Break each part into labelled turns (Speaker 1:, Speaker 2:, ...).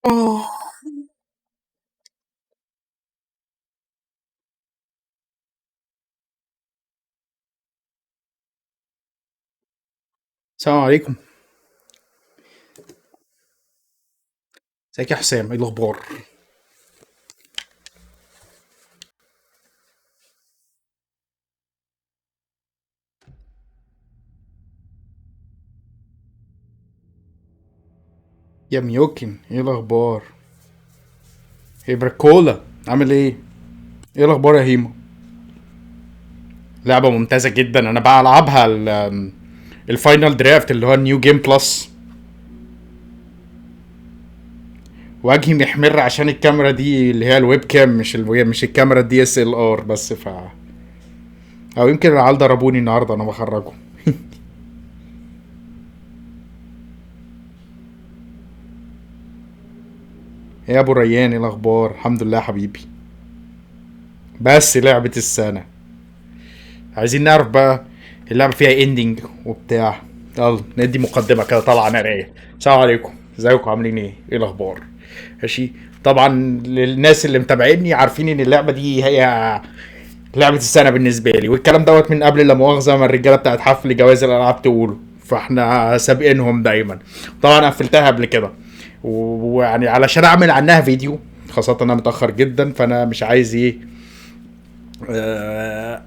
Speaker 1: آه. السلام عليكم. ازيك يا حسام؟ ايه الاخبار؟ يا ميوكن، ايه الاخبار؟ ايه براكولا، عامل ايه؟ ايه الاخبار يا هيمو؟ لعبه ممتازه جدا، انا بلعبها الفاينل درافت اللي هو النيو جيم بلس. وجهي محمر عشان الكاميرا دي اللي هي الويب كام، مش الكاميرا الدي اس ال ار بس او يمكن العيال ضربوني النهارده انا بخرجه. ايه يا ابو ريان، ايه الاخبار؟ الحمد لله حبيبي. بس لعبه السنه، عايزين نعرف بقى اللعبة فيها اندنج وبتاع. يلا ندي مقدمة كده طالعة نارية. السلام عليكم، ازيكم؟ عاملين ايه؟ ايه الاخبار؟ ماشي. طبعا للناس اللي متابعيني عارفين ان اللعبة دي هي لعبة السنة بالنسبة لي، والكلام دوت من قبل لا مؤاخذة ما الرجالة بتاعت حفل جواز الالعاب تقوله، فاحنا سابقينهم دايما. طبعا قفلتها قبل كده، ويعني علشان اعمل عنها فيديو، خاصة انا متأخر جدا، فانا مش عايز ايه،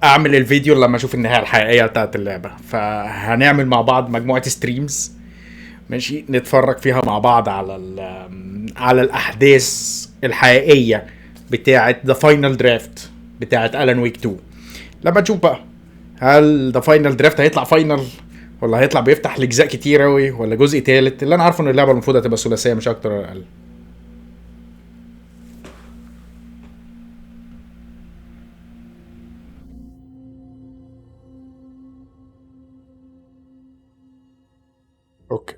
Speaker 1: اعمل الفيديو لما اشوف النهايه الحقيقيه بتاعت اللعبه. فهنعمل مع بعض مجموعه ستريمز، ماشي، نتفرج فيها مع بعض على على الاحداث الحقيقيه بتاعه ذا فاينل درافت بتاعه الان ويك 2. لما نشوف بقى هل ذا فاينل درافت هيطلع فاينل، ولا هيطلع بيفتح لاجزاء كتير اوي، ولا جزء تالت. اللي انا عارفه ان اللعبه المفروض هتبقى ثلاثيه مش اكتر ولا اقل. اوكي.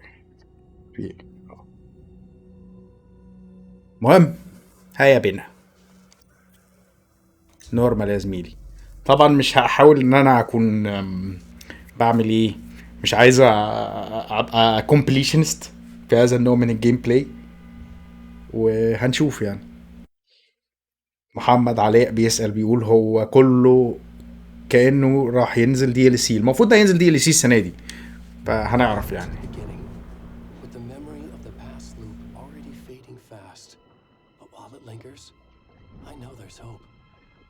Speaker 1: في مهم، هيا بينا. نورمال يا زميلي. طبعا مش هحاول ان انا اكون بعمل ايه، مش عايز ابقى كومبليشنست في هذا النوع من الجيم بلاي، وهنشوف يعني. محمد علاء بيسأل بيقول هو كله كأنه راح ينزل دي ال سي، المفروض ده ينزل دي ال سي السنة دي، فهنعرف يعني.
Speaker 2: With the memory of the past loop already fading fast. But while it lingers, I know there's hope.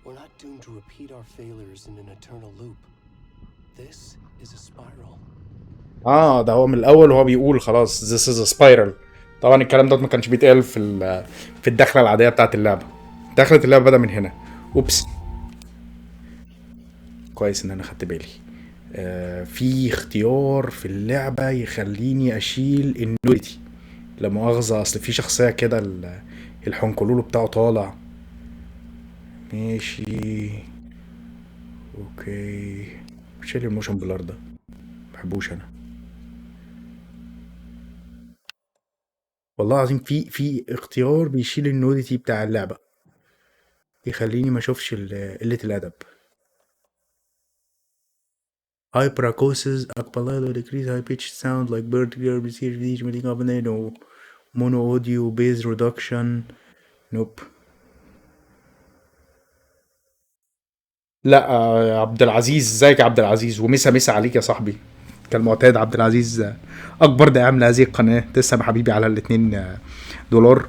Speaker 2: We're not doomed to repeat our failures in an eternal loop. This is a spiral.
Speaker 1: اه ده هو من الاول وهو بيقول خلاص this is a spiral. طبعا الكلام ده ما كانش بيتقال في الدخله العاديه بتاعت اللعبه. دخلت اللعبه بدأ من هنا. اوبس. كويس ان انا خدت بالي. في اختيار في اللعبة يخليني اشيل النوديتي. لا مؤاخذة، اصل في شخصية كده الحنكلولو بتاعه طالع. ماشي. اوكي. شيل الموشن بلار ده، محبوش انا. والله العظيم في اختيار بيشيل النوديتي بتاع اللعبة، يخليني ما اشوفش قلة الادب. Hyperacusis, Akpalalo decrease high pitched sound like bird receive mono audio base reduction. نوب. لا عبد العزيز، ازيك يا عبد العزيز؟ ومسا مسا عليك يا صاحبي. كالمعتاد عبد العزيز اكبر داعم لهذه القناه، تسلم يا حبيبي على الاتنين دولار.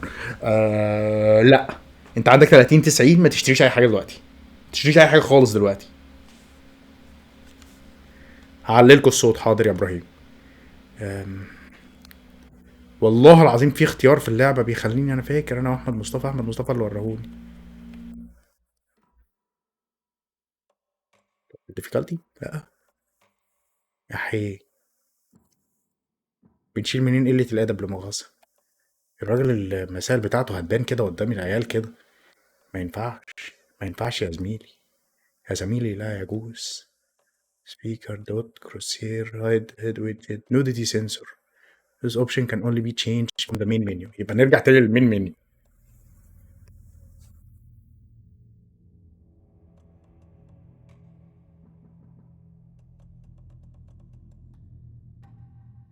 Speaker 1: لا، انت عندك 30 90، ما تشتريش اي حاجه دلوقتي، ما تشتريش اي حاجه خالص دلوقتي. هعللكوا الصوت، حاضر يا ابراهيم. والله العظيم في اختيار في اللعبه بيخليني، انا فاكر انا واحمد مصطفى، احمد مصطفى اللي وراهوني. الديفيكالتي لا، يا حي. بنشيل منين قله الادب لمؤاخذه؟ الراجل المسائل بتاعته هتبان كده قدام العيال كده. ما ينفعش، ما ينفعش يا زميلي، يا زميلي لا يجوز. speaker dot crosshair hide head widget nudity sensor. This option can only be changed from the main menu. يبقى نرجع تاني للمين منيو.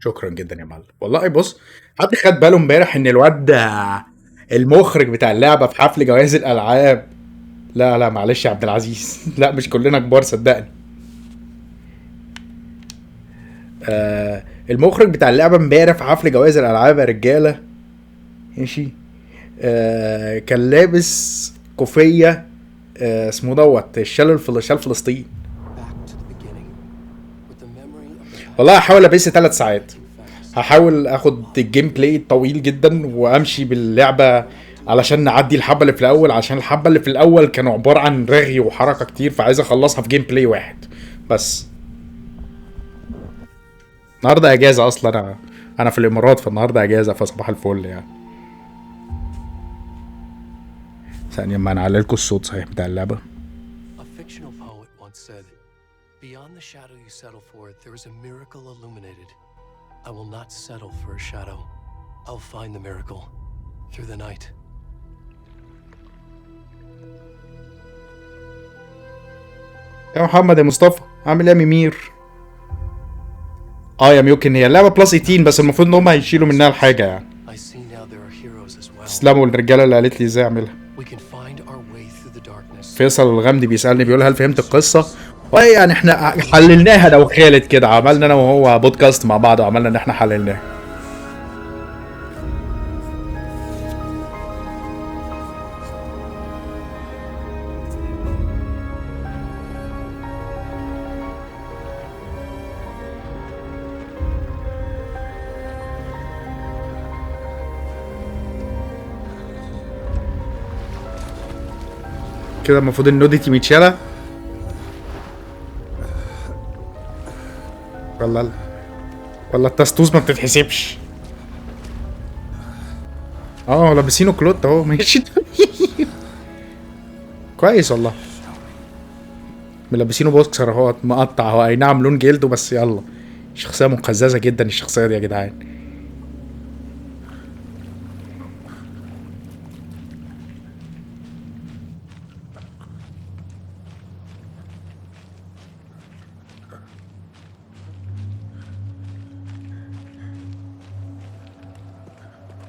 Speaker 1: شكرا جدا يا معلم. والله بص، حد خد باله امبارح ان الواد ده المخرج بتاع اللعبه في حفل جوائز الالعاب. لا لا معلش يا عبد العزيز لا مش كلنا كبار صدقني. المخرج بتاع اللعبه امبارح في حفل جوائز الالعاب يا رجاله. ماشي. كان لابس كوفيه، اسمه دوت شال فلسطين.
Speaker 2: Back to the beginning. With the memory of the past
Speaker 1: والله هحاول ابيس 3 ساعات.
Speaker 2: fast.
Speaker 1: هحاول اخد الجيم بلاي طويل جدا وامشي باللعبه علشان نعدي الحبه اللي في الاول، عشان الحبه اللي في الاول كانوا عباره عن رغي وحركه كتير، فعايز اخلصها في جيم بلاي واحد بس. النهارده اجازه اصلا، انا في الامارات، فالنهارده اجازه، فصباح الفل يعني. ثانيه ما نعلي لكم الصوت صحيح بتاع اللعبه.
Speaker 2: A fictional poet once said, "Beyond the shadow you settle for, there is a miracle illuminated. I will not settle for a shadow. I'll find the miracle through the night."
Speaker 1: يا محمد يا مصطفى عامل ايه يا ميمير؟ اه يا ميوكن، هي اللعبه بلس 18 بس المفروض ان هم هيشيلوا منها الحاجه يعني.
Speaker 2: I see now there are heroes as well.
Speaker 1: تسلموا الرجاله اللي قالت لي ازاي اعملها.
Speaker 2: We can find our way through the darkness.
Speaker 1: فيصل الغامدي بيسالني بيقول هل فهمت القصه؟ ويعني احنا حللناها لو خالد كده، عملنا انا وهو بودكاست مع بعض وعملنا ان احنا حللناها. كده المفروض النوديتي متشالة، ولا ولا التستوز ما بتتحسبش. اه لابسينه كلوت اهو ماشي كويس والله. ملبسينه بوكسر اهو مقطع، هو اي نعم لون جلده بس يلا. شخصية مقززة جدا الشخصية دي يا جدعان.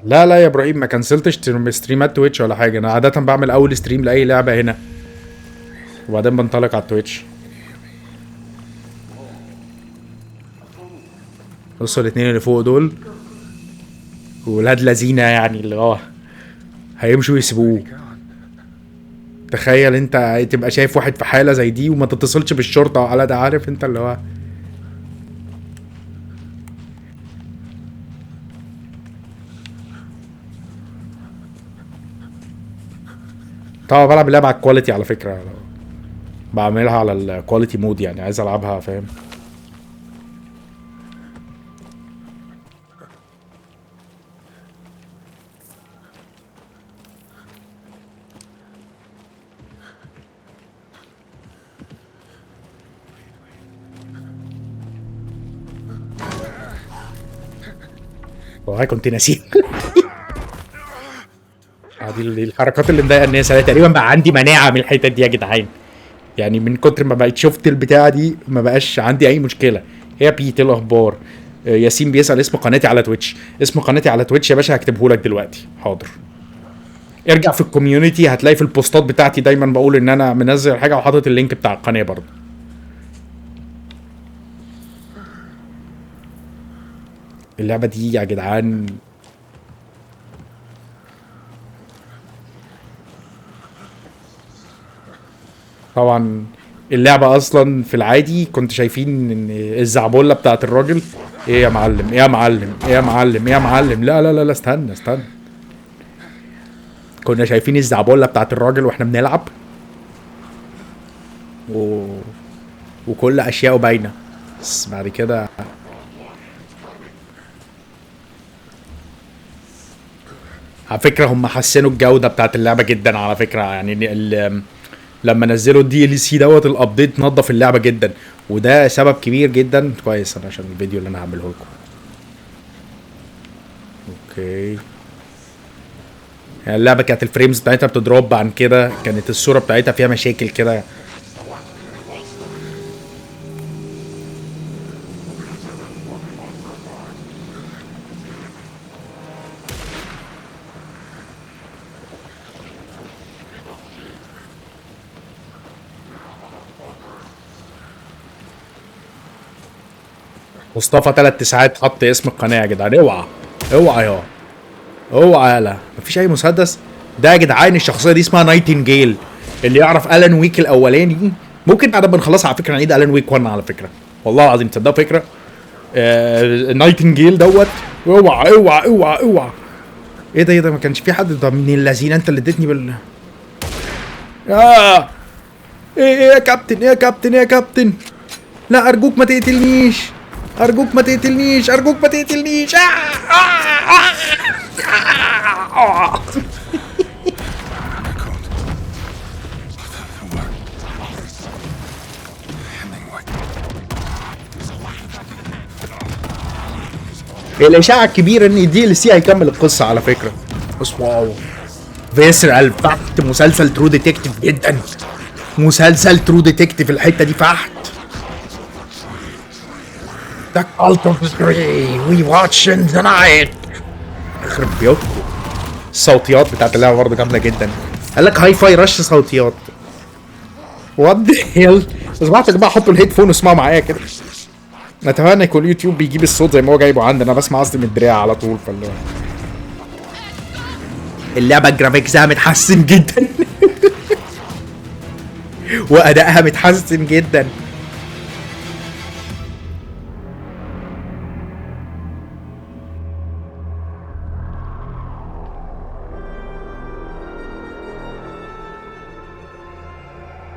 Speaker 1: لا لا يا ابراهيم ما كنسلتش ستريمات تويتش ولا حاجه، انا عاده بعمل اول ستريم لاي لعبه هنا وبعدين بنطلق على التويتش. بصوا الاتنين اللي فوق دول ولاد لذينه يعني، اللي هو هيمشوا يسيبوه. تخيل انت تبقى شايف واحد في حاله زي دي وما تتصلش بالشرطه على ده، عارف انت اللي هو. طبعا بلعب اللعبه على الكواليتي على فكره، بعملها على الكواليتي مود يعني، عايز العبها فاهم. والله كنت ناسيه دي الحركات اللي مضايقه الناس. انا تقريبا بقى عندي مناعه من الحتت دي يا جدعان، يعني من كتر ما بقيت شفت البتاعه دي ما بقاش عندي اي مشكله. هي بيت الاخبار. ياسين بيسال اسم قناتي على تويتش. اسم قناتي على تويتش يا باشا هكتبه لك دلوقتي حاضر. ارجع في الكوميونتي هتلاقي في البوستات بتاعتي دايما بقول ان انا منزل حاجه وحاطط اللينك بتاع القناه برضه. اللعبه دي يا جدعان طبعا اللعبة اصلا في العادي كنت شايفين ان الزعبولة بتاعت الراجل. ايه يا معلم ايه يا معلم ايه يا معلم ايه يا معلم، لا لا لا لا استنى استنى. كنا شايفين الزعبولة بتاعت الراجل واحنا بنلعب و... وكل اشياءه باينة، بس بعد كده على فكرة هم حسنوا الجودة بتاعت اللعبة جدا على فكرة يعني. لما نزلوا الدي ال سي دوت الابديت نظف اللعبه جدا، وده سبب كبير جدا كويس انا عشان الفيديو اللي انا هعمله لكم. اوكي يعني اللعبه كانت الفريمز بتاعتها بتضرب عن كده، كانت الصوره بتاعتها فيها مشاكل كده. مصطفى 3 ساعات حط اسم القناه يا جدعان. اوعى اوعى يا اوعى يالا، مفيش اي مسدس. ده يا جدعان الشخصيه دي اسمها نايتنجيل. اللي يعرف الان ويك الاولاني، ممكن بعد ما نخلصها على فكره نعيد الان ويك 1 على فكره، والله العظيم تصدقوا فكره. نايتنجيل دوت. اوعى اوعى اوعى اوعى. ايه ده ايه ده، ما كانش في حد. ده من اللذين انت اللي اديتني بال ايه ايه يا كابتن، ايه يا كابتن، ايه يا كابتن. لا ارجوك ما تقتلنيش، ارجوك ما تقتلنيش، ارجوك ما تقتلنيش. الاشاعه الكبيره ان دي ال سي هيكمل القصه على فكره. بس واو، فيسرال فحت. مسلسل ترو ديتكتيف جدا، مسلسل ترو ديتكتيف. الحته دي فحت. The cult of the three we watch in the night. يخرب بيوتكم. الصوتيات بتاعت اللعبه برضه جامده جدا. قال لك هاي فاي رش صوتيات. وات ذا هيل. بس بعد يا جماعه حطوا الهيدفون واسمعوا معايا كده. اتمنى يكون اليوتيوب بيجيب الصوت زي ما هو جايبه عندنا. انا بسمع قصدي من الدراع على طول. اللعبه الجرافيكسها متحسن جدا. وادائها متحسن جدا.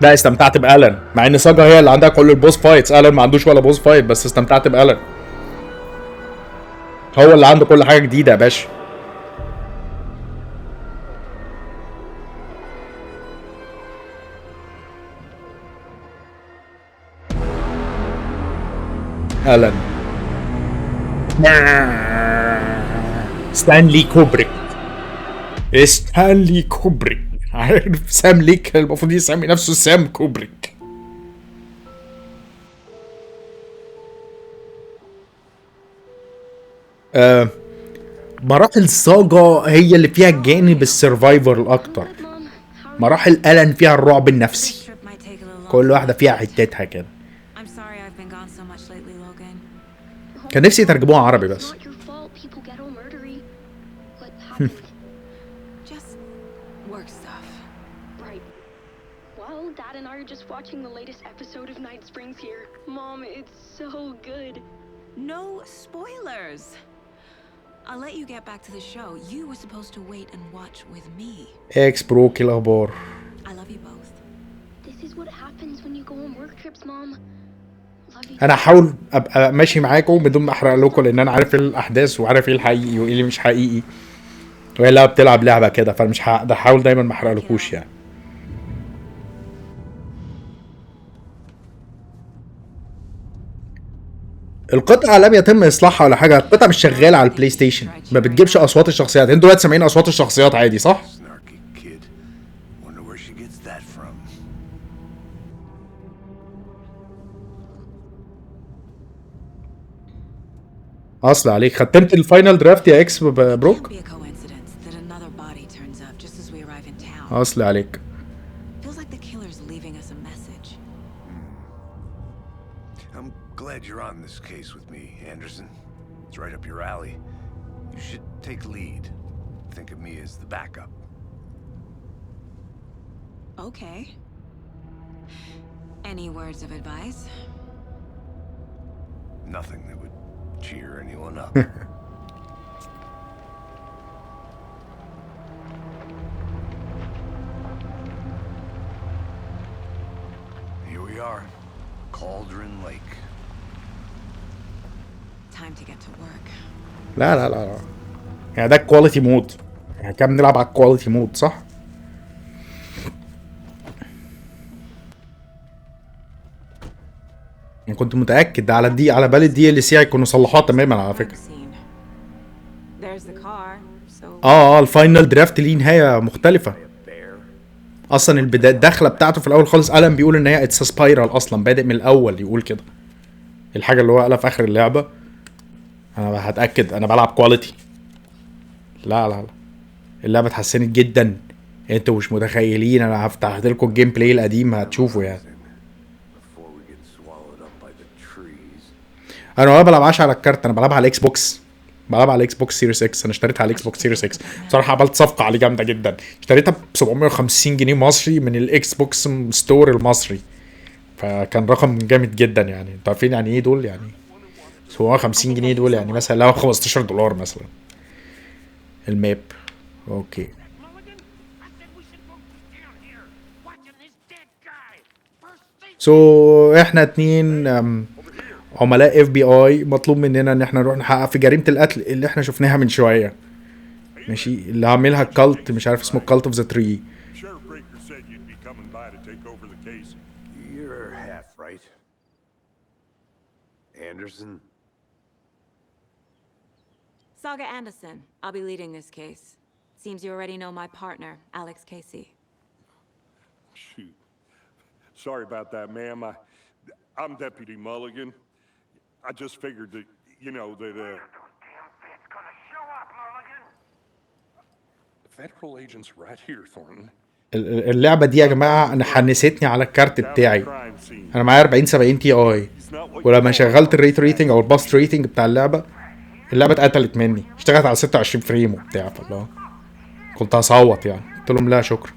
Speaker 1: لا استمتعت بألان، مع ان ساجا هي اللي عندها كل البوس فايتس. ألان ما عندوش ولا بوس فايت، بس استمتعت بألان. هو اللي عنده كل حاجه جديده يا باشا. ألان ستانلي كوبريك. ستانلي كوبريك. عارف سام ليك المفروض يسمي نفسه سام كوبريك. مراحل ساجا هي اللي فيها الجانب السرفايفر الاكتر. مراحل ألان فيها الرعب النفسي. كل واحده فيها حتتها كده. كان نفسي يترجموها عربي بس.
Speaker 3: Dad and I are just watching the latest episode of Night Springs here. Mom, it's so good.
Speaker 4: No spoilers. I'll let you get back to the show. You were supposed to wait and watch with me.
Speaker 1: اكس بروك الاخبار.
Speaker 4: I love you both.
Speaker 3: This is what happens when you go on work trips, Mom. Love you.
Speaker 1: انا هحاول ابقى ماشي معاكم بدون ما احرق لكم، لان انا عارف الاحداث وعارف ايه الحقيقي وايه اللي مش حقيقي. وهي اللعبه بتلعب لعبه كده، فمش هحاول دايما ما احرقلكوش يعني. القطعة لم يتم اصلاحها ولا حاجة. القطعة مش شغالة على البلاي ستيشن، ما بتجيبش اصوات الشخصيات. انتوا دلوقتي سامعين اصوات الشخصيات عادي صح؟ اصل عليك. ختمت الفاينل درافت يا اكس بروك؟ اصل عليك.
Speaker 5: Glad you're on this case with me, Anderson. It's right up your alley. You should take lead. Think of me as the backup.
Speaker 4: Okay. Any words of advice?
Speaker 5: Nothing that would cheer anyone up. Here we are. Cauldron Lake.
Speaker 4: Time to get to work.
Speaker 1: لا لا لا لا، يعني ده الكواليتي مود. يعني كام بنلعب على الكواليتي مود صح؟ يعني كنت متأكد على دي، على بالي الدي ال سي هيكونوا صلحوها تماما على فكرة. الفاينل درافت ليه نهاية مختلفة. اصلا البداية الدخلة بتاعته في الاول خالص ألان بيقول ان هي اتس سبايرال، اصلا بادئ من الاول يقول كده. الحاجة اللي هو قالها في اخر اللعبة. انا هتأكد انا بلعب كواليتي. لا لا لا، اللعبة اتحسنت جدا. انتوا مش متخيلين. انا هفتح لكم الجيم بلاي القديم هتشوفوا يعني. انا ما بلعبهاش على الكارت، انا بلعبها على الاكس بوكس. بلعبها على الاكس بوكس سيريس اكس. انا اشتريتها على الاكس بوكس سيريس اكس. بصراحه عملت صفقه عليه جامده جدا. اشتريتها ب 750 جنيه مصري من الاكس بوكس ستور المصري. فكان رقم جامد جدا يعني. انتوا عارفين يعني ايه دول؟ يعني 750 جنيه دول يعني مثلا لو 15 دولار مثلا الماب. اوكي. احنا اتنين عملاء اف بي اي. مطلوب مننا ان احنا نروح نحقق في جريمه القتل اللي احنا شفناها من شويه. ماشي، اللي عاملها الكالت، مش عارف اسمه الكالت اوف ذا تري.
Speaker 5: You're half right. Anderson?
Speaker 4: Saga Anderson. I'll be leading this case. Seems you already know my partner, Alex Casey.
Speaker 6: Shoot. Sorry about that, ma'am. I'm Deputy Mulligan. I just figured that, you know, that, The federal agent's right here, Thornton.
Speaker 1: اللعبه دي يا جماعه انا حنستني على الكارت بتاعي. انا معايا 40 70 تي اي، ولما شغلت الريت ريتنج او الباست ريتنج بتاع اللعبه اتقتلت مني. اشتغلت على 26 فريم وبتاع. فالله كنت هصوت يعني. قلت لهم لا شكرا.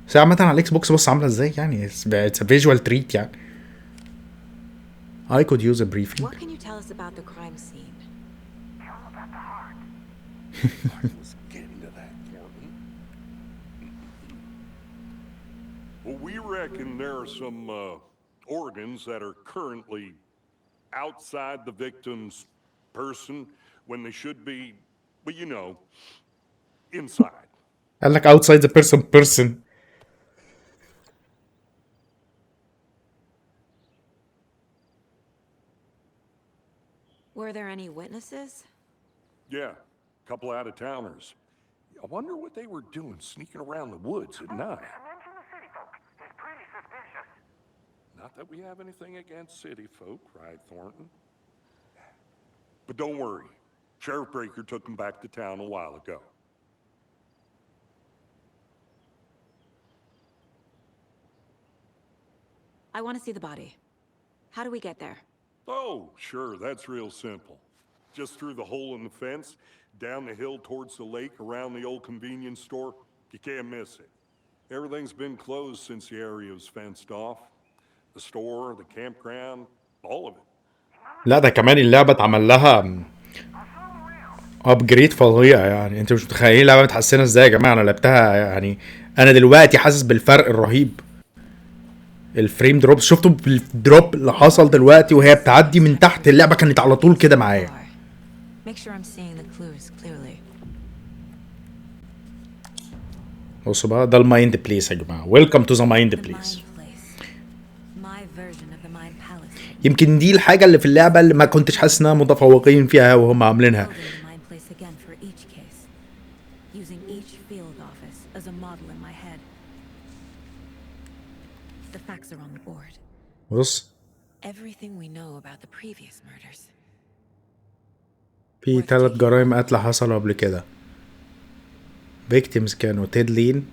Speaker 1: بس عامه على الاكس بوكس بص عامله ازاي يعني. اتس فيجوال تريت يعني. I could use a briefing.
Speaker 4: What can you tell us about the crime scene?
Speaker 6: Let's get into that, Thornton. Well, we reckon there are some organs that are currently outside the victim's person when they should be, well, you know, inside.
Speaker 1: قال لك outside the person.
Speaker 4: Were there any witnesses?
Speaker 6: Yeah, a couple out-of-towners. I wonder what they were doing sneaking around the woods at night. Not that we have anything against city folk, right, Thornton? But don't worry. Sheriff Breaker took them back to town a while ago.
Speaker 4: I want to see the body. How do we get there?
Speaker 6: Oh, sure, that's real simple. Just through the hole in the fence, down the hill towards the lake, around the old convenience store. You can't miss it. Everything's been closed since the area was fenced off. The store, the campground, all of it.
Speaker 1: لا ده كمان اللعبه اتعمل لها ابجريد فظيع يعني. انتوا مش متخيلين اللعبه متحسنه ازاي يا جماعه. انا لعبتها يعني انا دلوقتي حاسس بالفرق الرهيب. الفريم دروب، شفتوا الدروب اللي حصل دلوقتي وهي بتعدي من تحت. اللعبه كانت على طول كده معايا.
Speaker 4: Make sure I'm seeing the clues clearly.
Speaker 1: بصوا بقى ده المايند بليس يا جماعه. ويلكم تو ذا مايند بليس.
Speaker 4: My version of the mind palace.
Speaker 1: يمكن دي الحاجه اللي في اللعبه اللي ما كنتش حاسس انها متفوقين فيها وهم عاملينها.
Speaker 4: Building the mind place again for each case. Using each field office as a model in my head. The facts are on the board.
Speaker 1: بص
Speaker 4: Everything we know about the previous murders.
Speaker 1: في 3 جرائم قتل حصلوا قبل كده. victims كانوا تيد لين.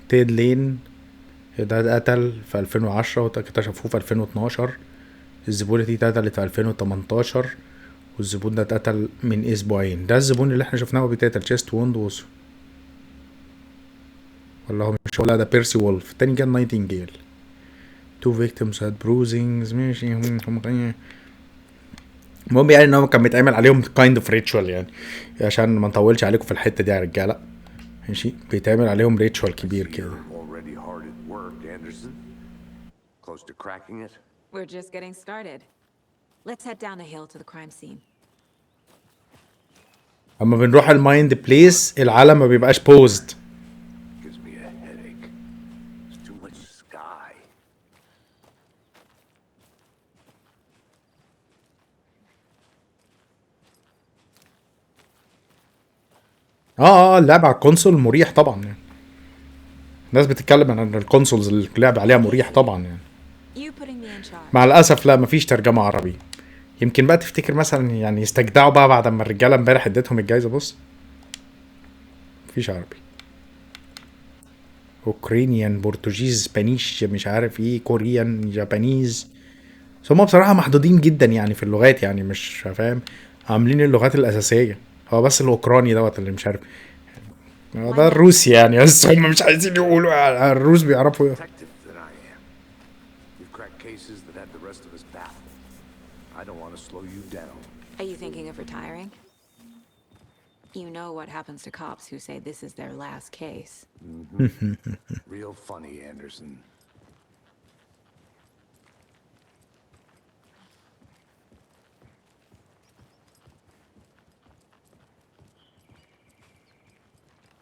Speaker 1: تيد لين ده اتقتل في 2010 واكتشفوه في 2012. الزبونة دي اتقتلت في 2018 والزبون ده اتقتل من اسبوعين. ده الزبون اللي احنا شفناه بيتقتل تشيست ووند ولا هو مش، ولا ده بيرسي وولف. التاني كان نايتنجيل. 2 victims had bruisings. ماشي. المهم يعني ان هو كان بيتعمل عليهم kind of ritual يعني، عشان ما نطولش عليكم في الحته دي يا رجاله. ماشي، بيتعمل عليهم ريتشوال كبير كده.
Speaker 5: Already hard at work, Anderson. Close to cracking it?
Speaker 4: We're just getting started. Let's head down the hill to the crime scene.
Speaker 1: اما بنروح المايند بليس العالم ما بيبقاش بوزد.
Speaker 5: Gives me a headache. There's too much sky.
Speaker 1: اللعب على الكونسول مريح طبعا يعني. الناس بتتكلم عن ان الكونسولز اللي اللعب عليها مريح طبعا يعني. مع الاسف لا مفيش ترجمه عربي. يمكن بقى تفتكر مثلا يعني يستجدعوا بقى بعد ما الرجاله امبارح اديتهم الجايزه. بص مفيش عربي. اوكرانيان، برتغيز، اسبانيش، مش عارف ايه، كوريان، جابانيز. بس هما بصراحة محدودين جدا يعني في اللغات، يعني مش فاهم، عاملين اللغات الأساسية. هو بس الأوكراني دوت اللي مش عارف. هو ده الروسي يعني، بس هم مش عايزين يقولوا على الروس بيعرفوا.
Speaker 5: Detective than I am. You've cracked cases that had the rest of us baffled. I don't want to slow you down.
Speaker 4: Are you thinking of retiring? You know what happens to cops who say this is their last case.
Speaker 5: Real funny, Anderson.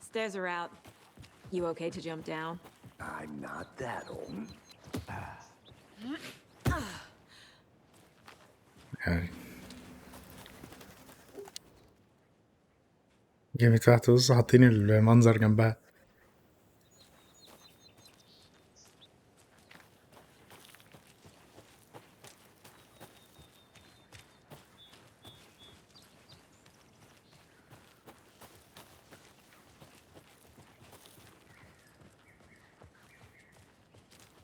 Speaker 4: Stairs are out. You okay to jump down?
Speaker 5: I'm not that old.
Speaker 1: يعني جامد تحت، بص حاطين المنظر جنبها.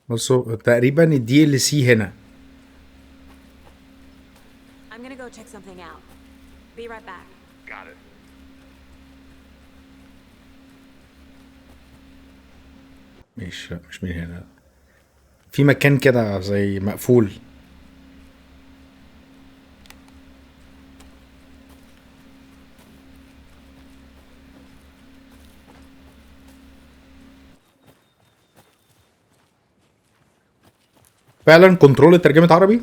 Speaker 1: بصوا تقريبا الدي ال سي هنا.
Speaker 4: I'm gonna go check something out. Be right back.
Speaker 5: Got it.
Speaker 1: مش من هنا. في مكان كده زي مقفول. فعلا كنترول ترجمة عربي.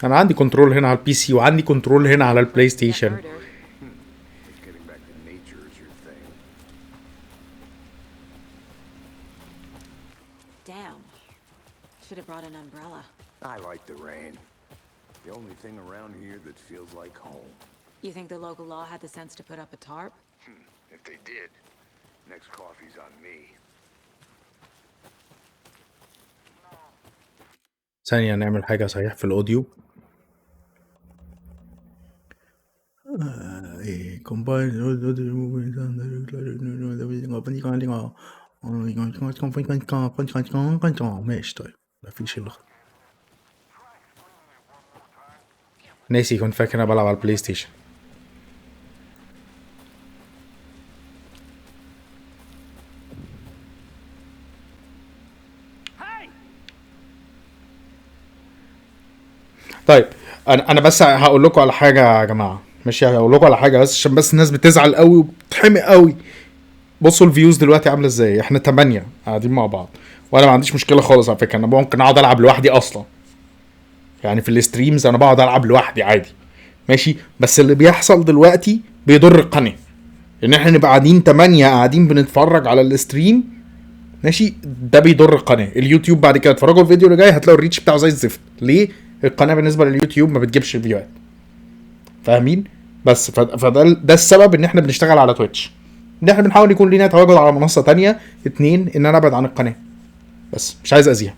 Speaker 1: انا عندي كنترول هنا على البي سي، وعندي كنترول هنا على البلاي ستيشن.
Speaker 4: Murder.
Speaker 5: Getting back to nature is your thing.
Speaker 4: Damn. Should have brought an umbrella.
Speaker 5: I like the rain. The only thing around here that feels like home.
Speaker 4: You think the local law had the sense to put up a tarp?
Speaker 5: If they did, next coffee's on me.
Speaker 1: ثانية نعمل حاجة صحيح في الأوديو. ماشي طيب، مفيش إلا ناسي، كنت فاكر أنا بلعب على البلاي ستيشن. طيب انا بس هقول لكم على حاجه يا جماعه، ماشي؟ هقول لكم على حاجه بس عشان بس الناس بتزعل قوي وبتحمق قوي. بصوا الفيوز دلوقتي عامله ازاي، احنا 8 قاعدين مع بعض، وانا ما عنديش مشكله خالص على فكره. انا ممكن اقعد العب لوحدي اصلا، يعني في الستريمز انا بقعد العب لوحدي عادي، ماشي؟ بس اللي بيحصل دلوقتي بيضر القناه، ان احنا نبقى قاعدين 8 قاعدين بنتفرج على الستريم، ماشي؟ ده بيضر القناه. اليوتيوب بعد كده اتفرجوا الفيديو اللي جاي هتلاقوا الريتش بتاعه زي الزفت. ليه؟ القناه بالنسبه لليوتيوب ما بتجيبش فيوهات، فاهمين؟ بس ده السبب ان احنا بنشتغل على تويتش، ان احنا بنحاول يكون لينا تواجد على منصه تانية. 2 ان انا ابعد عن القناه، بس مش عايز اذيها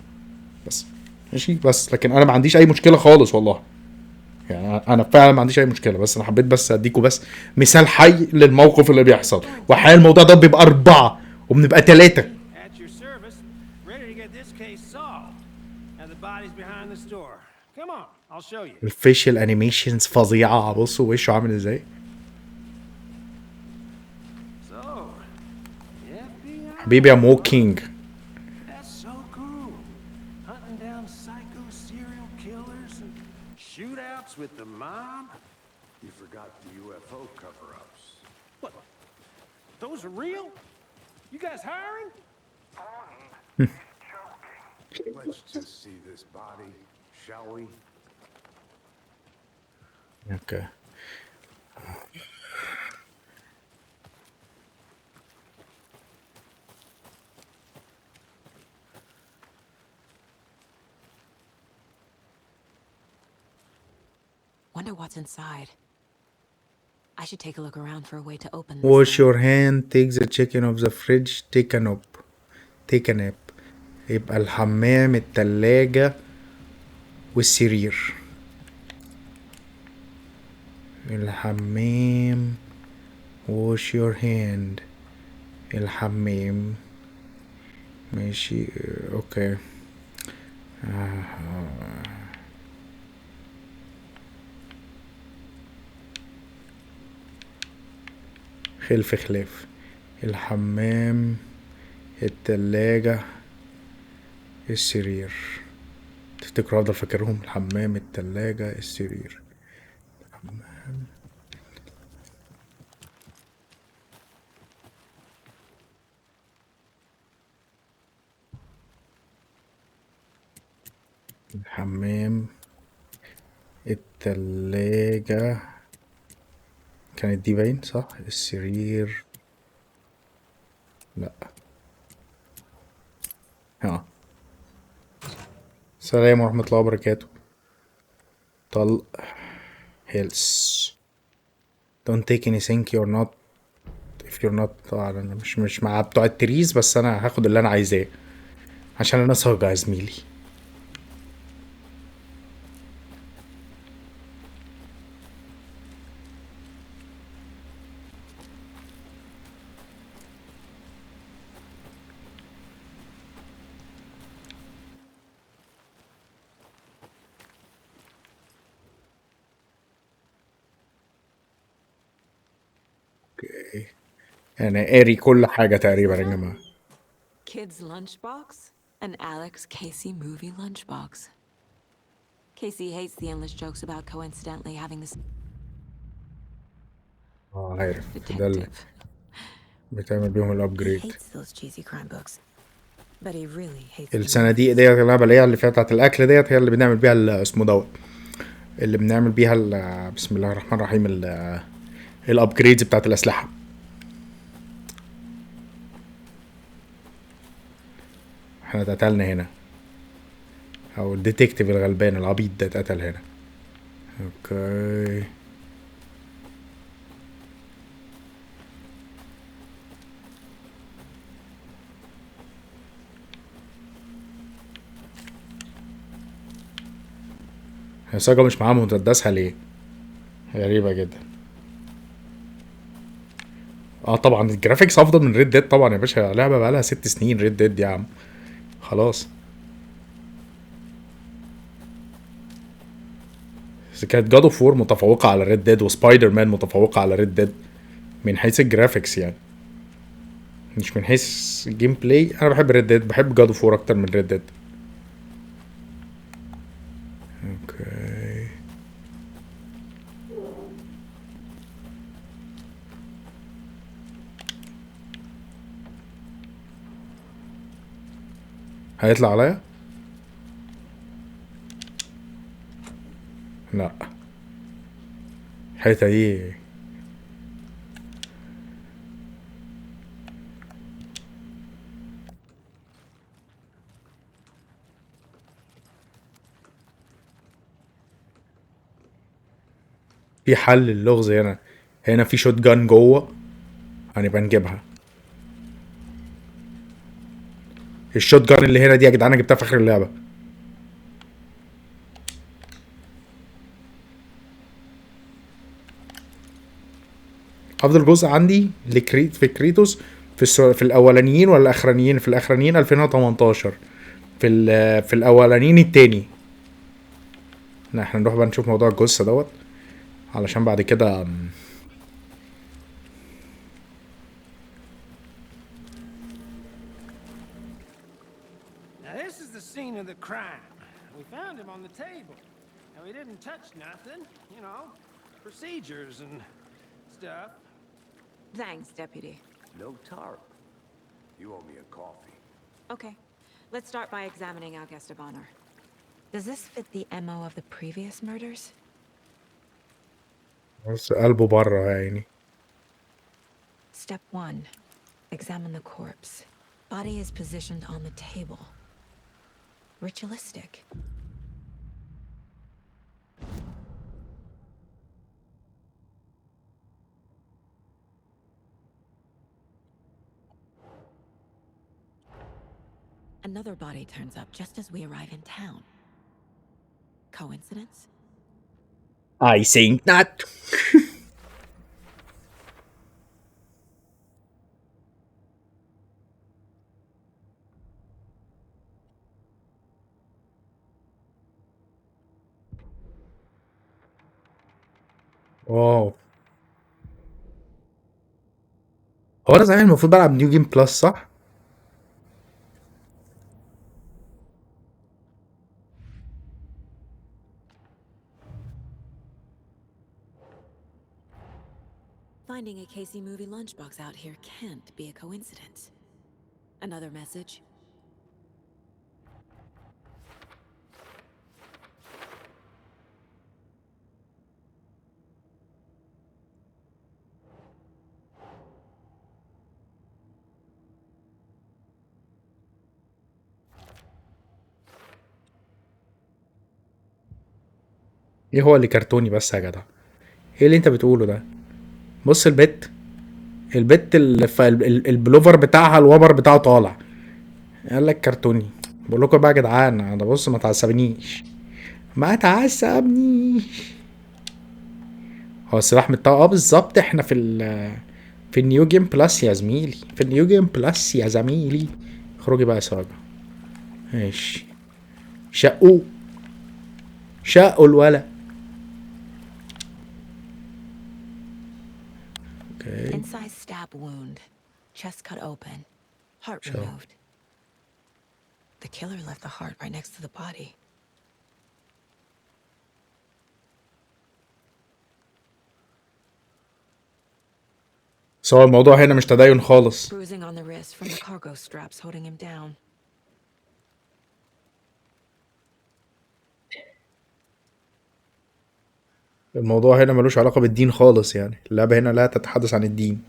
Speaker 1: بس، ماشي؟ بس لكن انا ما عنديش اي مشكله خالص والله، يعني انا فعلا ما عنديش اي مشكله. بس انا حبيت بس اديكم بس مثال حي للموقف اللي بيحصل. واحيانا الموضوع ده بيبقى 4 وبنبقى 3.
Speaker 7: At your service, ready to get this case solved. And the body's behind the store. Come on, I'll show you.
Speaker 1: الفيشل انيميشنز فظيعه، بصوا وشه عامل ازاي.
Speaker 7: So, FBI.
Speaker 1: حبيبي يا موكينج.
Speaker 7: That's so cool. Hunting down psycho serial killers and shootouts with the mob.
Speaker 5: You forgot the UFO cover-ups.
Speaker 7: What? Those are real? You guys hiring?
Speaker 5: Let's just see this body, shall we?
Speaker 1: اوكي.
Speaker 4: Wonder what's inside. I should take a look around for a way to open this.
Speaker 1: Wash
Speaker 4: thing.
Speaker 1: your hand, take the chicken off the fridge, take a nap. take a nap. يبقى الحمام، التلاجة، والسرير. الحمام، wash your hand، الحمام ماشي. اوكي. خلف خلاف. الحمام، التلاجة، السرير. تفتكروا افضل فاكرهم؟ الحمام، التلاجة، السرير. الحمام، التلاجة، كانت دي باين صح. السرير لا. ها. السلام ورحمة الله وبركاته. طلق. هيلث. don't take anything you're not if you're not. انا مش مع بتوع التريز، بس انا هاخد اللي انا عايزاه عشان انا صاجع يا زميلي. انا قاري كل حاجة تقريبا يا جماعة.
Speaker 4: Kid's lunchbox? An Alex Casey movie lunchbox. Casey hates the endless jokes about coincidentally having this
Speaker 1: عارف ده اللي
Speaker 4: detective.
Speaker 1: بتعمل بيهم
Speaker 4: He
Speaker 1: الابجريد.
Speaker 4: hates those cheesy crime books. But he really hates the
Speaker 1: الصناديق
Speaker 4: movies.
Speaker 1: ديت اللعبة اللي هي اللي فيها بتاعت الأكل ديت، هي اللي بنعمل بيها اسمه دوت، اللي بنعمل بيها بسم الله الرحمن الرحيم الابجريدز بتاعت الأسلحة. احنا اتقتلنا هنا، أو الديتكتيف الغلبان العبيط ده اتقتل هنا. اوكي. هي ساجا مش معاها مسدسها ليه؟ غريبة جدا. اه طبعا الجرافيكس افضل من ريد ديد طبعا يا باشا، لعبة بقالها 6 سنين ريد ديد يا عم، خلاص. بس كانت جاد اوف وور متفوقة على ريد ديد، وسبايدر مان متفوقة على ريد ديد من حيث الجرافيكس يعني، مش من حيث الجيم بلاي. انا بحب ريد ديد، بحب جاد اوف وور اكتر من ريد ديد. اوكي. هيطلع عليا؟ لا. الحته دي في حل للغز هنا. هنا في شوت جان جوه، هنبقى نجيبها. الشوت جان اللي هنا دي يا جدعان انا جبتها في اخر اللعبه. افضل جزء عندي في كريتوس في الاولانيين ولا الاخرانيين؟ في الاخرانيين 2018، في الاولانيين التاني. لا احنا نروح بقى نشوف موضوع الجثه دوت علشان بعد كده
Speaker 7: Now this is the scene of the crime. We found him on the table. And we didn't touch nothing, you know, procedures and stuff.
Speaker 4: Thanks, Deputy.
Speaker 5: No tarp. You owe me a coffee.
Speaker 4: Okay, let's start by examining our guest of honor. Does this fit the MO of the previous murders?
Speaker 1: بص قلبه بره يعني.
Speaker 4: Step 1. Examine the corpse. Body is positioned on the table. Ritualistic. Another body turns up just as we arrive in town. Coincidence?
Speaker 1: I think not. واو. هو انا صحيح المفروض بلعب نيو جيم بلس صح؟
Speaker 4: Finding a Casey movie lunchbox out here can't be a coincidence. Another message?
Speaker 1: ايه هو اللي كرتوني بس يا جدع؟ ايه اللي انت بتقوله ده؟ بص البت، البلوفر بتاعها الوبر بتاعه طالع. قال لك كرتوني. بقول لكم بقى يا جدعان، انا بص ما تعصبنيش، ما تعصبنيش. هو السلاح متطور بالظبط. احنا في النيو جيم بلس يا زميلي، في النيو جيم بلس يا زميلي. اخرجي بقى يا سراجة. ماشي. شقوا، شقوا الولا. اوكي.
Speaker 4: Inside stab wound. Chest cut open. Heart
Speaker 1: Sure.
Speaker 4: removed. The killer left the heart right next to the body.
Speaker 1: بس هو الموضوع هنا مش تدين خالص.
Speaker 4: Bruising on the wrist from the cargo straps holding him down.
Speaker 1: الموضوع هنا ملوش علاقة بالدين خالص، يعني اللعبة هنا لا تتحدث عن الدين.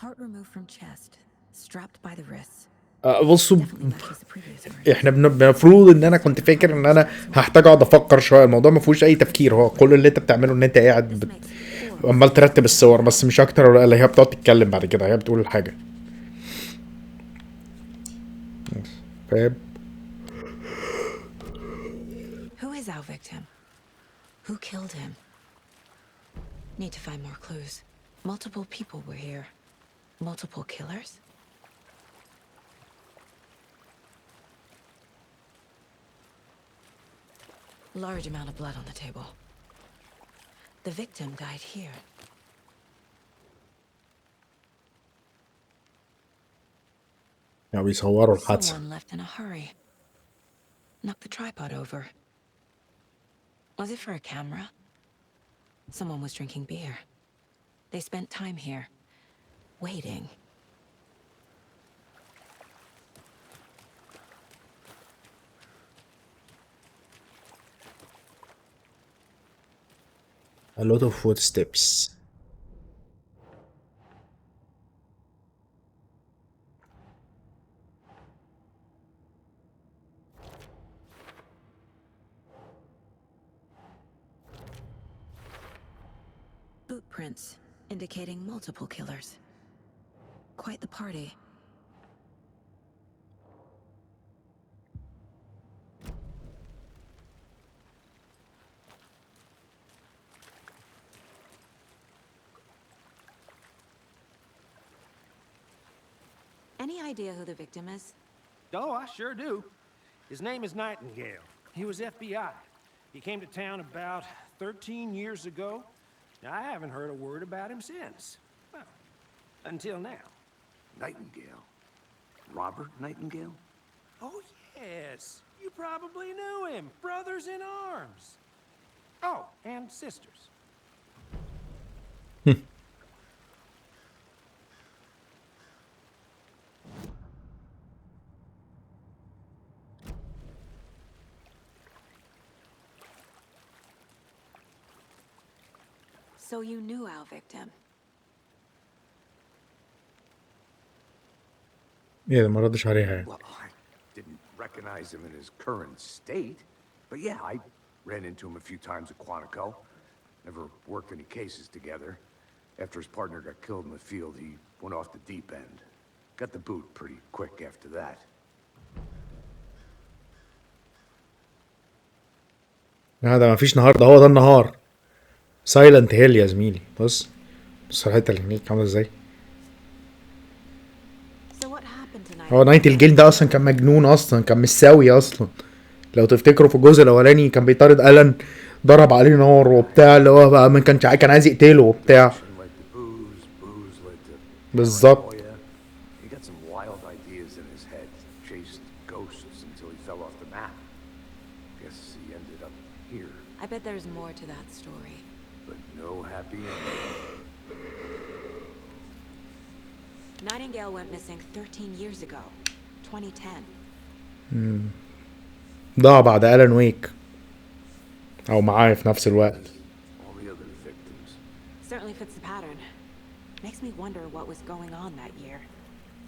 Speaker 4: Heart removed from chest. Strapped by the wrists.
Speaker 1: بصوا،
Speaker 4: Definitely matches the previous one.
Speaker 1: احنا المفروض ان انا كنت فاكر ان انا هحتاج اقعد افكر شويه. الموضوع ما فيهوش اي تفكير، هو كل اللي انت بتعمله ان انت قاعد
Speaker 4: This makes 4.
Speaker 1: عمال ترتب الصور بس، مش اكتر ولا اقل. هي بتقعد تتكلم بعد كده، هي بتقول الحاجه. فاهم؟
Speaker 4: Who is our victim? Who killed him? Need to find more clues. Multiple people were here. Multiple killers? Large amount of blood on the table. The victim died here.
Speaker 1: يعني بيصوروا الحادثه.
Speaker 4: Someone left in a hurry. Knocked the tripod over. Was it for a camera? Someone was drinking beer. They spent time here, waiting.
Speaker 1: A lot of footsteps.
Speaker 4: Boot prints indicating multiple killers. Quite the party. Any idea who the victim is?
Speaker 7: Oh, I sure do. His name is Nightingale. He was FBI. He came to town about 13 years ago. Now, I haven't heard a word about him since. Well, until now.
Speaker 5: Nightingale? Robert Nightingale?
Speaker 7: Oh, yes. You probably knew him. Brothers in arms. Oh, and sisters.
Speaker 4: So you knew our victim.
Speaker 1: ايه ده ما ردش عليها يعني.
Speaker 5: Well, I didn't recognize him in his current state. But yeah, I ran into him a few times at Quantico. Never worked any cases together. After his partner got killed in the field, he went off the deep end. Got the boot pretty quick after that.
Speaker 1: ده مفيش نهار، ده هو ده النهار. سايلنت هيل يا زميلي. بص الحته اللي هناك عامله ازاي.
Speaker 4: So what happened tonight?
Speaker 1: هو نايت الجيل ده اصلا كان مجنون، اصلا كان مش ساوي اصلا. لو تفتكروا في الجزء الاولاني كان بيطارد ألان، ضرب عليه نار وبتاع، اللي هو بقى ما كانش كان عايز يقتله وبتاع.
Speaker 5: Led to booze led to
Speaker 1: بالظبط.
Speaker 5: paranoia. He got some wild ideas in his head, chased ghosts until he fell off the map. Guess he ended up here,
Speaker 4: I bet there's more to that story.
Speaker 5: but no happy ending.
Speaker 4: Nightingale went missing 13 years ago, 2010.
Speaker 1: ضاع بعد ألان ويك، او معاه في نفس الوقت.
Speaker 5: All the other victims,
Speaker 4: Certainly fits the pattern. Makes me wonder what was going on that year.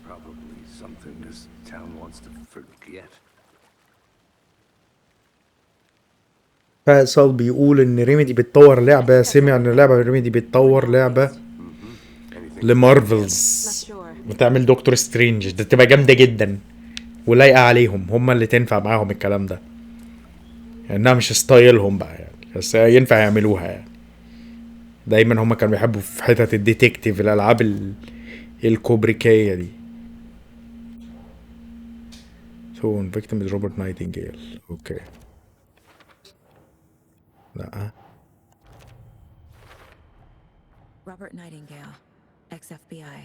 Speaker 5: probably something this town wants to forget.
Speaker 1: فيصل بيقول ان ريميدي بتطور لعبة، سمع ان لعبة ريميدي بتطور لعبة لمارفلز
Speaker 4: Not sure.
Speaker 1: بتعمل دكتور سترينج. ده تبقى جامدة جدا ولايقة عليهم، هما اللي تنفع معاهم الكلام ده، انها مش ستايلهم بقى يعني، بس ينفع يعملوها يعني. دايما هما كانوا بيحبوا في حتة الديتكتيف، الالعاب الكوبريكية دي. So victim is روبرت نايتنجيل. اوكي. لا.
Speaker 4: Robert Nightingale, ex-FBI,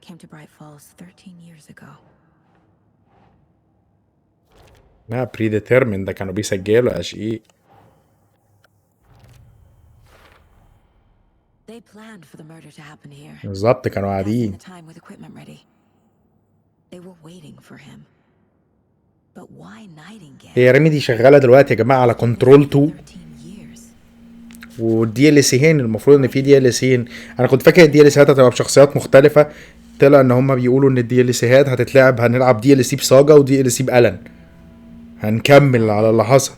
Speaker 4: came to Bright Falls 13 years ago.
Speaker 1: لا بريديترمين ده كانوا بيسجلوا اشياء.
Speaker 4: They planned for the murder to happen here.
Speaker 1: بالظبط كانوا
Speaker 4: Passing
Speaker 1: قاعدين.
Speaker 4: the time with equipment ready. They were waiting for him. But why Nightingale?
Speaker 1: هي ريميدي شغاله دلوقتي يا جماعه على كنترول 2
Speaker 4: 13 years.
Speaker 1: والدي ال سيين. المفروض ان في دي ال سيين، انا كنت فاكر الدي ال سيات هتبقى بشخصيات مختلفه، طلع ان هم بيقولوا ان الدي ال سيات هتتلعب، هنلعب دي ال سي بساجا ودي ال سي بألان، هنكمل على اللي حصل.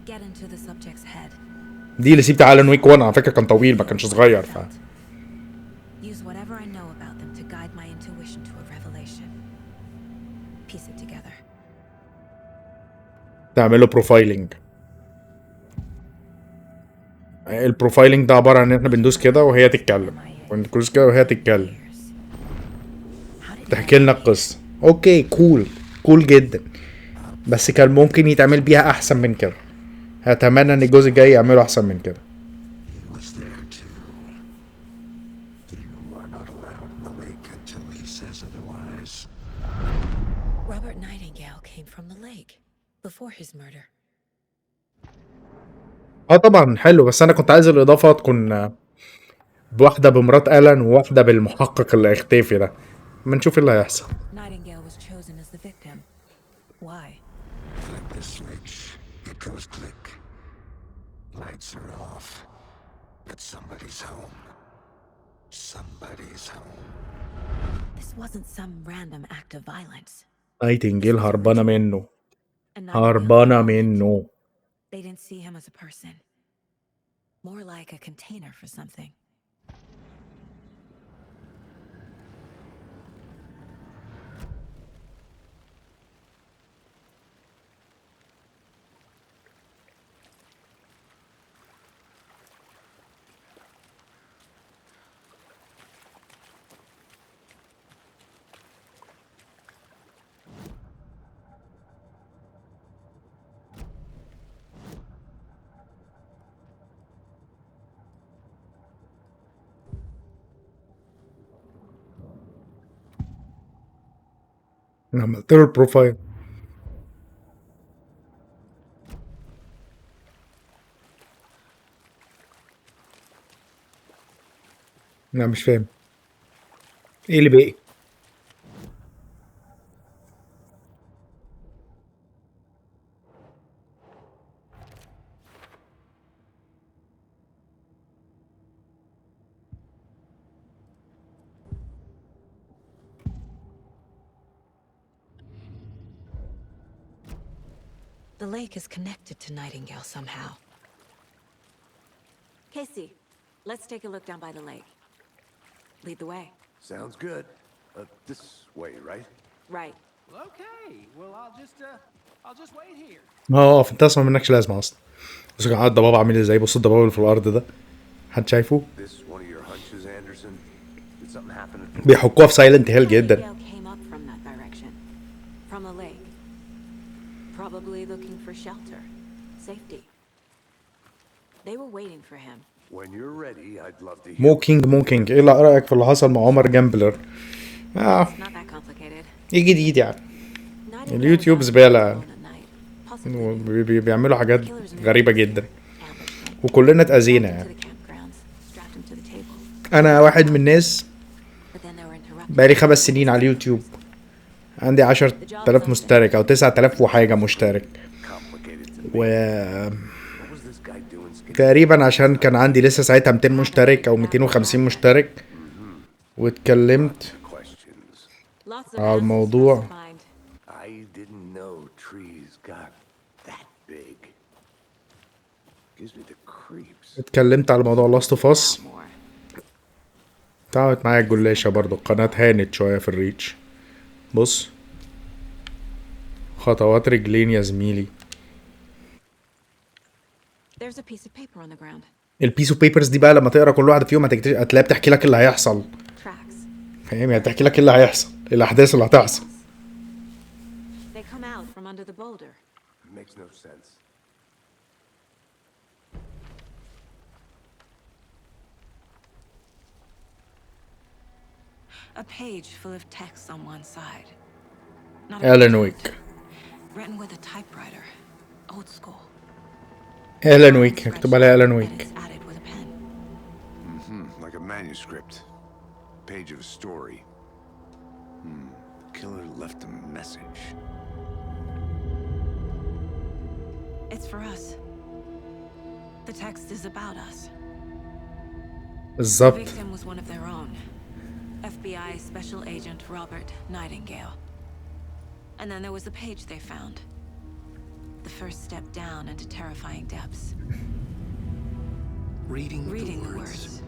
Speaker 4: Get into the subject's head.
Speaker 1: دي ال سي بتاع ألان ويك 1 على فكره كان طويل ما كانش صغير، ف
Speaker 4: Use whatever I know about them to guide my intuition to a revelation. Piece it together.
Speaker 1: تعمله بروفايلنج. البروفايلنج ده عباره عن ان احنا بندوس كده وهي تتكلم، بندوس كده وهي تتكلم، تحكي لنا القصه. اوكي كول، كول جدا، بس كان ممكن يتعمل بيها احسن من كده. اتمنى ان الجزء الجاي يعمله احسن من كده.
Speaker 8: He was there too. You are not allowed in the lake until he says otherwise.
Speaker 4: Robert Nightingale came from the lake before his murder.
Speaker 1: اه طبعا حلو، بس انا كنت عايز الاضافه تكون بواحده بمرات ألان وواحده بالمحقق اللي هيختفي ده. ما نشوف اللي هيحصل.
Speaker 4: Nightingale was chosen as the victim. Why?
Speaker 8: Flip the switch. It goes click. Lights are off. But somebody's home. Somebody's home.
Speaker 4: This wasn't some random act of violence.
Speaker 1: نايتنجيل هربانه منه،
Speaker 4: And Nightingale
Speaker 1: هربانه
Speaker 4: belonged.
Speaker 1: منه.
Speaker 4: They didn't see him as a person. More like a container for something.
Speaker 1: انا عملت له البروفايل. لا مش فاهم ايه اللي باقي.
Speaker 4: The lake is connected to Nightingale somehow. Casey, let's take a look down by the lake. Lead the way.
Speaker 5: Sounds good. This way, right?
Speaker 4: Right.
Speaker 7: Okay, well, I'll just wait here.
Speaker 1: اه انت اصلا منكش لازمه اصلا. بص يا جماعه الضباب عامل ازاي، بص الضباب اللي في الارض ده، حد شايفه؟
Speaker 5: This one of your hunches, Anderson? Did something happen at the
Speaker 1: بيحكوها في سايلنت هيل جدا.
Speaker 4: Nightingale came up from that direction, from the lake, probably looking for shelter, safety. They were waiting for him.
Speaker 5: When you're ready, I'd love to hear.
Speaker 1: موكينج ايه رايك في اللي حصل مع عمر جامبلر؟
Speaker 4: It's not that complicated.
Speaker 1: ايه جديد يعني؟
Speaker 4: Nightingale
Speaker 1: اليوتيوب
Speaker 4: was
Speaker 1: زبالة.
Speaker 4: alone at night, possibly
Speaker 1: بيعملوا حاجات
Speaker 4: killers in
Speaker 1: غريبة
Speaker 4: the
Speaker 1: جدا
Speaker 4: ambushed him,
Speaker 1: وكلنا
Speaker 4: dragged
Speaker 1: اتأذينا
Speaker 4: him to
Speaker 1: يعني.
Speaker 4: the campgrounds, strapped him to the table.
Speaker 1: انا واحد من الناس
Speaker 4: But then they were interrupted.
Speaker 1: بقالي 5 سنين على اليوتيوب، عندي 10,000 مشترك او 9,000 وحاجة مشترك،
Speaker 5: Complicated to me.
Speaker 1: و
Speaker 5: What was this guy doing?
Speaker 1: تقريبا عشان كان عندي لسه ساعتها 200 مشترك او 250 مشترك، واتكلمت
Speaker 5: Questions.
Speaker 4: Lots of
Speaker 1: على
Speaker 4: answers for us
Speaker 1: الموضوع.
Speaker 4: to find.
Speaker 5: I didn't know trees got that big. Gives me the creeps.
Speaker 1: اتكلمت على موضوع لاست اوف اس.
Speaker 4: Out more.
Speaker 1: تعبت معايا الجلاشة برضو، القناة هانت شوية في الريتش. بص خطوات رجلين يا زميلي.
Speaker 4: There's a piece of paper on the ground.
Speaker 1: البيس اوف بيبرز دي بقى لما تقرا كل واحده فيهم هتلاقيها بتحكي لك اللي هيحصل،
Speaker 4: Tracks.
Speaker 1: فاهم يعني؟ بتحكي لك ايه اللي هيحصل، الاحداث اللي هتحصل.
Speaker 4: They come out from under the boulder.
Speaker 5: Makes no sense.
Speaker 4: A page full of text on one side. Not a
Speaker 1: ألان
Speaker 4: page
Speaker 1: ويك.
Speaker 4: written with a typewriter. Old school.
Speaker 1: ألان ويك، اكتب عليها ألان ويك.
Speaker 4: Edits added with a pen.
Speaker 5: Like a manuscript. Page of a story. The killer left a message.
Speaker 4: It's for us. The text is about us. The
Speaker 1: بالظبط.
Speaker 4: victim was one of their own. FBI Special Agent Robert Nightingale. And then there was the page they found. The first step down into terrifying depths.
Speaker 2: Reading
Speaker 4: Reading
Speaker 2: the
Speaker 4: the
Speaker 2: words.
Speaker 4: words.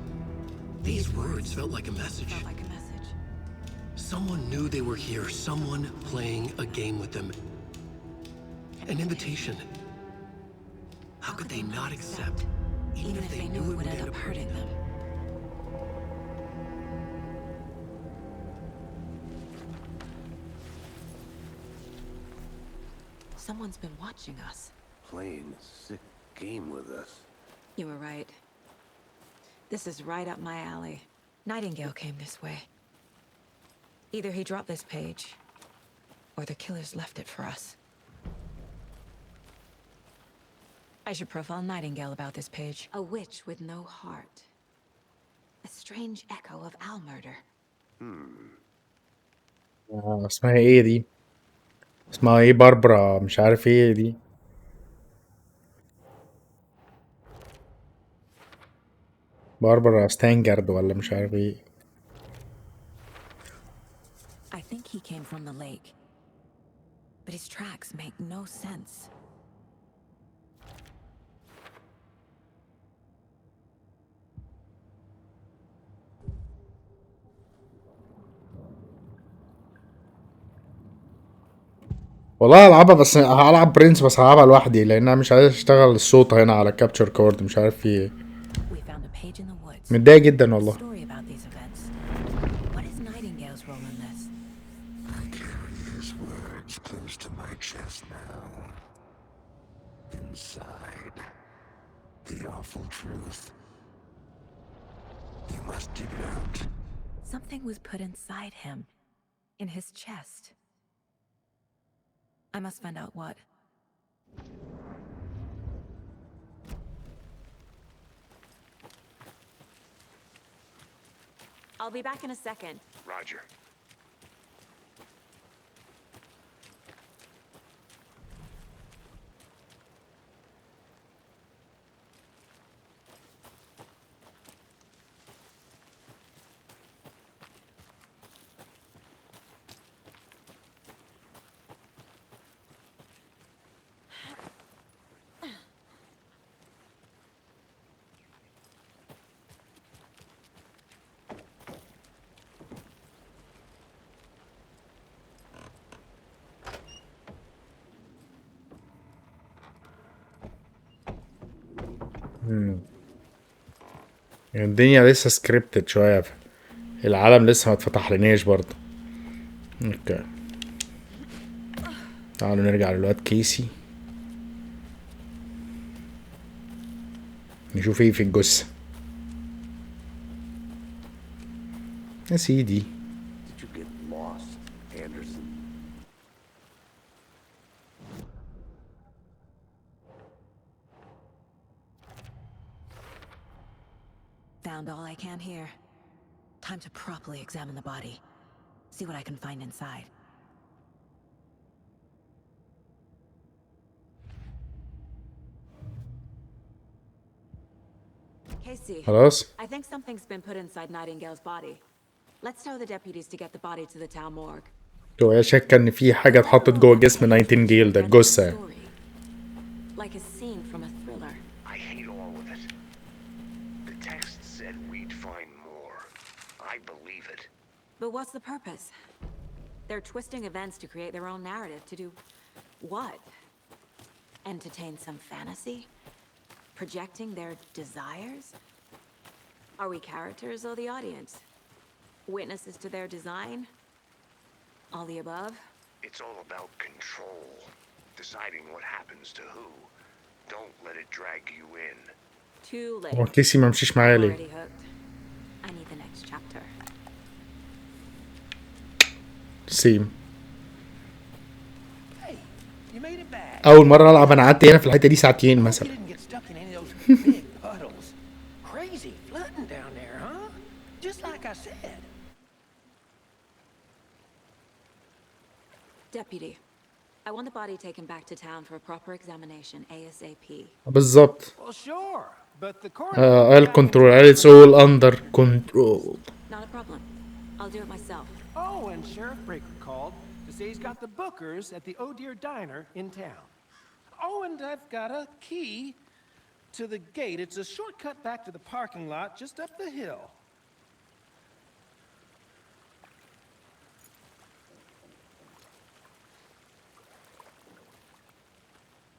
Speaker 2: These words felt like a message.
Speaker 4: Felt like a message.
Speaker 2: Someone knew they were here. Someone playing a game with them. An invitation. How could they not accept,
Speaker 4: even if they knew it would end up hurting them? Someone's been watching us.
Speaker 5: Playing a sick game with us.
Speaker 4: You were right. This is right up my alley. Nightingale came this way. Either he dropped this page, or the killers left it for us. I should profile Nightingale about this page. A witch with no heart. A strange echo of Al murder.
Speaker 1: اسمها ايه دي؟ اسمها ايه؟ باربرا مش عارف ايه دي. باربرا ستانجارد ولا مش عارف ايه.
Speaker 4: I think he came from the lake. But his tracks make no sense.
Speaker 1: والله هلعبها، بس هلعب برنس، بس هلعبها لوحدي لان انا مش عايز اشتغل الصوت هنا على كابتشر كارد، مش عارف في ايه.
Speaker 4: We found a page in the woods.
Speaker 1: متضايق جدا والله.
Speaker 4: Story about these events. What is Nightingale's role in this?
Speaker 8: I carry his words close to my chest now. Inside, the awful truth. You must dig it out.
Speaker 4: Something was put inside him. In his chest. I must find out what. I'll be back in a second.
Speaker 5: Roger.
Speaker 1: الدنيا لسه سكريبتد شوية، العالم لسه ما اتفتح لناش برضه. اوكي، تعالوا نرجع للواد كيسي نشوف ايه في الجثة يا سيدي.
Speaker 5: Did you get lost, Anderson?
Speaker 4: Found all I can here. Time to properly examine the body. See what I can find inside. Casey,
Speaker 1: خلاص.
Speaker 4: I think something's been put inside Nightingale's body. Let's tell the deputies to get the body to the town morgue.
Speaker 1: تو هي شاكة ان في حاجة اتحطت جوه جسم نايتنجيل ده، الجثة.
Speaker 4: Like a scene from a thriller.
Speaker 5: I hate all of it. The text said we'd find more. I believe it.
Speaker 4: But what's the purpose? They're twisting events to create their own narrative. To do what? Entertain some fantasy? Projecting their desires? Are we characters or the audience? Witnesses to their design? All the above?
Speaker 5: It's all about control. Deciding what happens to who. Don't let it drag you in.
Speaker 4: Too late.
Speaker 1: هو كيسي ما مشيش معايا
Speaker 4: I'm
Speaker 1: ليه؟
Speaker 4: already hooked. I need the next chapter.
Speaker 1: سيم.
Speaker 7: Hey, you made it back.
Speaker 1: اول مرة العب انا قعدت هنا في الحتة دي ساعتين
Speaker 7: You
Speaker 1: مثلا.
Speaker 7: didn't get stuck in any of those big puddles. Crazy flooding down there, huh? Just like I said.
Speaker 4: Deputy, I want the body taken back to town for a proper examination ASAP.
Speaker 1: بالظبط.
Speaker 7: Well, sure, but the coroner.
Speaker 1: I'll control. It's all under control.
Speaker 4: Not a problem. I'll do it myself.
Speaker 7: Oh, and Sheriff Breaker called to say he's got the bookers at the Oh Dear Diner in town. Oh, and I've got a key to the gate. It's a shortcut back to the parking lot just up the hill.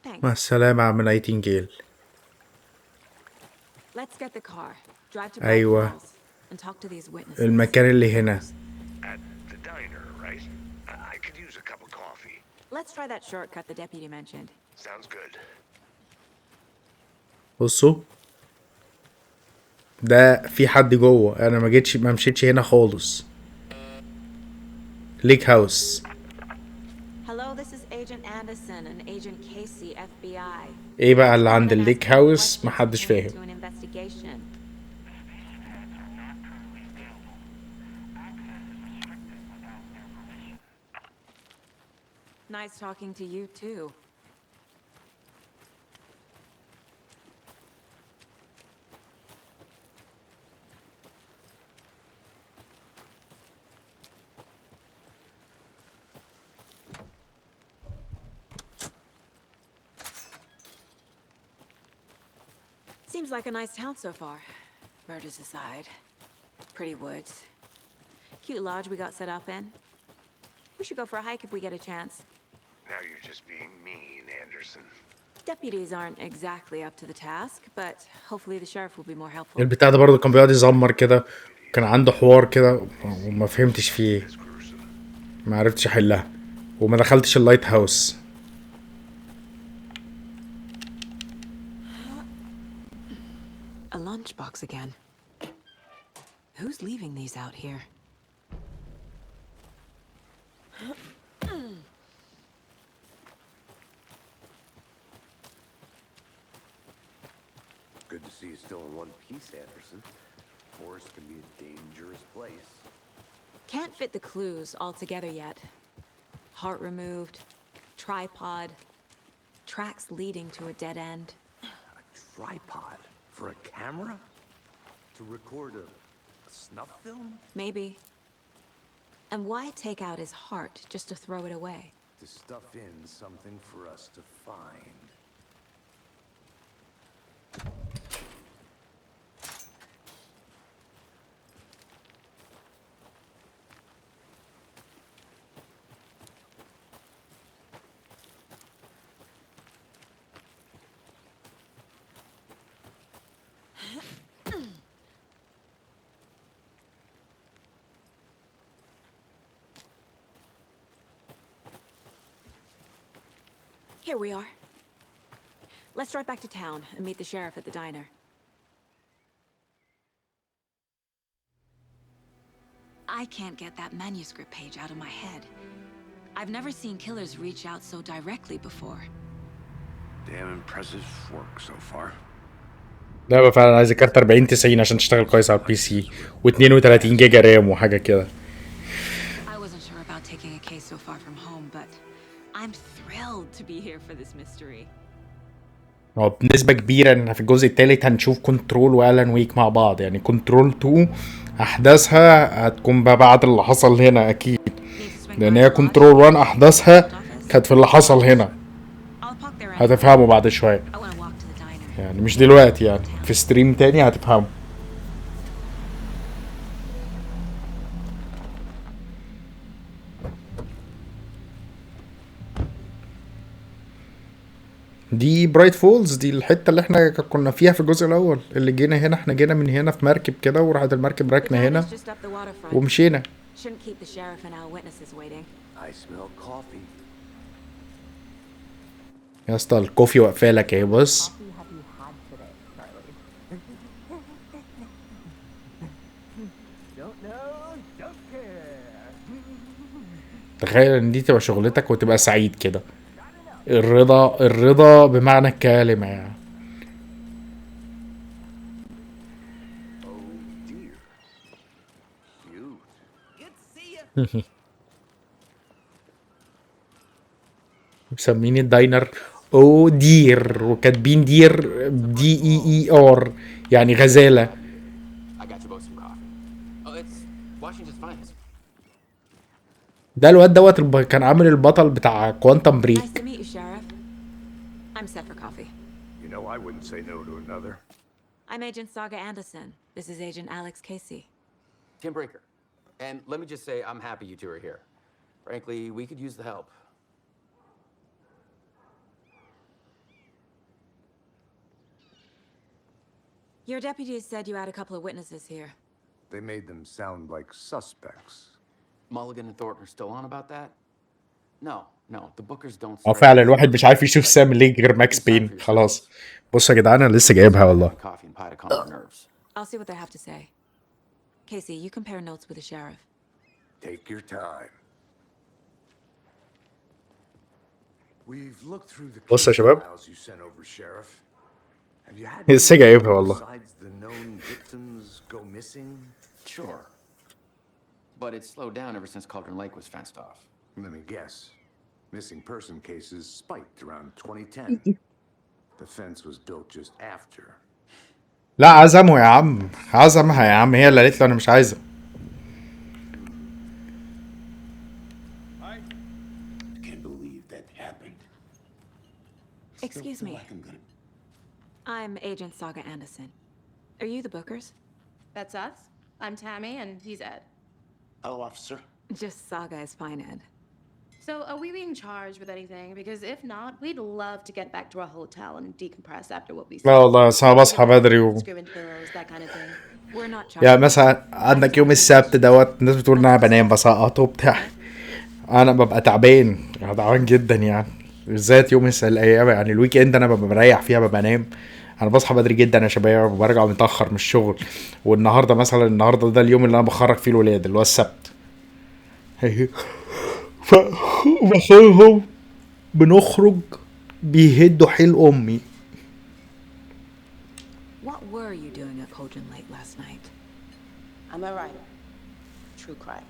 Speaker 4: Thanks.
Speaker 1: مع السلامة عم نايتنجيل.
Speaker 4: Let's get the car. Drive to
Speaker 1: أيوة.
Speaker 4: Brighton Falls and talk to these witnesses.
Speaker 1: المكان اللي هنا.
Speaker 5: At the diner, right? I could use a cup of coffee.
Speaker 4: Let's try that shortcut the deputy mentioned.
Speaker 5: Sounds good.
Speaker 1: بصوا ده في حد جوه، انا ما مشيتش هنا خالص. ليك هاوس.
Speaker 4: Hello, this is Agent Anderson and Agent Casey, FBI.
Speaker 1: ايه بقى اللي عند الليك هاوس؟ محدش فاهم.
Speaker 4: To an investigation. Nice talking to you too. Seems like a nice town so far. Murders aside. Pretty woods. Cute lodge we got set up in. We should go for a hike if we get a chance.
Speaker 5: Now you're just being mean, Anderson.
Speaker 4: Deputies aren't exactly up to the task, but hopefully the sheriff will be more helpful.
Speaker 1: البتاع ده برضه كان بيقعد يزمر كده، كان عنده حوار كده وما فهمتش فيه، ما عرفتش احلها وما دخلتش اللايت هاوس.
Speaker 4: A lunchbox again. Who's leaving these out here?
Speaker 5: Good to see you still in one piece, Anderson. Forest can be a dangerous place.
Speaker 4: Can't fit the clues all together yet. Heart removed, tripod, tracks leading to a dead end.
Speaker 5: A tripod? For a camera? To record a snuff film?
Speaker 4: Maybe. And why take out his heart just to throw it away?
Speaker 5: To stuff in something for us to find.
Speaker 4: Here we are. Let's drive back to town and meet the sheriff at the diner. I can't get that manuscript page out of my head. I've never seen killers reach out so directly before.
Speaker 5: Damn impressive work so far.
Speaker 1: لا فعلا عايز كارت 40 90 عشان تشتغل كويس على البي سي و32 جيجا رام وحاجه كده.
Speaker 4: I wasn't sure about taking a case so far from home, but I'm thrilled to be here for this mystery.
Speaker 1: هو بنسبه كبيره ان في الجزء الثالث هنشوف كنترول والان ويك مع بعض، يعني كنترول 2 احداثها هتكون بقى بعد اللي حصل هنا اكيد، لان هي كنترول 1 احداثها كانت في اللي حصل هنا. هتفهموا بعد شويه، يعني مش دلوقتي، يعني في ستريم تاني هتفهموا. دي برايت فولز، دي الحته اللي احنا كنا فيها في الجزء الاول، اللي جينا هنا، احنا جينا من هنا في مركب كده وراحت المركب راكنه هنا ومشينا. يا اسطى الكوفي واقفه لك اهي، بص. تخيل ان دي تبقى شغلتك وتبقى سعيد كده. الرضا بمعنى الكلمة يعني. مسمين الداينر او دير وكاتبين دير دي اي اي ار، يعني غزالة. ده الواد دوت كان عامل البطل بتاع كوانتم بريك.
Speaker 4: I'm set for coffee.
Speaker 5: You know, I wouldn't say no to another.
Speaker 4: I'm Agent Saga Anderson. This is Agent Alex Casey.
Speaker 9: Tim Breaker. And let me just say, I'm happy you two are here. Frankly, we could use the help.
Speaker 4: Your deputies said you had a couple of witnesses here.
Speaker 5: They made them sound like suspects.
Speaker 9: Mulligan and Thornton are still on about that? No, the bookers don't.
Speaker 1: هو فعلا الواحد مش عارف يشوف سام ليه غير ماكس بين. خلاص بصوا يا جدعان، انا لسه جايبها والله.
Speaker 4: I'll see what they have to say. Casey, you compare notes with the sheriff.
Speaker 5: Take your time. We've looked through the
Speaker 1: بصوا يا شباب،
Speaker 5: files you sent over, Sheriff. Have you had
Speaker 1: لسه جايبها والله.
Speaker 5: besides the known victims go missing?
Speaker 9: Sure. But it's slowed down ever since Cauldron Lake was fenced off.
Speaker 5: Let me guess. Missing person cases spiked around 2010. The fence was built just after.
Speaker 1: لا عزمه يا عم، عزمها يا عم، هي اللي قالت له انا مش عايزه.
Speaker 8: Can't believe that happened.
Speaker 4: Excuse me. I'm Agent Saga Anderson. Are you the bookers?
Speaker 10: That's us. I'm Tammy, and he's Ed.
Speaker 8: Hello, officer.
Speaker 4: Just Saga is fine, Ed.
Speaker 10: So, are we being charged with anything? Because if not, we'd love to get back to our hotel and decompress after what we saw.
Speaker 1: لا والله صعب اصحى بدري
Speaker 10: that kind of thing.
Speaker 4: We're not charged.
Speaker 1: يعني مثلا عندك يوم السبت دوت، الناس بتقول ان انا بنام بسقط وبتاع، انا ببقى تعبان جدا يعني، بالذات يوم الايام يعني الويك اند انا ببقى مريح فيها، ببقى انام. انا بصحى بدري جدا يا شباب وبرجع متاخر من الشغل، والنهارده مثلا النهارده ده اليوم اللي انا بخرج فيه الولاد اللي هو السبت. فبخرجهم بنخرج بيهدوا حيل امي.
Speaker 4: What were you doing at Cauldron Lake last night?
Speaker 10: I'm a writer. True crime.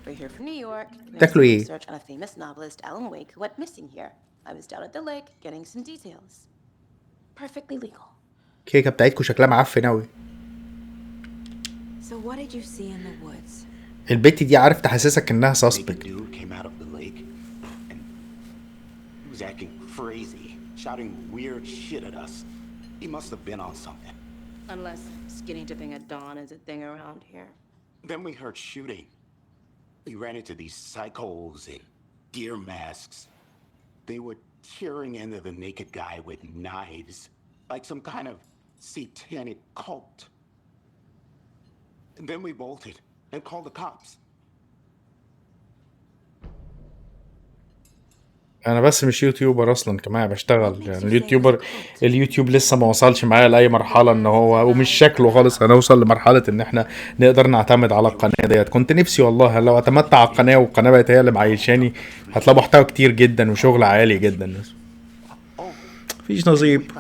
Speaker 10: We're here from New York.
Speaker 1: تاكلوا ايه؟
Speaker 10: Research on a famous novelist, Alan Wake, who went missing here. I was down at the lake getting some details. Perfectly legal.
Speaker 1: الكيكه بتاعتكم شكلها معفن اوي.
Speaker 4: So what did you see in the woods?
Speaker 1: البت دي عارف تحسسك انها ساسبكت.
Speaker 8: Came out of the lake and he was acting crazy, shouting weird shit at us. He must have been on something.
Speaker 10: Unless skinny dipping at dawn is a thing around here.
Speaker 8: Then we heard shooting. We ran into these psychos in deer masks. They were tearing into the naked guy with knives, like some kind of satanic cult. And then we bolted and called the cops.
Speaker 1: انا بس مش يوتيوبر اصلا، كمان بشتغل يعني اليوتيوب لسه ما وصلش معايا لاي مرحله ان هو، ومش شكله خالص هنوصل لمرحله ان احنا نقدر نعتمد على القناه ديت. كنت نفسي والله لو اعتمدت على القناه والقناه بقت هي اللي معيشاني، هتلاقي محتوى كتير جدا وشغل عالي جدا. مفيش نصيب.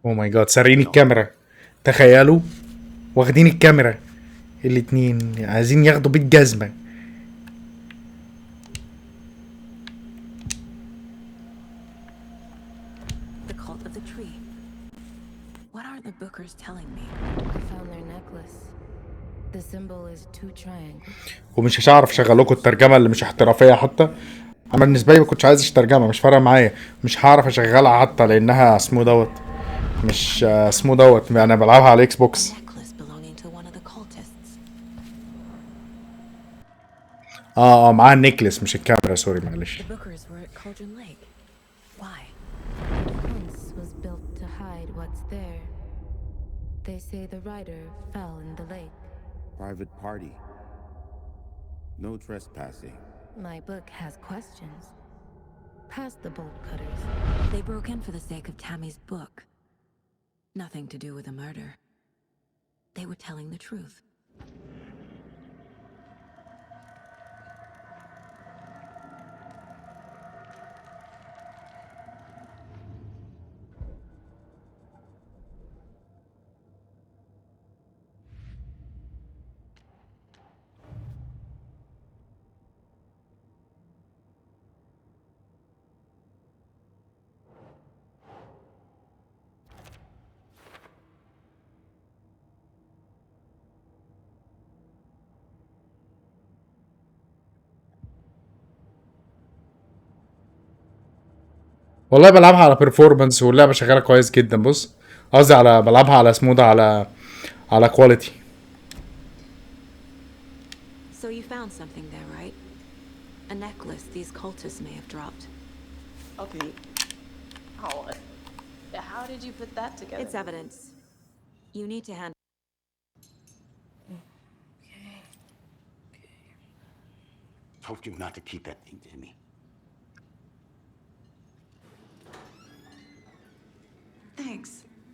Speaker 1: او ماي جاد، سارقين الكاميرا. تخيلوا واخدين الكاميرا الاتنين، عايزين ياخدوا بيت جزمه.
Speaker 4: The cult of the tree. What are the bookers telling me?
Speaker 11: I found their necklace. The symbol is two triangles.
Speaker 1: ومش هعرف اشغل لكم الترجمه اللي مش احترافيه حتى. انا بالنسبه لي ما كنتش عايز الترجمه، مش فارقه معايا، مش هعرف اشغلها حتى لانها اسمه دوت، مش اسمه دوت، انا بلعبها على اكس بوكس.
Speaker 4: Necklace belonging to one of the cultists.
Speaker 1: معاها النكلس مش الكاميرا، سوري معلش.
Speaker 4: The bookers were at Cauldron Lake. Why?
Speaker 11: Fence was built to hide what's there. They say the rider fell in the lake.
Speaker 12: Private party. No trespassing.
Speaker 11: My book has questions. Past the bolt cutters.
Speaker 4: They broke in for the sake of Tammy's book. Nothing to do with a murder. They were telling the truth.
Speaker 1: والله بلعبها على بيرفورمانس واللعبه شغاله كويس جدا. بص قصدي على بلعبها على اسمه ده، على كواليتي.
Speaker 4: So you found something there, right? A necklace these cultists may have dropped.
Speaker 10: Okay. Oh, how did you put that together?
Speaker 4: It's evidence. You need to handle.
Speaker 8: Told you not to keep that thing to me.
Speaker 4: Thanks.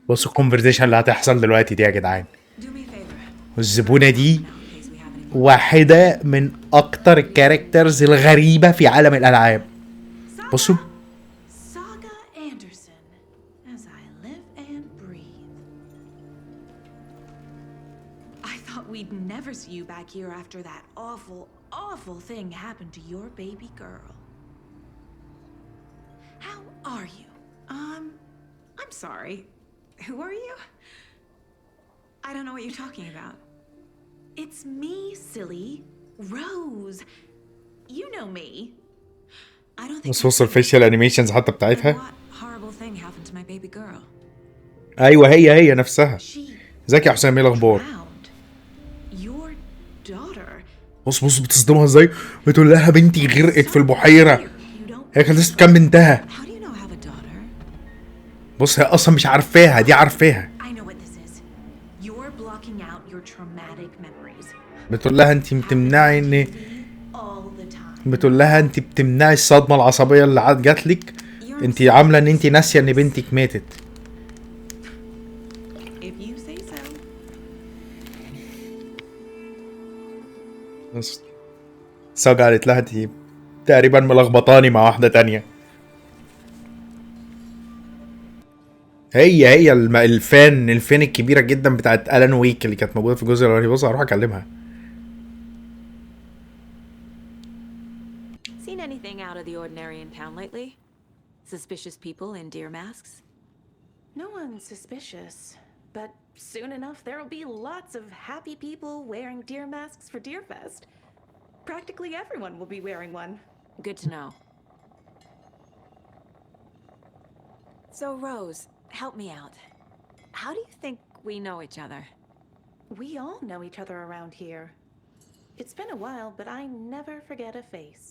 Speaker 1: بصوا الكونفرزيشن اللي هتحصل دلوقتي دي يا جدعان.
Speaker 4: Do me a favor.
Speaker 1: والزبونه دي
Speaker 4: Now, in case we have any.
Speaker 1: واحده من اكتر الكاركترز الغريبه في عالم الالعاب. بصوا
Speaker 10: Saga Anderson, as I live and breathe. I thought we'd never see you back here after that awful thing happened to your baby girl. How are you? I'm sorry. Who are you?
Speaker 4: I don't know what you're talking about.
Speaker 10: It's me, silly. Rose. You know me.
Speaker 4: I don't think.
Speaker 1: بص الفيشيال انيميشنز حتى بتاعتها.
Speaker 4: What horrible thing happened to my baby girl?
Speaker 1: ايوه هي نفسها. ازيك يا حسام، ايه الاخبار؟
Speaker 10: Your daughter.
Speaker 1: بص بتصدمها ازاي، بتقول لها بنتي غرقت في البحيره. هي كانت لسه كام بنتها.
Speaker 4: How do you know I have a daughter?
Speaker 1: بص هي اصلا مش عارفاها، دي عارفاها.
Speaker 10: I know what this is. You're blocking out your traumatic memories.
Speaker 1: بتقول لها انت بتمنعي ان،
Speaker 10: All the time.
Speaker 1: بتقول لها انت بتمنعي الصدمه العصبيه اللي جات لك. انت عامله ان انت ناسيه ان بنتك ماتت.
Speaker 10: If you say so.
Speaker 1: بص ساجا قالت لها دي تقريبا ملخبطاني مع واحده تانية. هي الفان الكبيره جدا بتاعت ألان ويك اللي كانت موجوده في الجزء الاولاني. بص هروح اكلمها.
Speaker 4: Seen anything out of the ordinary in town lately? Suspicious people in deer masks?
Speaker 10: No one's suspicious. But soon enough, there'll be lots of happy people wearing deer masks for Deerfest. Practically everyone will be wearing one.
Speaker 4: Good to know. So, Rose, help me out. How do you think we know each other?
Speaker 10: We all know each other around here. It's been a while, but I never forget a face.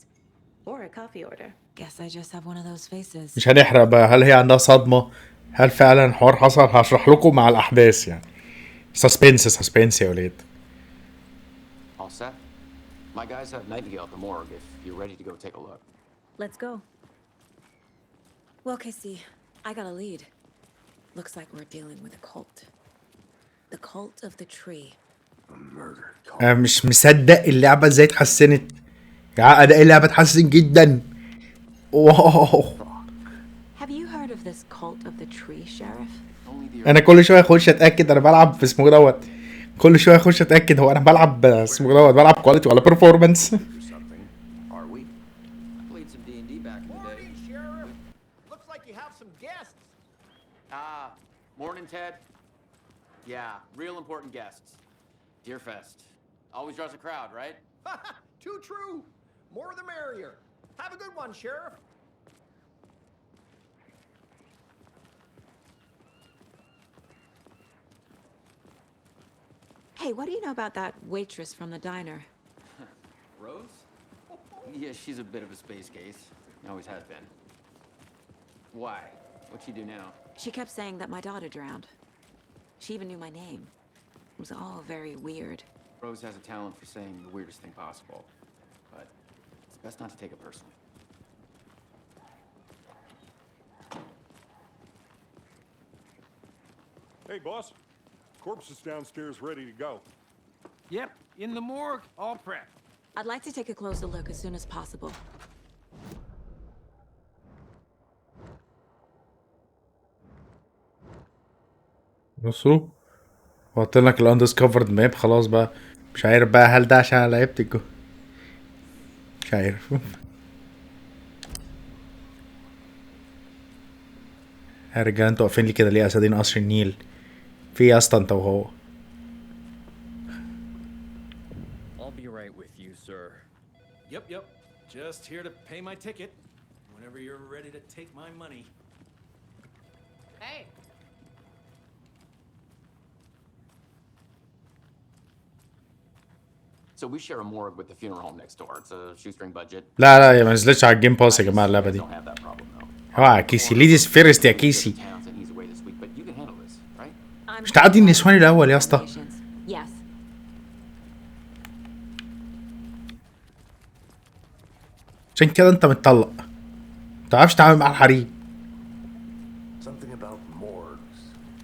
Speaker 10: Or a coffee order.
Speaker 4: Guess I just have one of those faces.
Speaker 1: مش هنحرق بقى، هل هي عندها صدمه؟ هل فعلا حوار حصل؟ هشرح لكم مع الاحداث يعني. سسبنس يا ولاد.
Speaker 9: All set? My guys have Nightingale at the morgue if you're ready to go take a look.
Speaker 4: Let's go. Well, Casey, I got a lead. Looks like we're dealing with a cult. The cult of the tree.
Speaker 5: A murder cult.
Speaker 1: انا مش مصدق اللعبه ازاي اتحسنت. يا اداء اللعبه اتحسن جدا. واو.
Speaker 4: Have you heard of this cult of the tree, Sheriff?
Speaker 1: انا كل شويه اخش اتاكد انا بلعب في اسمه دوت. كل شويه اخش اتاكد هو انا بلعب اسمه دوت بلعب كواليتي ولا بيرفورمانس.
Speaker 9: Are we?
Speaker 2: Played some D&D back in the day.
Speaker 7: Morning, Sheriff. Looks like you have some guests.
Speaker 9: Morning, Ted. Yeah, real important guests. Deerfest. Always draws a crowd, right?
Speaker 7: Too true. More the merrier. Have a good one, Sheriff.
Speaker 4: Hey, what do you know about that waitress from the diner?
Speaker 9: Rose? Yeah, she's a bit of a space case. Always has been. Why? What'd she do now?
Speaker 4: She kept saying that my daughter drowned. She even knew my name. It was all very weird.
Speaker 9: Rose has a talent for saying the weirdest thing possible. But it's best not to take it personally.
Speaker 6: Hey, boss. Corpse is downstairs ready to go.
Speaker 7: Yep, in the morgue, all prepped.
Speaker 4: I'd like to take a closer look as soon as possible.
Speaker 1: بصوا حط لك الاندسكفرد ماب خلاص بقى. مش عارف بقى هل ده عشان لعبت مش عارف. يا رجاله انتوا واقفين لي كده ليه اسدين قصر النيل؟ في يا اسطى انت وهو.
Speaker 2: I'll be right with you, sir.
Speaker 13: Yep. Just here to pay my ticket. Whenever you're ready to take my money.
Speaker 7: Hey.
Speaker 9: So we share a morgue with the funeral home next door. It's a shoestring budget.
Speaker 1: لا يا ما نزلتش على الجيم باس يا جماعه اللعبه دي.
Speaker 9: Don't have that problem though.
Speaker 1: اوعى يا كيسي ليديز فيرست يا كيسي.
Speaker 9: Towns and he's away this week, but you can handle this, right?
Speaker 1: مش تعدي النسوان الاول يا اسطى.
Speaker 4: Yes.
Speaker 1: عشان كده انت متطلق. متعرفش تتعامل مع الحريم.
Speaker 5: Something about morgues.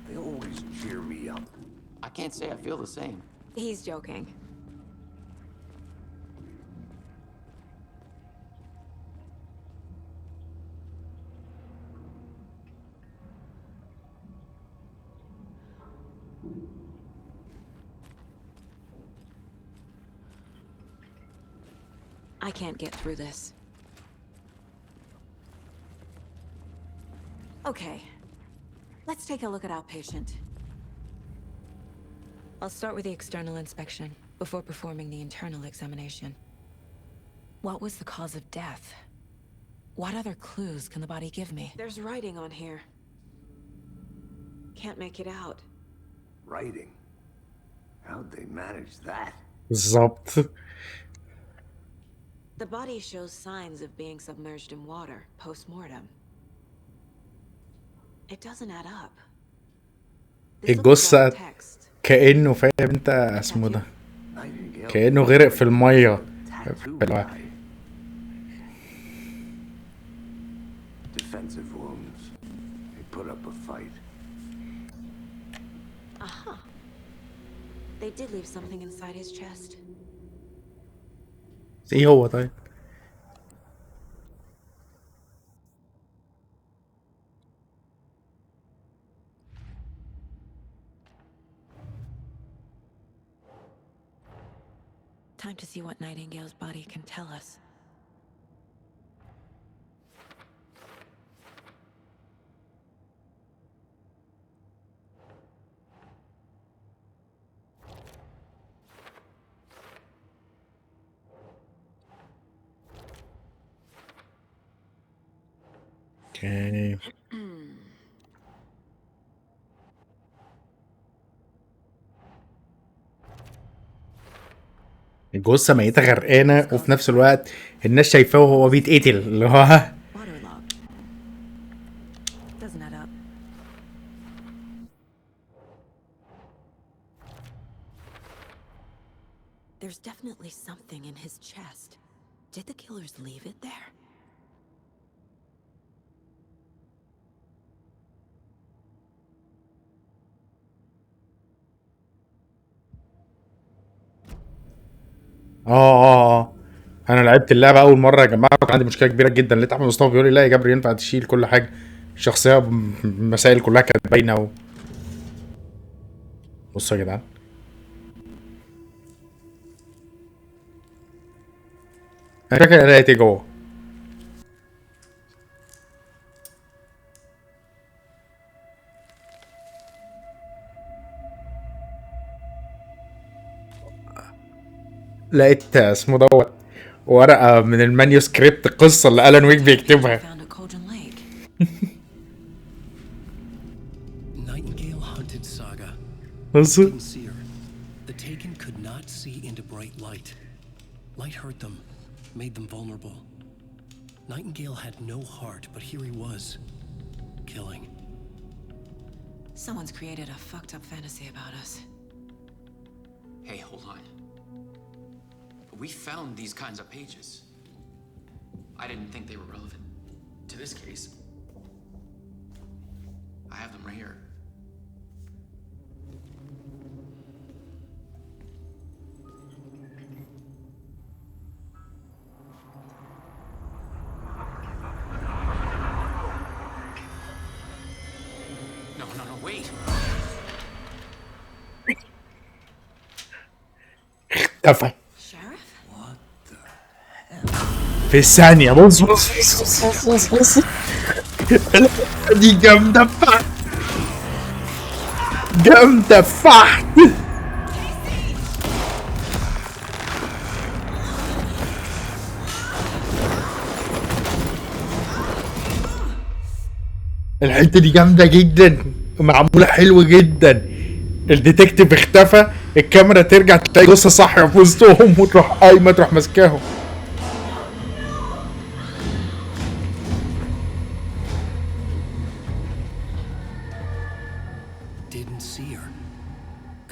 Speaker 5: They always cheer me up.
Speaker 9: I can't say I feel the same.
Speaker 4: He's joking. I can't get through this. Okay. Let's take a look at our patient. I'll start with the external inspection before performing the internal examination. What was the cause of death? What other clues can the body give me? There's writing on here. Can't make it out.
Speaker 5: Writing? How'd they manage that?
Speaker 1: بالظبط.
Speaker 4: The body shows signs of being submerged in water post-mortem. It doesn't add up.
Speaker 1: الجثة كأنه فاهم انت اسمه ده كأنه غرق في المية.
Speaker 5: Defensive wounds. They put up a fight.
Speaker 4: Aha. They did leave something inside his chest.
Speaker 1: ايه هو طيب؟
Speaker 4: Time to see what Nightingale's body can tell us.
Speaker 1: اوكي. الجثة ميتة غرقانة وفي نفس الوقت الناس شايفاه وهو بيتقتل اللي هو
Speaker 4: Doesn't add up. There's definitely definitely something in his chest. Did the killers leave it there?
Speaker 1: انا لعبت اللعبه اول مره يا جماعه، كان عندي مشكله كبيره جدا. لقيت احمد مصطفى بيقول لي لا يا جبر ينفع تشيل كل حاجه، الشخصيه المسائل كلها كانت باينه بصوا يا جدعان، انا فاكر الاقي ايه جوه. لقيت اسمه دوت ورقه من المانيوسكريبت، القصه اللي ألان ويك بيكتبها.
Speaker 4: Found a Cauldron Lake.
Speaker 2: Nightingale hunted Saga.
Speaker 1: بص
Speaker 2: Didn't see her. The Taken could not see into bright light. Light hurt them, made them vulnerable. Nightingale had no heart, but here he was, killing.
Speaker 4: Someone's created a fucked up fantasy about us.
Speaker 9: Hey, hold on. We found these kinds of pages. I didn't think they were relevant to this case. I have them right here. No, wait.
Speaker 1: اختفى
Speaker 4: Sheriff?
Speaker 1: في ثانيه. بص دي جامده فحت، جامده فحت. الحته دي جامده جدا، معموله حلو جدا. الديتكتيف اختفى، الكاميرا ترجع تلاقي جثه صاحيه في وسطهم وتروح قايمه تروح ماسكاهم.
Speaker 2: Didn't see her.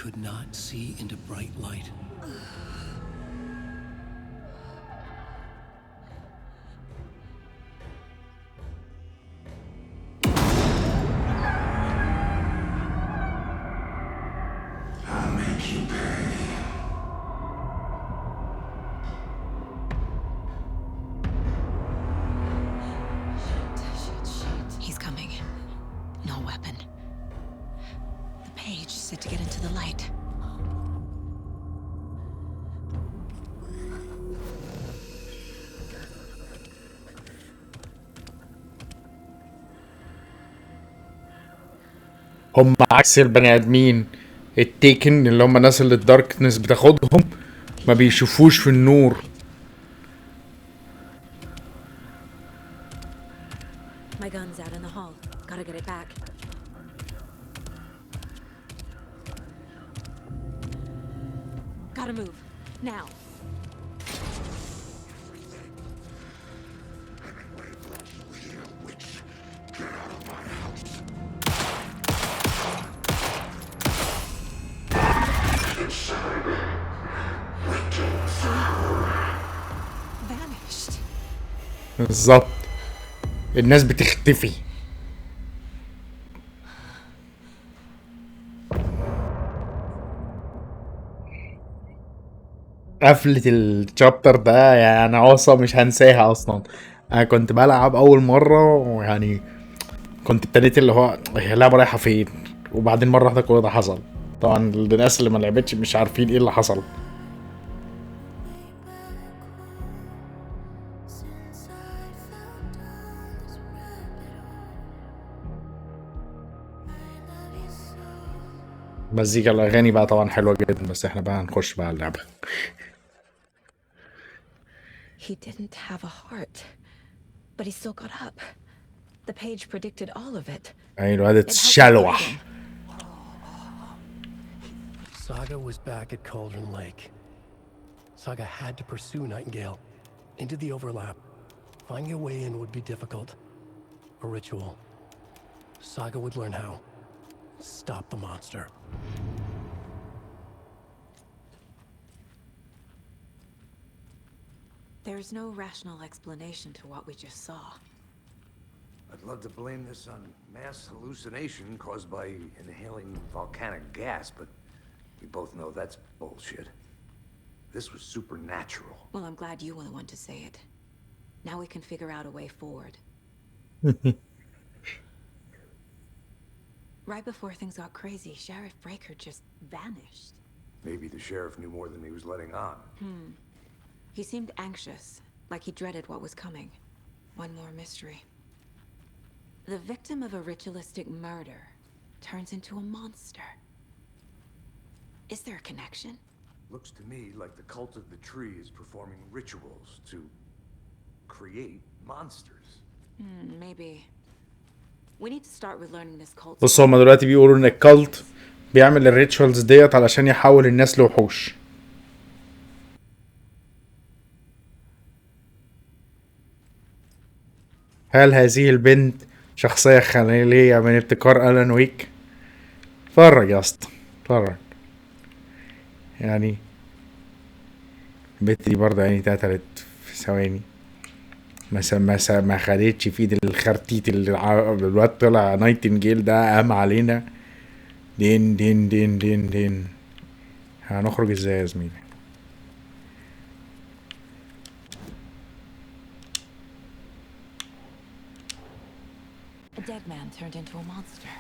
Speaker 2: Could not see into bright light.
Speaker 4: He's coming. No weapon. The page said to get into the light.
Speaker 1: هم عكس البني ادمين، التيكن اللي هم الناس اللي الداركنس بتاخدهم ما بيشوفوش في النور.
Speaker 4: My gun's out in the hall. Gotta get it back. Gotta move. Now. Vanished.
Speaker 1: بالظبط، الناس بتختفي. قفلة الشابتر ده يعني عوصة مش هنساها اصلا. انا كنت بلعب اول مرة ويعني كنت ابتديت اللي هو هي اللعبة رايحة فين، وبعدين مرة واحدة كل ده حصل. طبعا الناس اللي ما لعبتش مش عارفين ايه اللي حصل. مزيكا الاغاني بقى طبعا حلوة جدا، بس احنا بقى هنخش بقى اللعبة.
Speaker 4: He didn't have a heart, but he still got up. The page predicted all of it.
Speaker 1: اي الواد
Speaker 4: It helped
Speaker 1: اتشلوح.
Speaker 4: him.
Speaker 2: Saga was back at Cauldron Lake. Saga had to pursue Nightingale into the overlap. Finding a way in would be difficult. A ritual. Saga would learn how. Stop the monster.
Speaker 4: There's no rational explanation to what we just saw.
Speaker 5: I'd love to blame this on mass hallucination caused by inhaling volcanic gas, but we both know that's bullshit. This was supernatural.
Speaker 4: Well, I'm glad you were the one to say it. Now we can figure out a way forward. Right before things got crazy, Sheriff Breaker just vanished.
Speaker 5: Maybe the sheriff knew more than he was letting on.
Speaker 4: He seemed anxious, like he dreaded what was coming. One more mystery. The victim of a ritualistic murder turns into a monster. Is there a connection?
Speaker 5: Looks to me like the cult of the tree is performing rituals to create monsters.
Speaker 4: Maybe. We need to start with learning this cult.
Speaker 1: بص هما دلوقتي بيقولوا ان الكالت بيعمل الريتشوالز ديت علشان يحول الناس لوحوش. هل هذه البنت شخصية خيالية من ابتكار ألان ويك؟ اتفرج يا اسطى اتفرج. يعني البنت دي برضه يعني اتقتلت في ثواني. ما خدتش في ايد الخرتيت اللي الواد طلع نايتنجيل ده قام علينا. دين دين دين دين دين. هنخرج ازاي يا زميلي؟
Speaker 4: A dead man turned into a monster.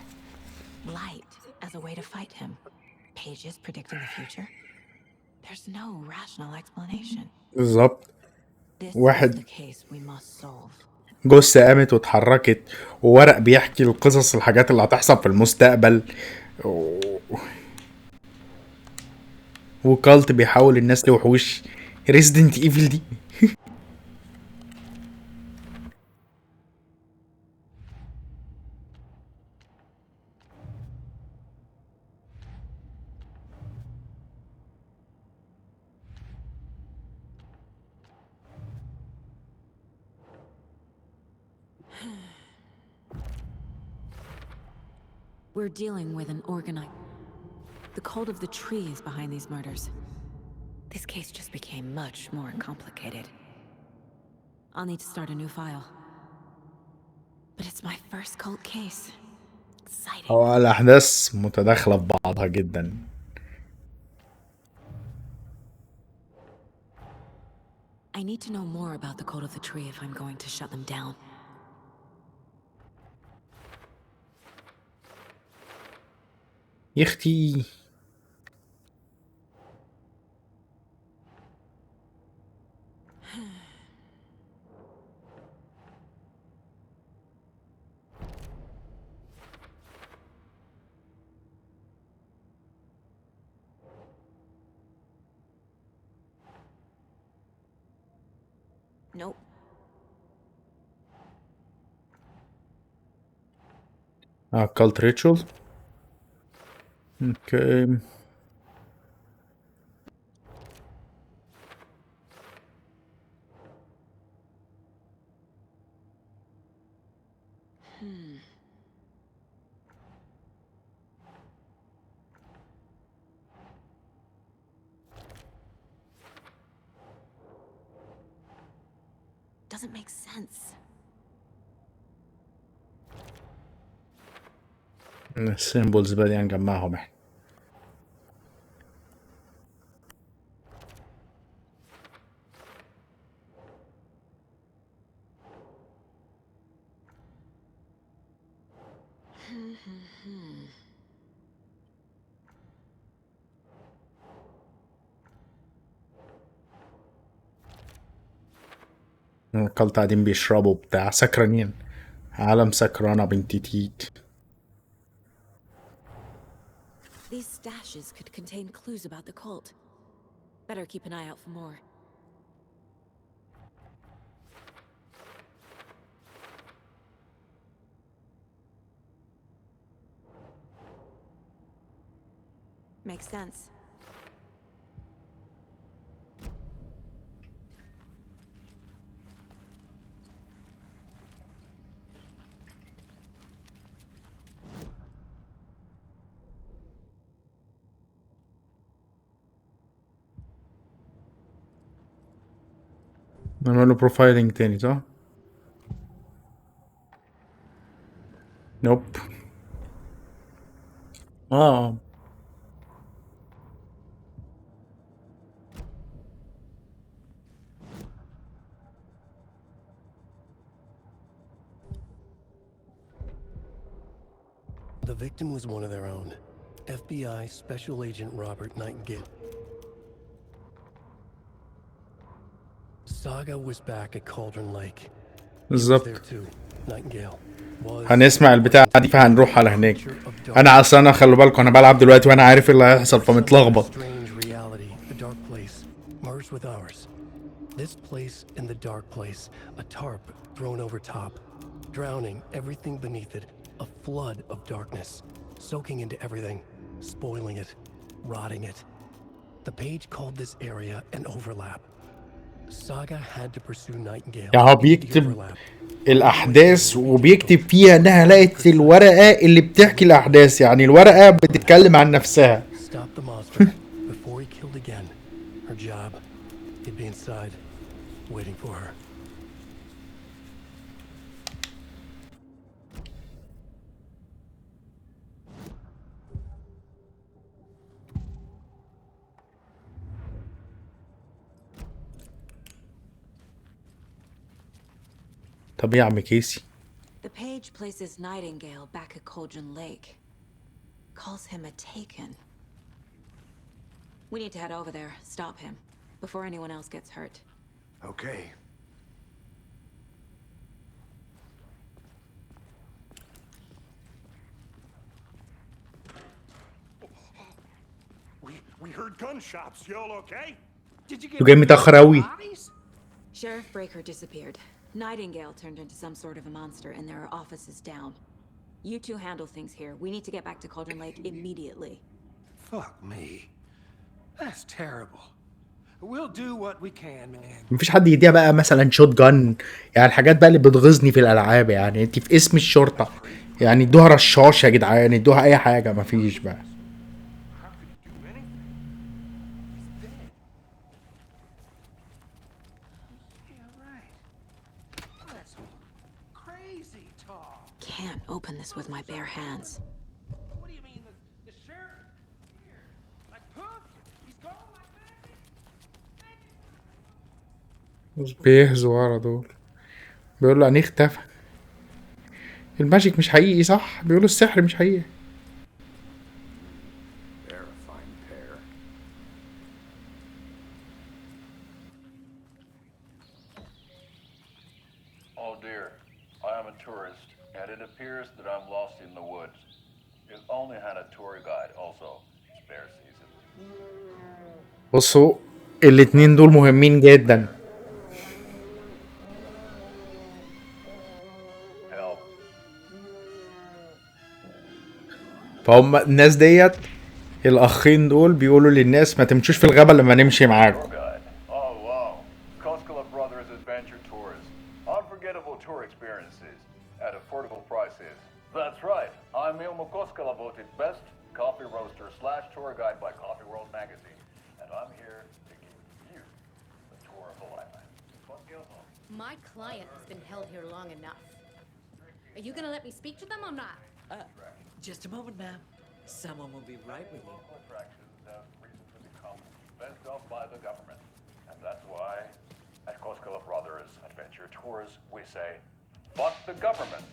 Speaker 4: Light as a way to fight him. Pages predicting the future. There's no rational explanation.
Speaker 1: بالظبط.
Speaker 4: This is
Speaker 1: واحد
Speaker 4: the case we must solve.
Speaker 1: جثة قامت واتحركت وورق بيحكي القصص الحاجات اللي هتحصل في المستقبل وكالت بيحول الناس لوحوش. ريزيدنت ايفل دي.
Speaker 4: We're dealing with an organized... The cult of the tree is behind these murders. This case just became much more complicated. I'll need to start a new file. But it's my first cult case. Exciting.
Speaker 1: هو الأحداث متداخلة ببعضها جدا.
Speaker 4: I need to know more about the cult of the tree if I'm going to shut them down.
Speaker 1: يختي
Speaker 4: Nope.
Speaker 1: cult ritual. اوكي.
Speaker 4: Doesn't make sense.
Speaker 1: السيمبلز بقى دي هنجمعهم احنا. الكلت قاعدين بيشربوا بتاع سكرانين. عالم سكرانة بنت تيت.
Speaker 4: These stashes could contain clues about the cult. Better keep an eye out for more. Makes sense.
Speaker 1: نعمل له بروفايلنج تاني صح؟ نوب. اه.
Speaker 2: The victim was one of their own. FBI Special Agent Robert Nightingale. Saga was back at Cauldron Lake. He was
Speaker 1: بالظبط.
Speaker 2: there too. Nightingale was
Speaker 1: هنسمع البتاع دي فهنروح على هناك. انا اصلا خلوا بالكم انا بلعب دلوقتي وانا عارف ايه اللي هيحصل فمتلخبط.
Speaker 2: strange reality. The dark place merged with ours. This place and the dark place, a tarp thrown over top, drowning everything beneath it, a flood of darkness, soaking into everything, spoiling it, rotting it. The page called this area an overlap. Saga had to pursue Nightingale.
Speaker 1: يعني هو بيكتب الاحداث وبيكتب فيها انها لقت الورقه اللي بتحكي الاحداث، يعني الورقه بتتكلم عن نفسها.
Speaker 2: Stop the monster before he killed again. Her job, he'd be inside, waiting for her.
Speaker 1: طب ايه يا عم كيسي؟
Speaker 4: The page places Nightingale back at Cauldron Lake. Calls him a taken. We need to head over there, stop him, before anyone else gets hurt.
Speaker 5: Okay.
Speaker 6: We heard gunshots. Y'all okay?
Speaker 7: Did you get
Speaker 1: انتوا جاي متأخر أوي.
Speaker 4: Sheriff Breaker disappeared. Nightingale turned into some sort of a monster, and there are offices down. You two handle things here. We need to get back to Cauldron Lake immediately.
Speaker 7: Fuck me. That's terrible. We'll do what we can, man.
Speaker 1: مفيش حد يديها بقى مثلا شوت جن، يعني الحاجات بقى اللي بتغيظني في الالعاب، يعني انت في اسم الشرطه، يعني ادوها رشاش يا جدعان، ادوها اي حاجه، مفيش بقى.
Speaker 4: Can't open this with my bare hands.
Speaker 7: What do you mean, the sheriff? Here, I proved you. He's gone like that.
Speaker 1: بيهزوا ورا دول، بيقولوا عينيه اختفى. الماجيك مش حقيقي صح؟ بيقولوا السحر مش حقيقي.
Speaker 14: Oh dear, I am a tourist, and it appears that I'm lost in the woods. If only had a tour guide also. Spare season.
Speaker 1: بصوا الاتنين دول مهمين جدا. فهم الناس ديت، الاخين دول بيقولوا للناس ما تمشوش في الغابه لما نمشي معاكم.
Speaker 14: Oh wow, Koskela Brothers Adventure Tours. Unforgettable tour experiences at affordable prices. That's right, I'm Ilmo Koskela, voted best coffee roaster / tour guide by Coffee World magazine, and I'm here to give you the tour of the island.
Speaker 15: My client has been held here long enough. Are you gonna let me speak to them or not?
Speaker 16: Just a moment, ma'am. Someone will be right with you.
Speaker 14: Local attractions have recently become fenced off by the government, and that's why at Koskela Brothers Adventure Tours we say, fuck the government.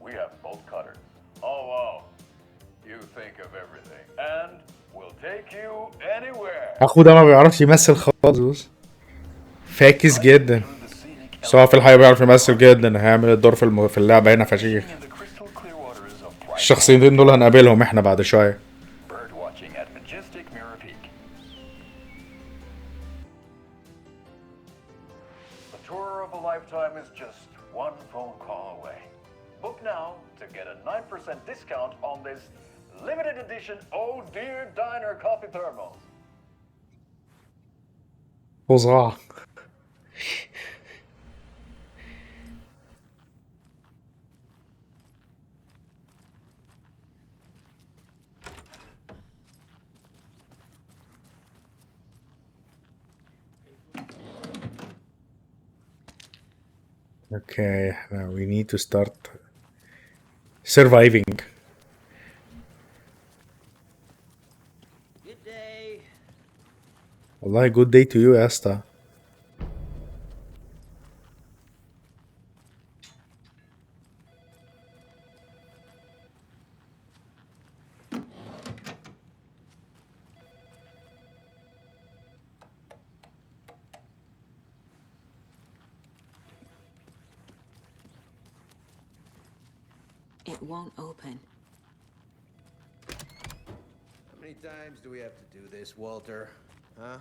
Speaker 14: We have bolt cutters. Oh wow, you think of everything, and we'll take you anywhere.
Speaker 1: اخو ده ما بيعرفش يمثل خالص، فاكس جدا، بس هو في الحقيقة بيعرف يمثل جدا. هيعمل الدور في اللعبة هنا فشيخ. الشخصيتين دول هنقابلهم احنا بعد شوية. فظاع. Okay, now we need to start surviving.
Speaker 13: Good day.
Speaker 1: والله good day to you يا اسطى.
Speaker 4: It won't open.
Speaker 13: How many times do we have to do this, Walter? Huh?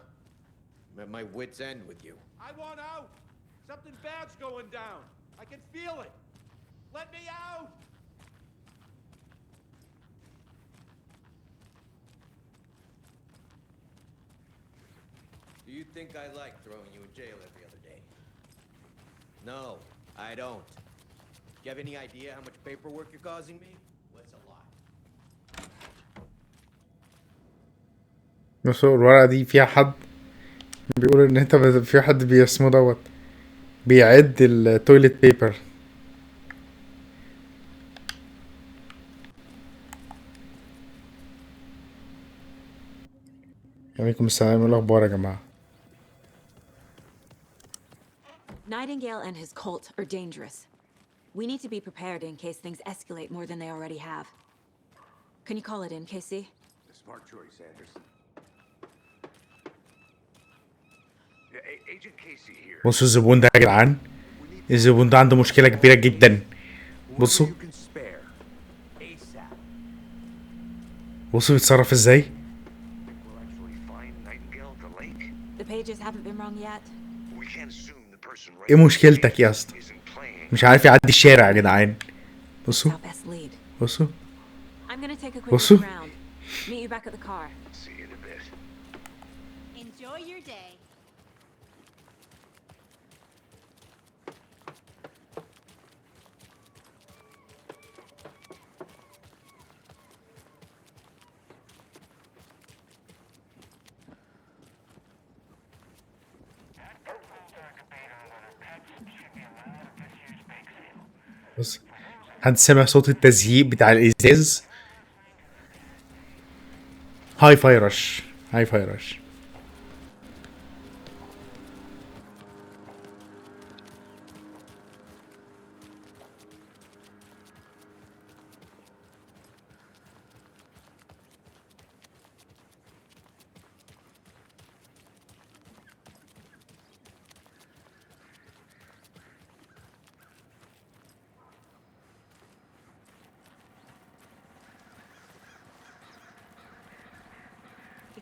Speaker 13: I'm at my wit's end with you.
Speaker 17: I want out! Something bad's going down. I can feel it. Let me out!
Speaker 13: Do you think I like throwing you in jail every other day? No, I don't. Do you have any idea how much paperwork you're causing me? What's a lot?
Speaker 1: بصوا الورقة دي فيها حد بيقول ان انت في حد بيسمو دوت بيعد التويلت بيبر. عليكم السلام، ايه الاخبار يا جماعة؟
Speaker 4: Nightingale and his cult are dangerous. We need to be prepared in case things escalate more than they already have. Can you call it in, Casey?
Speaker 5: Smart choice, Anderson. Yeah, Agent Casey here.
Speaker 1: بصوا الزبون ده يا جدعان، الزبون ده عنده مشكلة كبيرة جدا. بصوا بصوا بيتصرف ازاي.
Speaker 4: The pages haven't been wrong yet.
Speaker 1: ايه مشكلتك يا اسطى؟ مش عارف يعدي الشارع يا جدعان. بصوا بصوا
Speaker 4: I'm gonna take a quick
Speaker 1: بصوا.
Speaker 4: look around. Meet you back at the car.
Speaker 5: See you in a bit.
Speaker 15: Enjoy your day.
Speaker 1: بص، حد سمع صوت التزييق بتاع الازاز؟ هاي فايرش، هاي فايرش.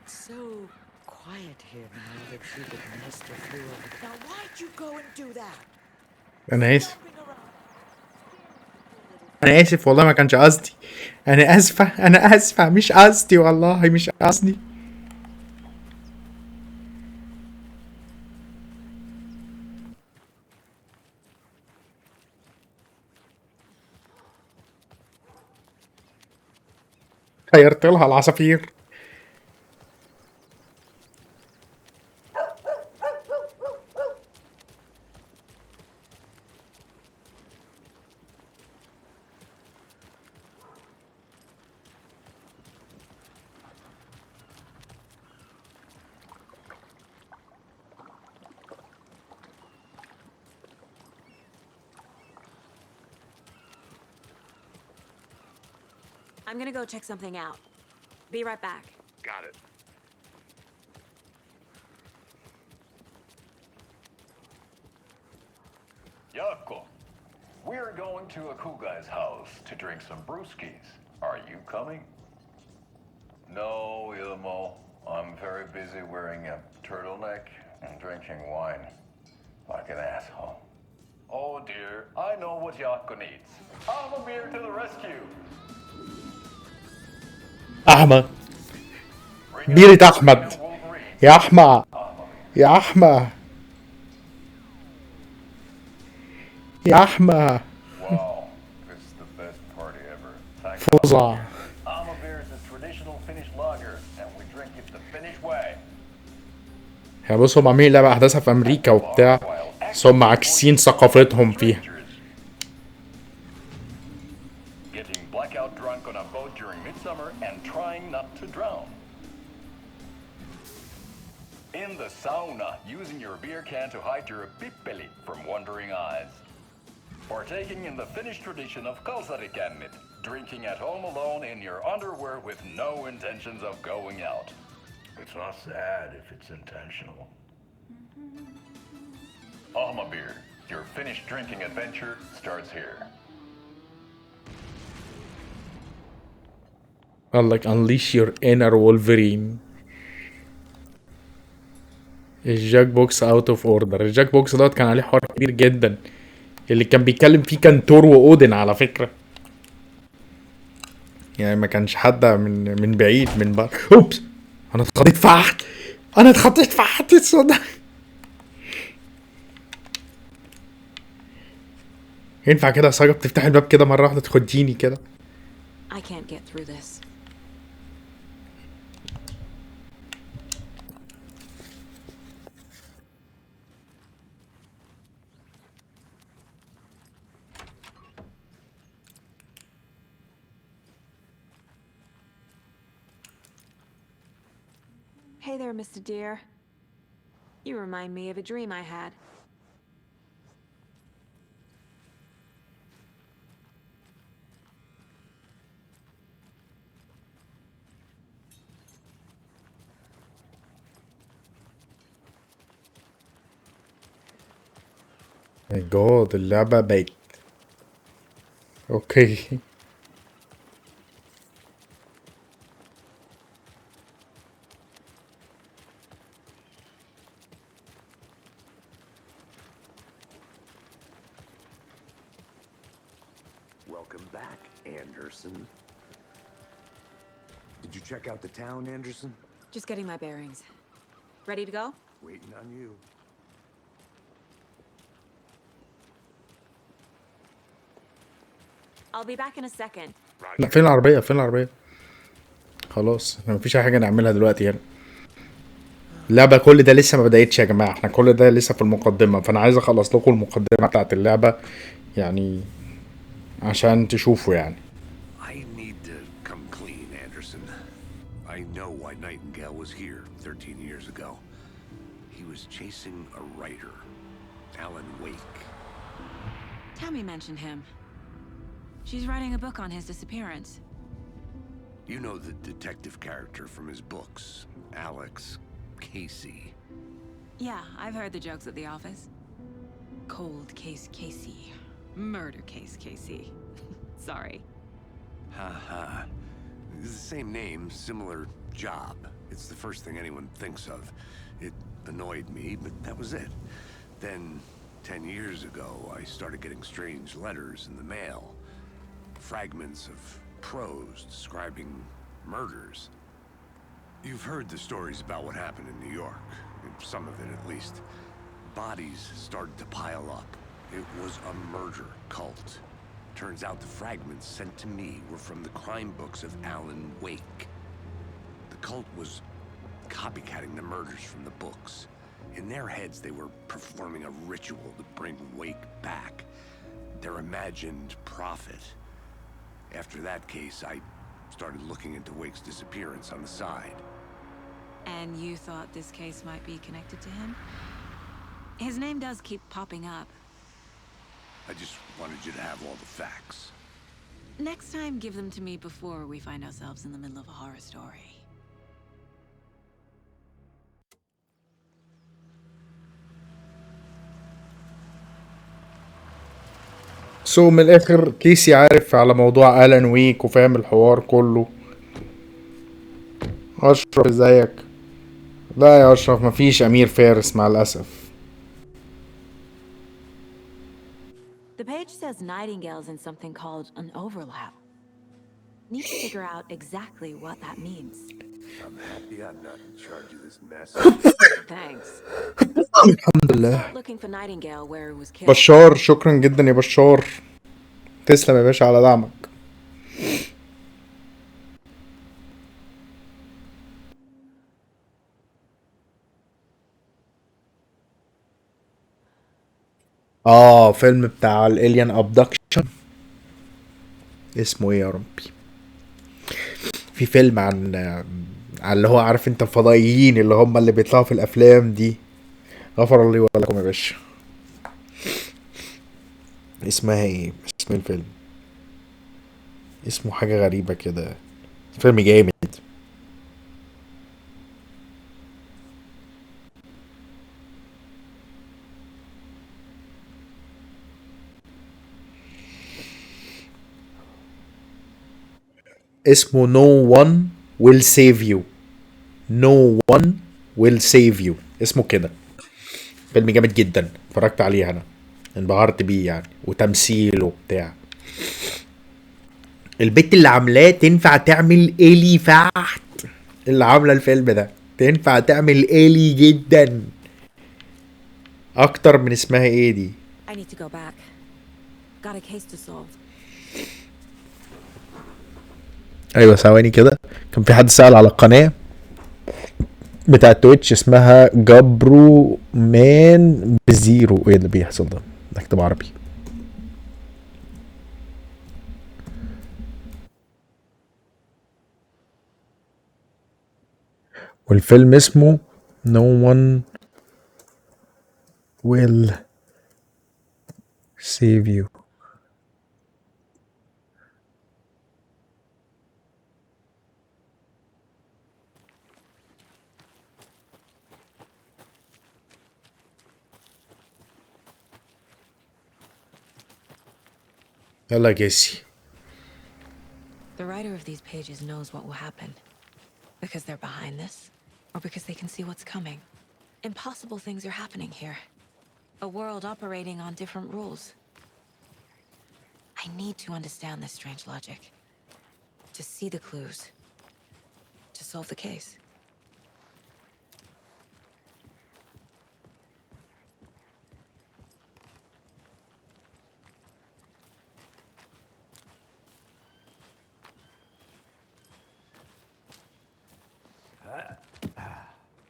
Speaker 16: It's so quiet here now that you could muster through all the... Now why'd you go and do that?
Speaker 1: انا اسف، انا اسف والله ما كانش قصدي. انا اسفة، انا اسفة، مش قصدي والله، مش قصدي. غيرت لها العصافير.
Speaker 4: I'm gonna go check something out. Be right back.
Speaker 5: Got it.
Speaker 14: Yako, we're going to Akugai's house to drink some brewskis. Are you coming? No, Ilmo. I'm very busy wearing a turtleneck and drinking wine. Like an asshole. Oh dear, I know what Yako needs. I'm a beer to the rescue.
Speaker 1: احمد، بيرة احمد، يا احمد، يا احمد، يا احمد.
Speaker 14: Wow, this is the best party ever. Thank
Speaker 1: فظع.
Speaker 14: Alma beer is a traditional Finnish lager, and we drink it the Finnish way.
Speaker 1: يا بصوا هم عاملين لعبة احداثها في امريكا وبتاع، بس هم عاكسين ثقافتهم فيها.
Speaker 14: Getting blackout drunk on a boat during midsummer and trying not to drown. In the sauna, using your beer can to hide your pippeli from wandering eyes. Partaking in the Finnish tradition of kalsarikännit, drinking at home alone in your underwear with no intentions of going out. It's not sad if it's intentional. Alma beer, your Finnish drinking adventure starts here.
Speaker 1: Like unleash your inner Wolverine. الجاك بوكس اوت اوف اوردر. الجاك بوكس دوت كان عليه حوار كبير جدا، اللي كان بيتكلم فيه كان تور واودن على فكره، يعني ما كانش حد من بعيد من بره. اوبس انا اتخضيت فحت، انا اتخضيت فحت الصدق. ينفع كده يا ساجة بتفتح الباب كده مره واحده تخديني كده؟
Speaker 4: I can't get through this. Hey there, Mr. Deer. You remind me of a dream I had.
Speaker 1: ماي جاد اللعبه بقت اوكي.
Speaker 5: Welcome back, Anderson. Did you check out the town, Anderson?
Speaker 4: Just getting my bearings. Ready to go?
Speaker 5: Waiting on you.
Speaker 4: I'll be back in a second.
Speaker 1: لا فين العربيه؟ فين العربيه؟ خلاص احنا مفيش اي حاجه نعملها دلوقتي هنا. اللعبه كل ده لسه ما بدأتش يا جماعه، احنا كل ده لسه في المقدمه، فانا عايز اخلص لكم المقدمه بتاعت اللعبه يعني عشان تشوفوا يعني.
Speaker 5: I need to come clean, Anderson. I know why Nightingale was here 13 years ago. He was chasing a writer, Alan Wake.
Speaker 4: Tammy mentioned him. She's writing a book on his disappearance.
Speaker 5: You know the detective character from his books, Alex Casey.
Speaker 4: Yeah, I've heard the jokes at the office. Cold case Casey. Murder case Casey. Sorry.
Speaker 5: Ha. It's the same name, similar job. It's the first thing anyone thinks of. It annoyed me, but that was it. Then, 10 years ago, I started getting strange letters in the mail. Fragments of prose describing murders. You've heard the stories about what happened in New York. Some of it, at least. Bodies started to pile up. It was a murder cult. Turns out the fragments sent to me were from the crime books of Alan Wake. The cult was copycatting the murders from the books. In their heads, they were performing a ritual to bring Wake back. Their imagined prophet. After that case, I started looking into Wake's disappearance on the side.
Speaker 4: And you thought this case might be connected to him? His name does keep popping up.
Speaker 5: I just wanted you to have all the facts.
Speaker 4: Next time, give them to me before we find ourselves in the middle of a horror story.
Speaker 1: سو من الاخر كيسي عارف على موضوع ألان ويك وفاهم الحوار كله. اشرف ازيك؟ لا يا اشرف مفيش امير فارس مع الاسف.
Speaker 4: The page says Nightingale's in something called an overlap. Need to figure out exactly what that means.
Speaker 5: I'm happy I'm not in charge of this mess.
Speaker 4: Thanks.
Speaker 1: الحمد لله.
Speaker 4: Start looking for Nightingale where he was killed.
Speaker 1: بشار شكرا جدا يا بشار، تسلم يا باشا على دعمك. فيلم بتاع الالين ابدكشن. اسمه ايه يا ربي؟ في فيلم عن اللي هو عارف انت الفضائيين اللي هم اللي بيطلعوا في الافلام دي. غفر الله ولكم يا باشا. اسمها ايه؟ اسم الفيلم اسمه حاجة غريبة كده. فيلم جامد. اسمه No One Will Save You. No One Will Save You اسمه كده. فيلم جامد جدا، اتفرجت عليه انا، انبهرت بيه يعني، وتمثيله وبتاع. البت اللي عاملاه تنفع تعمل إلي فحت. اللي عامله الفيلم ده تنفع تعمل إلي جدا، اكتر من اسمها ايه دي.
Speaker 4: I need to go back. Got a case to solve.
Speaker 1: ايوه ثواني كده، كان في حد سأل على القناة بتاع تويتش اسمها جبرو مان بزيرو. ايه اللي بيحصل ده؟ اكتب عربي. والفيلم اسمه No One Will Save You. يلا جيسي.
Speaker 4: The writer of these pages knows what will happen. Because they're behind this, or because they can see what's coming. Impossible things are happening here. A world operating on different rules. I need to understand this strange logic. To see the clues. To solve the case.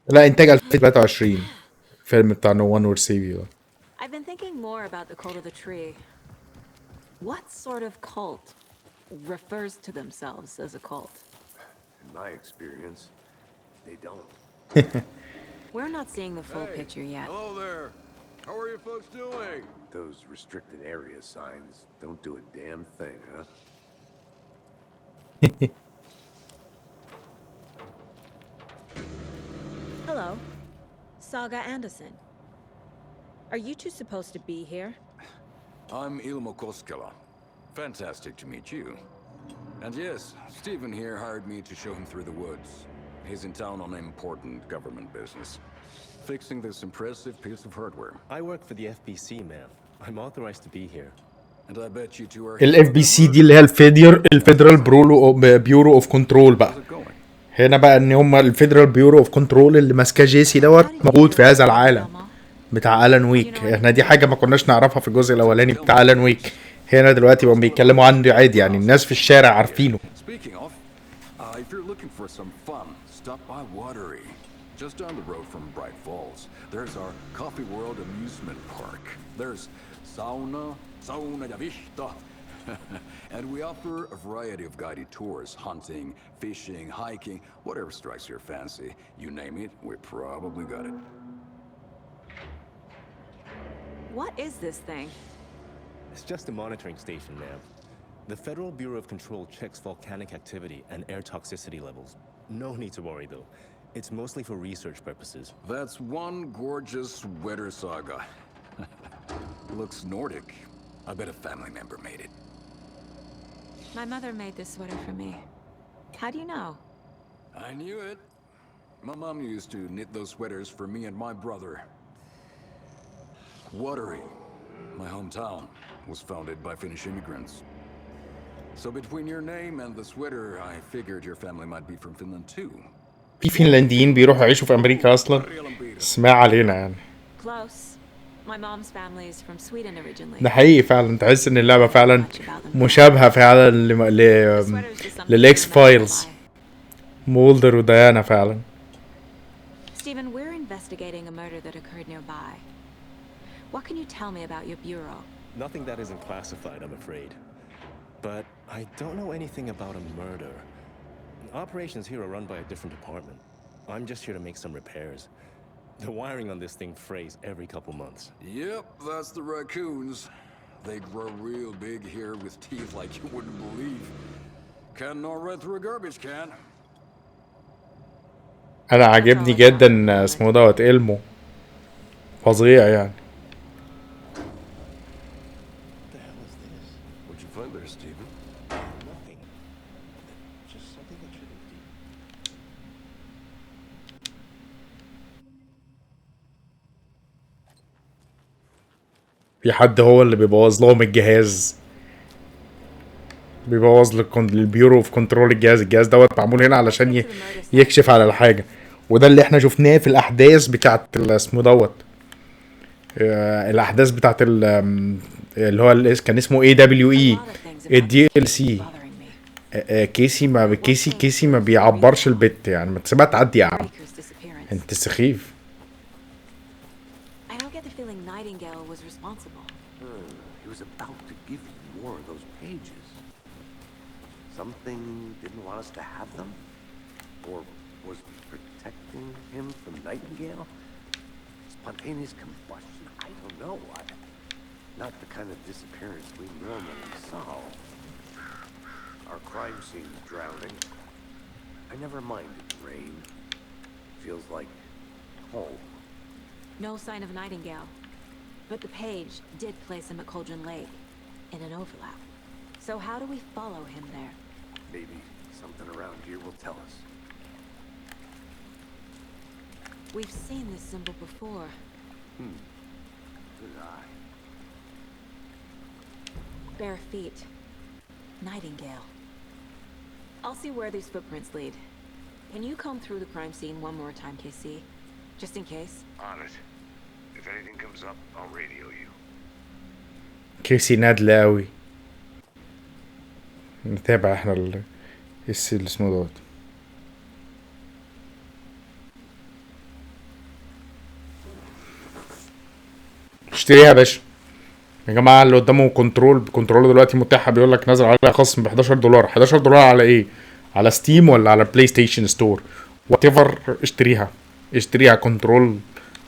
Speaker 1: لا انتاج 2023. فيلم بتاع No One Will Save You.
Speaker 4: I've been thinking more about the cult of the tree. What sort of cult refers to themselves as a cult?
Speaker 5: In my experience, they don't.
Speaker 4: We're not seeing the full picture yet.
Speaker 18: Hello there. How are you folks doing?
Speaker 5: Those restricted area signs don't do a damn thing, huh?
Speaker 4: Hello, Saga Anderson. Are you two supposed to be here?
Speaker 18: I'm Ilmo Koskela. Fantastic to meet you. And yes, Stephen here hired me to show him through the woods. He's in town on important government business, fixing this impressive piece of hardware.
Speaker 19: I work for the FBC, ma'am. I'm authorized to be here.
Speaker 18: And I bet you two are
Speaker 1: الاف بي سي دي اللي هي الفيدرال بيورو اوف كنترول بقى. هنا بقى ان هم الفيدرال بيورو اوف كنترول اللي ماسكاه جيسي موجود في هذا العالم بتاع ألان ويك. احنا دي حاجه ما كناش نعرفها في الجزء الاولاني بتاع ألان ويك. هنا دلوقتي بقوا بيتكلموا عنه عادي، يعني الناس في الشارع عارفينه.
Speaker 18: Speaking of, if you're looking for some fun, stop by Watery. Just down the road from Bright Falls, there's our Coffee World amusement park. There's sauna da vista. And we offer a variety of guided tours, hunting, fishing, hiking, whatever strikes your fancy. You name it, we probably got it.
Speaker 4: What is this thing?
Speaker 19: It's just a monitoring station, ma'am. The Federal Bureau of Control checks volcanic activity and air toxicity levels. No need to worry, though. It's mostly for research purposes.
Speaker 18: That's one gorgeous sweater, Saga. Looks Nordic. I bet a family member made it.
Speaker 4: My mother made this sweater for me. How do you know?
Speaker 18: I knew it. My mom used to knit those sweaters for me and my brother. Watery, my hometown, was founded by Finnish immigrants. So between your name and the sweater, I figured your family might be from Finland too.
Speaker 1: في فنلنديين بيروحوا يعيشوا في امريكا اصلا. اسمع علينا يعني.
Speaker 4: Close. My mom's family is from Sweden originally.
Speaker 1: ده حقيقي فعلا، تحس ان اللعبه فعلا مشابهه فعلا للاكس فايلز. مولدر وديانا فعلا.
Speaker 4: Stephen, we're investigating a murder that occurred nearby. What can you tell me about your bureau?
Speaker 19: Nothing that isn't classified, I'm afraid. But I don't know anything about a murder. Operations here are run by a different department. I'm just here to make some repairs. The wiring on this thing frays every couple months.
Speaker 18: Yep, that's the raccoons. They grow real big here with teeth like you wouldn't believe. Can gnaw right through a garbage can.
Speaker 1: انا عاجبني جدا اسمه دوت علمه فظيع يعني.
Speaker 18: What'd you find there, Steven?
Speaker 19: Nothing. Just something that shouldn't be.
Speaker 1: في حد هو اللي بيبوظ لهم الجهاز، بيبوظ البيورو اوف كنترول الجهاز دوت معمول هنا علشان يكشف على الحاجه. وده اللي احنا شفناه في الاحداث بتاعت اسمه دوت الاحداث بتاعت اللي هو كان اسمه اي دبليو اي الدي ال سي. كيسي ما بيعبرش البت يعني، ما تسيبها تعدي يا عم، انت سخيف.
Speaker 4: Nightingale was responsible.
Speaker 5: He was about to give you more of those pages. Something didn't want us to have them? Or was protecting him from Nightingale? Spontaneous combustion? I don't know. Not the kind of disappearance we normally solve. Our crime scene's drowning. I never minded rain. Feels like home.
Speaker 4: No sign of Nightingale. But the page did place him at Cauldron Lake, in an overlap. So how do we follow him there?
Speaker 5: Maybe something around here will tell us.
Speaker 4: We've seen this symbol before.
Speaker 5: Good eye.
Speaker 4: Bare feet. Nightingale. I'll see where these footprints lead. Can you comb through the crime scene one more time, KC? Just in case?
Speaker 5: On it. If anything comes up, I'll radio you.
Speaker 1: كيسي نادلة أوي. نتابع احنا اللي اسمه دوت. اشتريها يا باشا يا جماعة. اللي قدامه كنترول دلوقتي متاحة، بيقول لك نازل عليها خصم ب $11. $11 على ايه؟ على ستيم ولا على بلاي ستيشن ستور؟ وات ايفر. اشتريها كنترول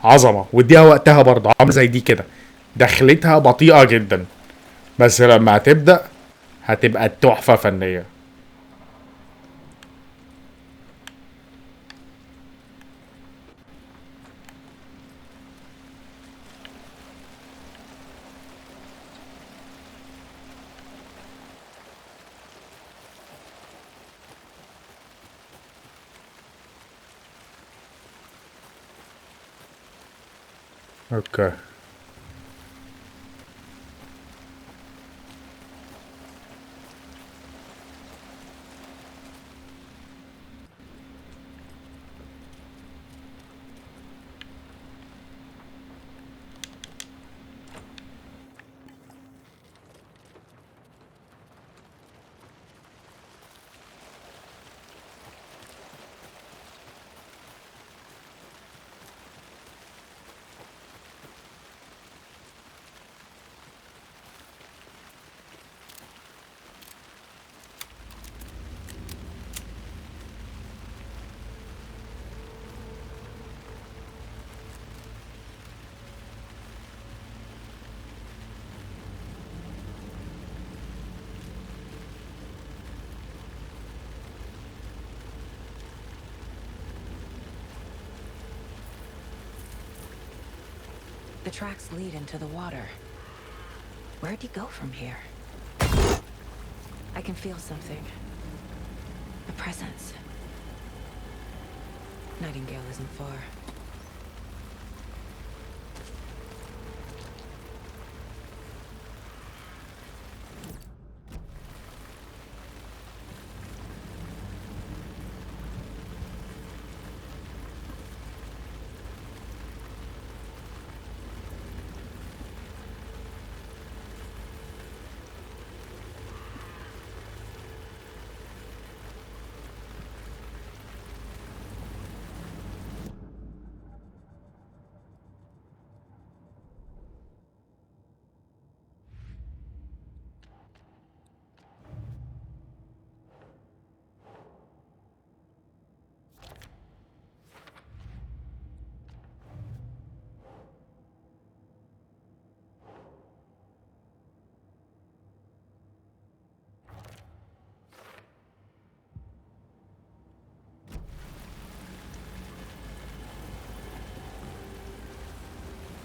Speaker 1: عظمه، واديها وقتها برضه. عامله زي دي كده، دخلتها بطيئه جدا بس لما هتبدا هتبقى تحفه فنيه. اوكي
Speaker 4: The tracks lead into the water. Where'd he go from here? I can feel something. A presence. Nightingale isn't far.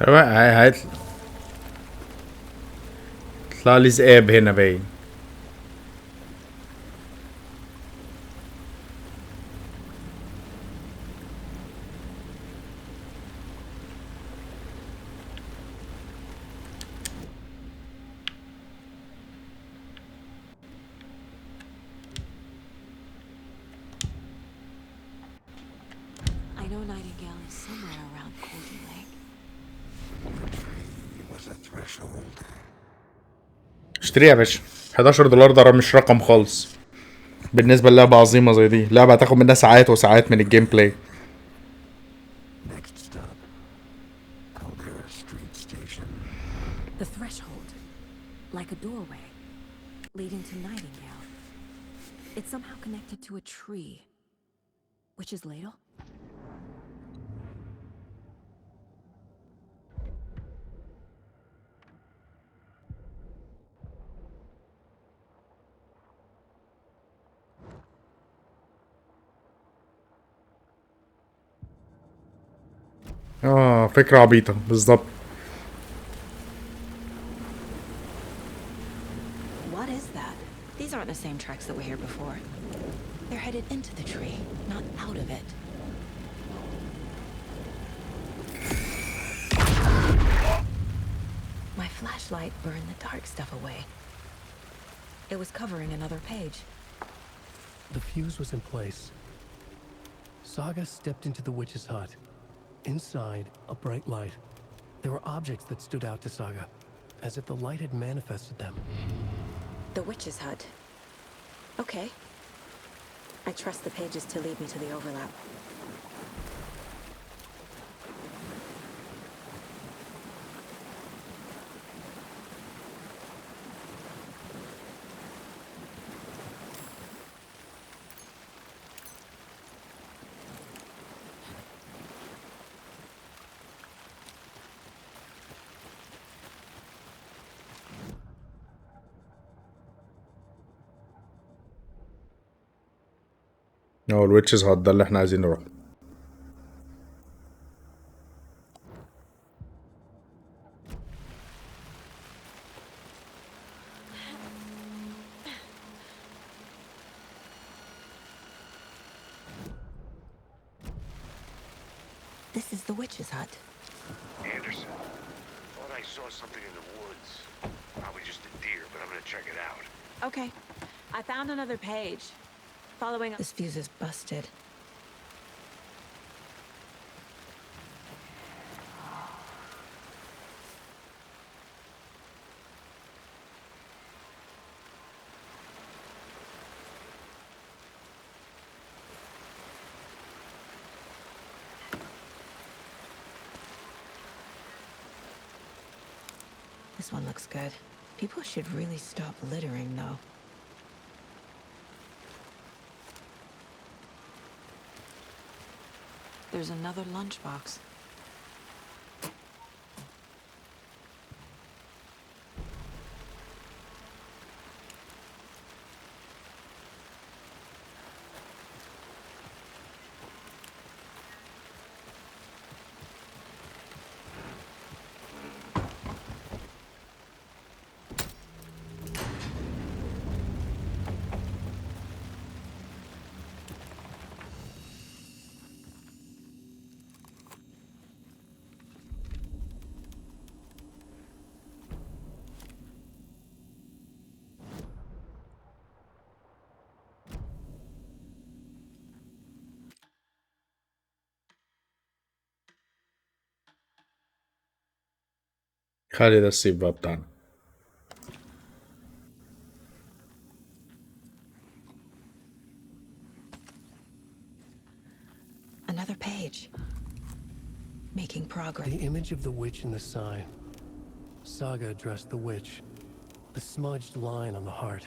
Speaker 1: هات. طلع لي ذئاب هنا باين.
Speaker 4: I know Nightingale is somewhere around Coldly Lake.
Speaker 1: اشتريها يا باشا. $11 ده مش رقم خالص بالنسبة للعبة عظيمة زي دي. لعبة هتاخد منها ساعات وساعات من الجيم بلاي.
Speaker 4: The threshold, like a doorway, leading to Nightingale. It's somehow connected to a tree. Witch's ladle?
Speaker 1: فكرة عبيطة بالظبط.
Speaker 4: What is that? These aren't the same tracks that were here before. They're headed into the tree, not out of it. My flashlight burned the dark stuff away. It was covering another page.
Speaker 2: The fuse was in place. Saga stepped into the witch's hut. Inside, a bright light. There were objects that stood out to Saga, as if the light had manifested them.
Speaker 4: The witch's hut. Okay. I trust the pages to lead me to the overlap.
Speaker 1: الويتشز هات ده اللي احنا عايزين نروح.
Speaker 4: This is the witch's hut.
Speaker 5: Anderson, thought I saw something in the woods. Probably just a deer, but I'm gonna check it out.
Speaker 4: Okay. I found another page. Following up. This fuse is busted. This one looks good. People should really stop littering, though. There's another lunchbox.
Speaker 1: خلي ده السيف بقى بتاعنا.
Speaker 4: Another page. Making progress.
Speaker 2: The image of the witch in the sign. Saga addressed the witch. The smudged line on the heart.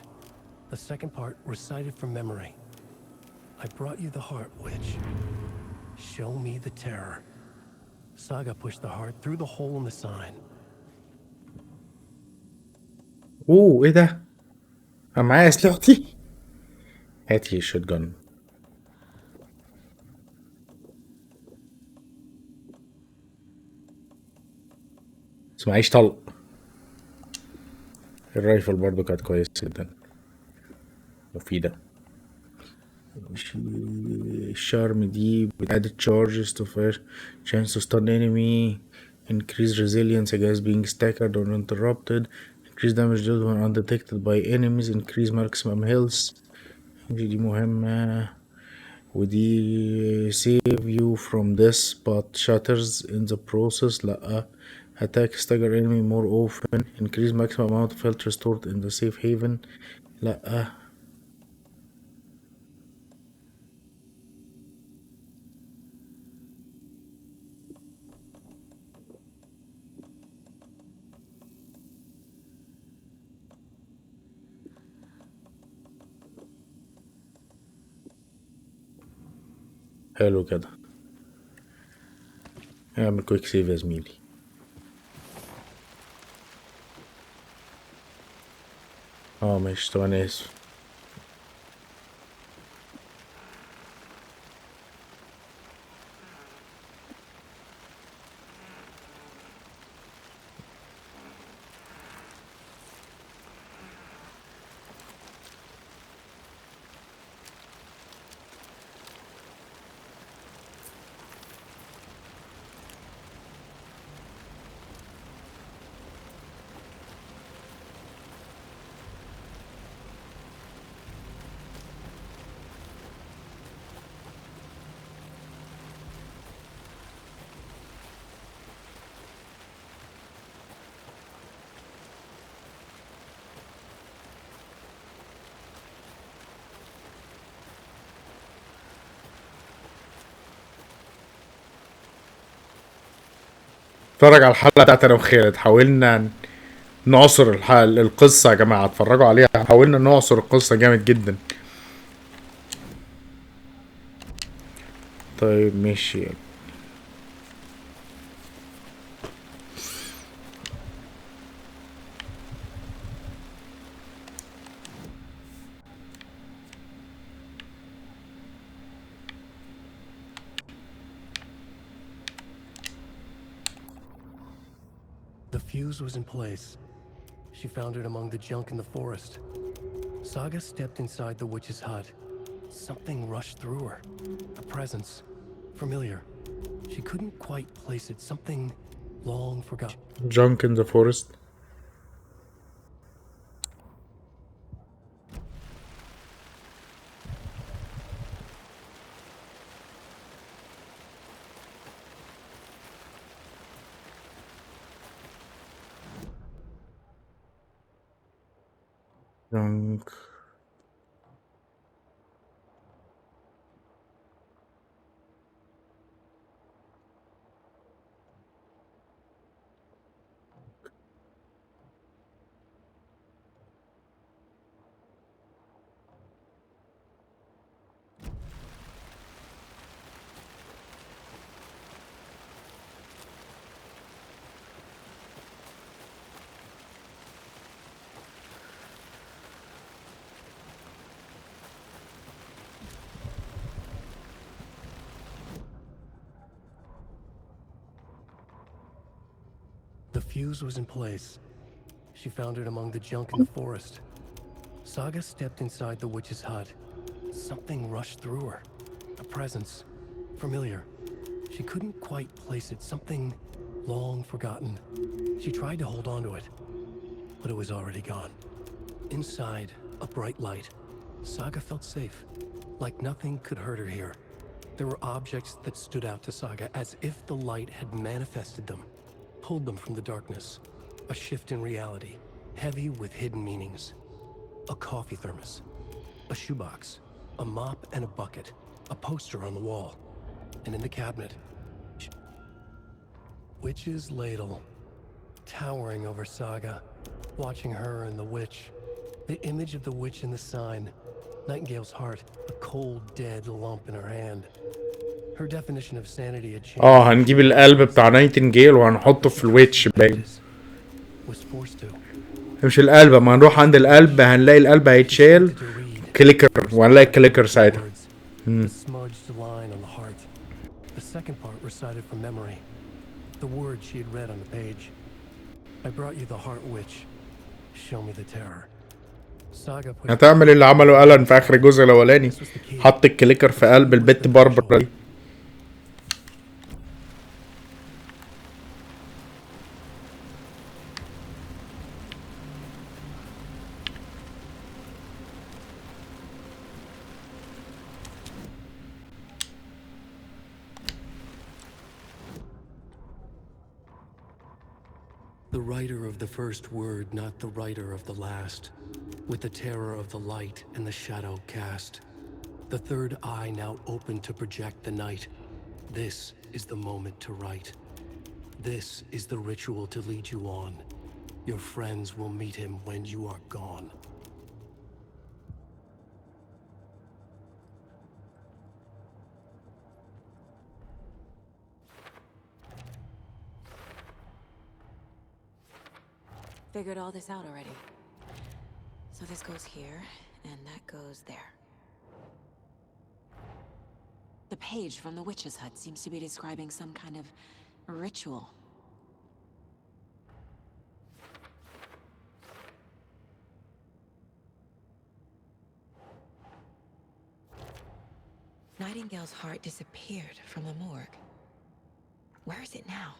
Speaker 2: The second part recited from memory. I brought you the heart, witch. Show me the terror. Saga pushed the heart through the hole in the sign.
Speaker 1: ايه ده؟ انا معايا اسلحتي. هاتي الشوت جن. بس معيش طلق. الرايفل برضو كانت كويسة جدا مفيدة. الشارم دي added charges to fire chance to stun enemy, increase resilience against being staggered or interrupted, increase damage dealt when undetected by enemies, increase maximum health. دي مهمة. ودي save you from this but shatters in the process. لأ. attack stagger enemy more often, increase maximum amount of health restored in the safe haven. لأ. حلو كده. اعمل كويك سيف يا زميلي. ماشي. طب انا اسف. اتفرج على الحلقة بتاعت انا وخالد. حاولنا نعصر القصة يا جماعة. اتفرجوا عليها. حاولنا نعصر القصة جامد جدا. طيب ماشي.
Speaker 2: The fuse was in place. She found it among the junk in the forest. Saga stepped inside the witch's hut. Something rushed through her. A presence. Familiar. She couldn't quite place it. Something long forgotten.
Speaker 1: Junk in the forest. Junk.
Speaker 2: The fuse was in place. She found it among the junk in the forest. Saga stepped inside the witch's hut. Something rushed through her. A presence. Familiar. She couldn't quite place it. Something long forgotten. She tried to hold on to it, but it was already gone. Inside, a bright light. Saga felt safe, like nothing could hurt her here. There were objects that stood out to Saga as if the light had manifested them, pulled them from the darkness. A shift in reality, heavy with hidden meanings. A coffee thermos, a shoebox, a mop and a bucket, a poster on the wall, and in the cabinet, Witch's ladle, towering over Saga, watching her and the witch. The image of the witch in the sign, Nightingale's heart, a cold, dead lump in her hand. Her definition of sanity had changed.
Speaker 1: هنجيب القلب بتاع نايتنجيل وهنحطه في الويتش باين.
Speaker 2: Was forced to.
Speaker 1: مش القلب. ما هنروح عند القلب هنلاقي القلب هيتشال كليكر وهنلاقي الكليكر ساعتها.
Speaker 2: The smudged line on the heart. The second part recited from memory. The words she had read on the page. I brought you the Heart Witch. Show me the terror. Saga pushed
Speaker 1: هتعمل اللي عمله ألان في آخر الجزء الأولاني، حط الكليكر في قلب البت باربرا دي.
Speaker 2: the writer of the first word, not the writer of the last. With the terror of the light and the shadow cast. The third eye now open to project the night. This is the moment to write. This is the ritual to lead you on. Your friends will meet him when you are gone.
Speaker 4: Figured all this out already. So this goes here, and that goes there. The page from the witch's hut seems to be describing some kind of ritual. Nightingale's heart disappeared from the morgue. Where is it now?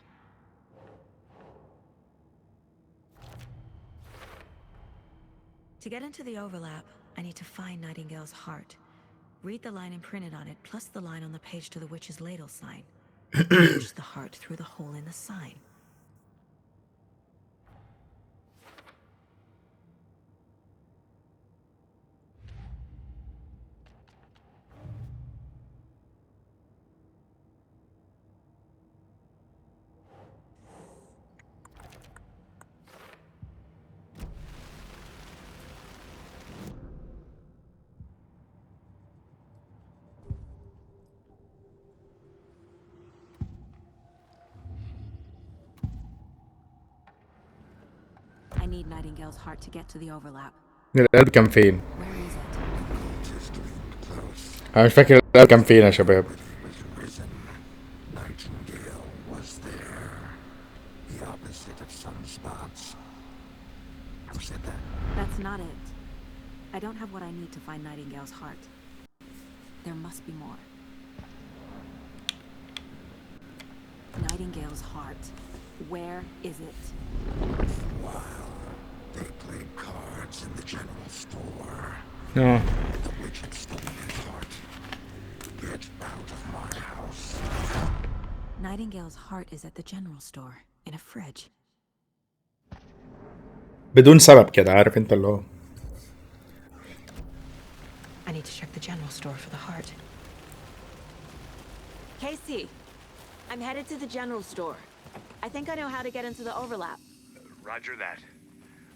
Speaker 4: To get into the overlap, I need to find Nightingale's heart. Read the line imprinted on it, plus the line on the page to the witch's ladle sign. Push the heart through the hole in the sign. I need Nightingale's heart to get to the overlap.
Speaker 1: القلب كان فين؟
Speaker 4: Where is it?
Speaker 1: أنا مش فاكر القلب كان فين يا شباب.
Speaker 5: Nightingale was there. The opposite of sunspots. Who said that?
Speaker 4: That's not it. I don't have what I need to find Nightingale's heart. There must be more. Nightingale's heart. Where is it?
Speaker 5: While they played cards in the general store.
Speaker 1: No.
Speaker 5: The witch had stolen his heart. Get out of my house.
Speaker 4: Nightingale's heart is at the general store, in a fridge.
Speaker 1: بدون سبب كده، عارف انت اللي هو.
Speaker 4: I need to check the general store for the heart. Casey, I'm headed to the general store. I think I know how to get into the overlap.
Speaker 5: Roger that.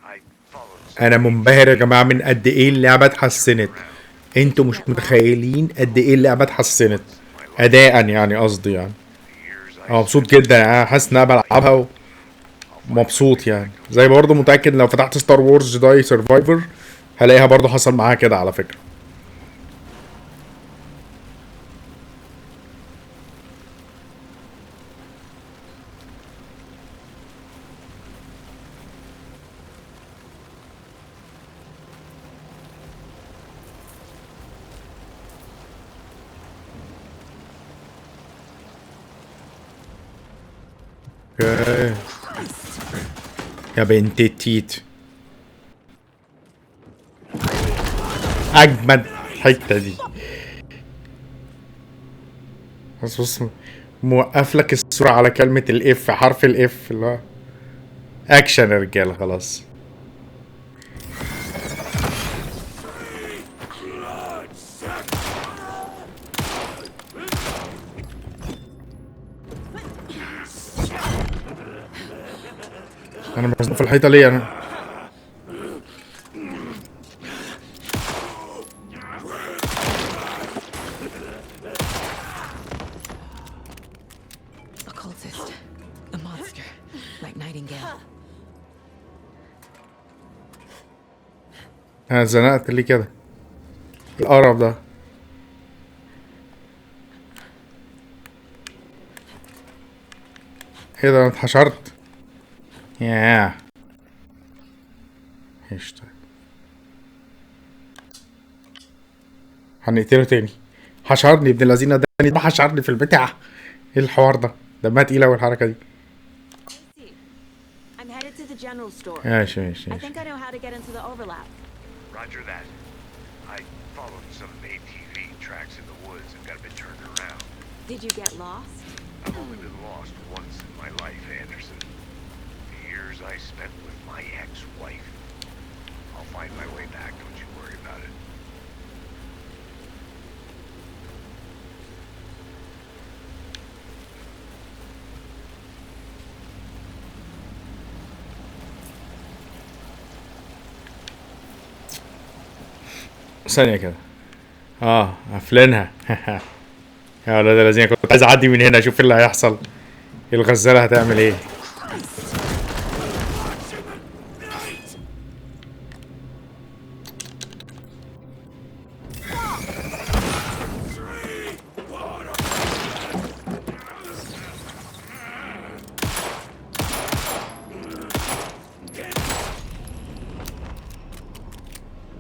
Speaker 5: I followed.
Speaker 1: انا منبهر يا جماعه من قد ايه اللعبه اتحسنت. انتوا مش متخيلين قد ايه اللعبه اتحسنت اداء، يعني قصدي يعني. انا مبسوط جدا، يعني انا حاسس ان انا بلعبها ومبسوط يعني. زي برضه متاكد لو فتحت ستار وورز جداي سرفايفر هلاقيها برضه حصل معاها كده على فكره. يا بنت التيت، اجمد الحته دي. بص موقف لك الصوره على كلمه الاف، حرف الاف اللي هو اكشن يا رجاله. خلاص انا مزنوق في الحيطه ليه انا؟
Speaker 4: Occultist. A monster. Like Nightingale.
Speaker 1: انا اتزنقت ليه كده؟ القرف ده. ايه ده، انا اتحشرت. ياه قشطة. هنقتله تاني. حشرني ابن الذين ده حشرني في البتاع. ايه الحوار ده؟ دمها تقيلة أوي الحركة دي.
Speaker 4: I'm headed to the general store.
Speaker 1: ماشي ماشي
Speaker 4: I
Speaker 1: ماشي.
Speaker 4: think I know how to get into the overlap.
Speaker 5: Roger that. I followed some ATV tracks in the woods and got a bit turned around.
Speaker 4: Did you get lost?
Speaker 5: I've only been lost once in my life, Anderson. The years I spent with my ex-wife. I'll find my way back, don't you worry about it.
Speaker 1: ثانية كده. قافلينها. يا ولاد الذين كنت عايز اعدي من هنا اشوف ايه اللي هيحصل. الغزالة هتعمل ايه؟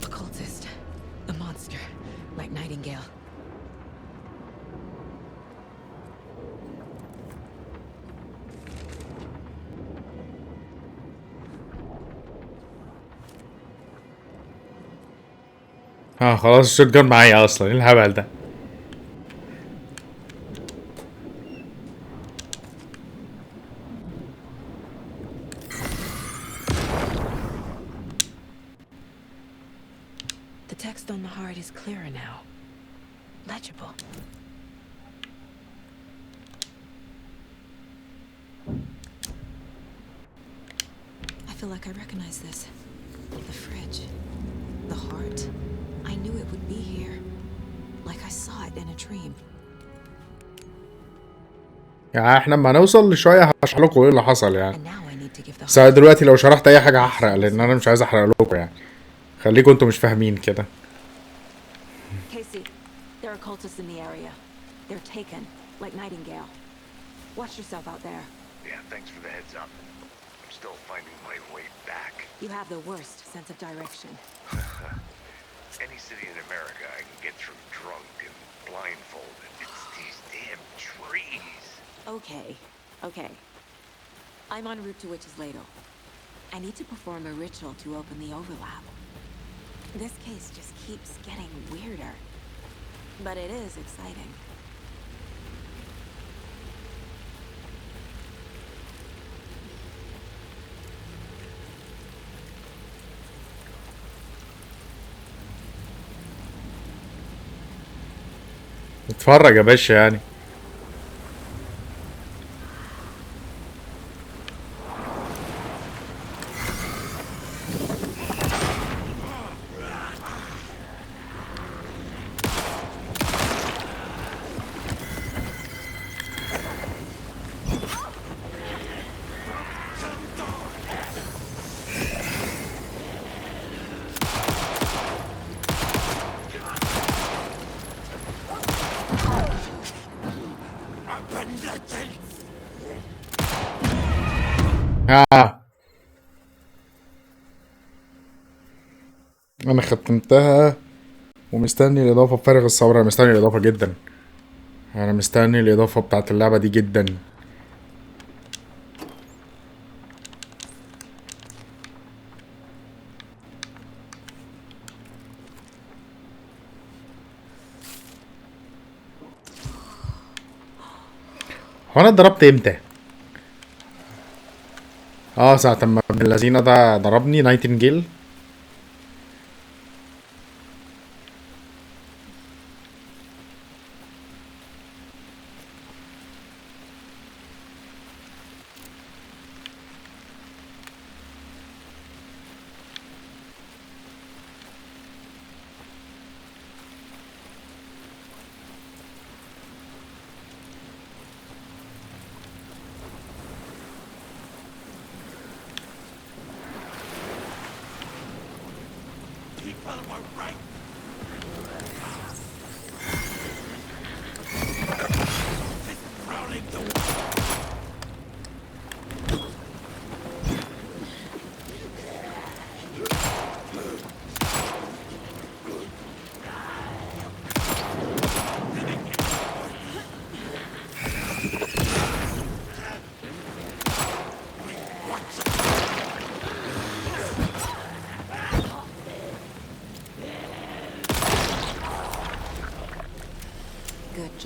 Speaker 4: Occultist. The monster. Like Nightingale.
Speaker 1: خلاص الشوت جان معايا اصلا. ايه الهبل ده؟
Speaker 4: The text on the heart is clearer now. Legible. I feel like I recognize this. The fridge. The heart. I knew it would be here. Like I saw it in a dream.
Speaker 1: يعني احنا لما نوصل لشوية هشرح لكم ايه اللي حصل يعني. بس أنا دلوقتي لو شرحت اي حاجة هحرق لان انا مش عايز احرق لكم يعني. خليكم انتوا مش فاهمين كده.
Speaker 4: Casey, there are cultists in the area. They're taken, like Nightingale. Watch yourself out there.
Speaker 5: Yeah, thanks for the heads up. I'm still finding my way back.
Speaker 4: You have the worst sense of direction.
Speaker 5: Any city in America I can get through drunk and blindfolded. It's these damn trees.
Speaker 4: Okay. I'm en route to Witch's Ladle. I need to perform a ritual to open the overlap. This case just keeps getting weirder. But it is exciting.
Speaker 1: اتفرج يا باشا يعني. انا ختمتها ومستني الاضافه بفارغ الصبر. انا مستني الاضافه جدا. انا مستني الاضافه بتاعت اللعبه دي جدا. هو انا اتضربت امتى؟ ساعة ما ابن اللذينه ده ضربني نايتنجيل.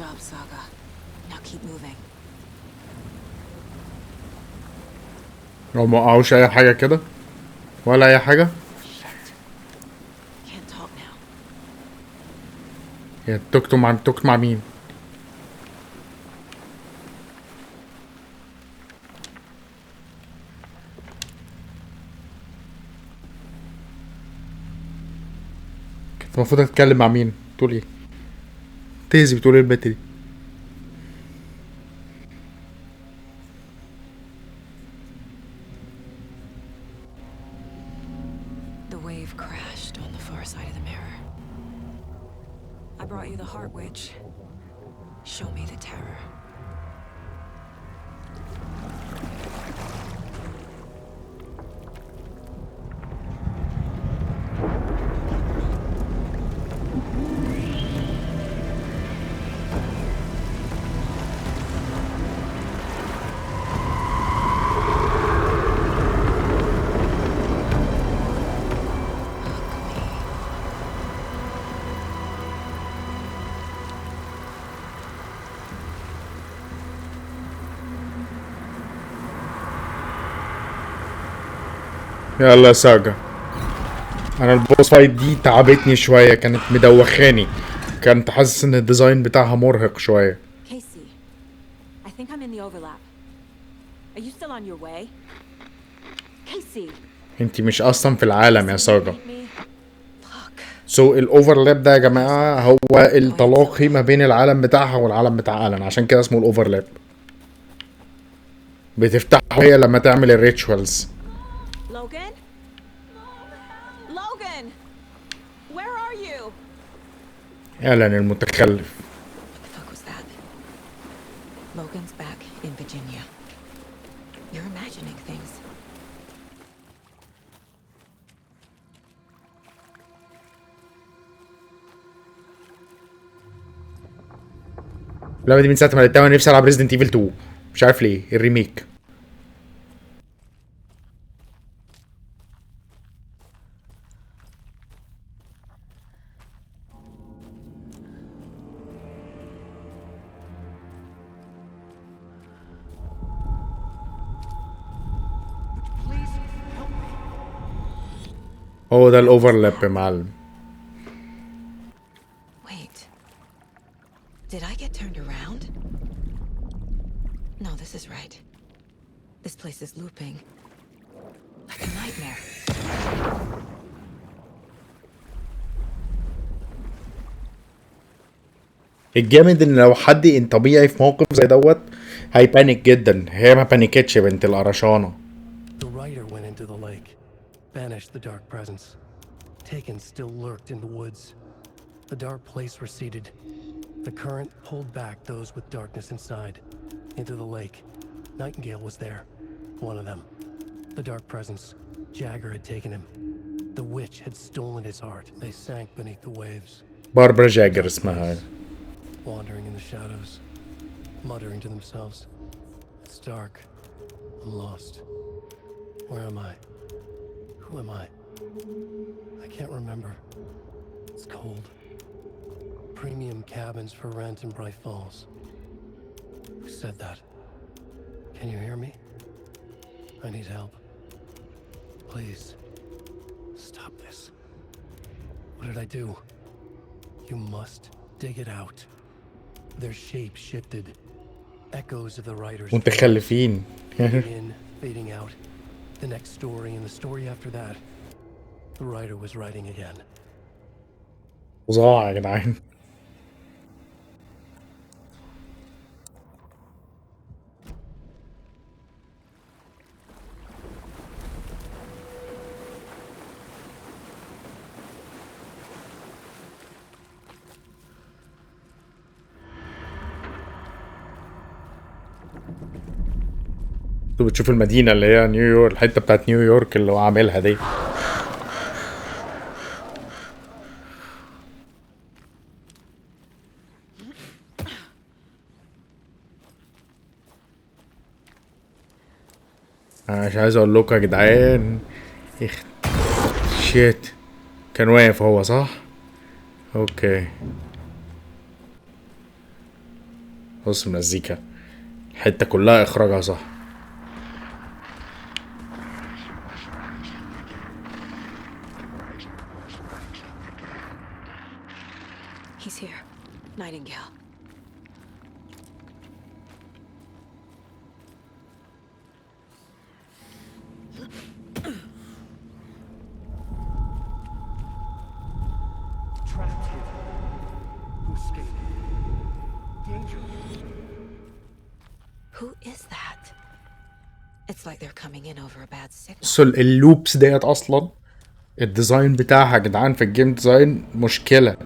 Speaker 4: job, Saga. Now keep moving.
Speaker 1: لو ما وقعوش اي حاجة كده ولا اي حاجة.
Speaker 4: Can't talk now.
Speaker 1: هي التوك مع مين؟ كنت المفروض اتكلم مع مين؟ بتقول ايه؟ تيزي بتقول ايه البت دي؟
Speaker 4: The wave crashed on the far side of the mirror. I brought you the Heart Witch. Show me the terror.
Speaker 1: يلا ساجا. انا البوس فايت دي تعبتني شويه، كانت مدوخاني، كنت حاسس ان الديزاين بتاعها مرهق شويه.
Speaker 4: Casey, I think I'm in the overlap. Are you still on your way? Casey.
Speaker 1: انتي مش اصلا في العالم يا ساجا. الاوفرلاب ده يا جماعه هو التلاقي ما بين العالم بتاعها والعالم بتاع ألان، عشان كده اسمه الاوفرلاب. بتفتحه هي لما تعمل الريتشوالز.
Speaker 4: Logan? Logan! Where are you?
Speaker 1: ألان المتخلف.
Speaker 4: What the fuck was that? Logan's back in Virginia. You're imagining things.
Speaker 1: اللعبة دي من ساعة ما لقيتها وانا نفسي العب ريزدنت ايفل 2، مش عارف ليه الريميك. هو ده الاوفرلاب يا معلم.
Speaker 4: Wait. Did I get turned around? No, this is right. This place is looping. Like a nightmare.
Speaker 1: الجامد ان لو حد طبيعي في موقف زي دوت هيبانيك جدا، هي ما بانيكتش يا بنت القرشانه.
Speaker 2: The writer went into the lake, banished the dark presence. Taken still lurked in the woods. The dark place receded. The current pulled back those with darkness inside, into the lake. Nightingale was there, one of them. The dark presence, Jagger had taken him. The witch had stolen his heart. They sank beneath the waves.
Speaker 1: باربرا جاجر اسمها.
Speaker 2: Wandering in the shadows, muttering to themselves. It's dark. I'm lost. Where am I? Who am I? I can't remember. It's cold. Premium cabins for rent in Bright Falls. Who said that? Can you hear me? I need help. Please. Stop this. What did I do? You must dig it out. Their shape shifted. Echoes of the writer's
Speaker 1: متخلفين.
Speaker 2: fading in, fading out. The next story and the story after that. The writer was writing again.
Speaker 1: فظاع يا جدعان. بتشوف المدينة اللي هي نيويورك، الحتة بتاعت نيويورك اللي هو عاملها دي. انا مش عايز اقول لكم يا جدعان. شيت كان واقف هو صح؟ اوكي بص المزيكا الحتة كلها اخراجها صح.
Speaker 4: He's here. Nightingale.
Speaker 7: Trapped here. Who escaped? Danger.
Speaker 4: Who is that? It's like they're coming in over a bad signal.
Speaker 1: بصوا اللوبس ديت اصلا الديزاين بتاعها يا جدعان في الجيم ديزاين مشكلة.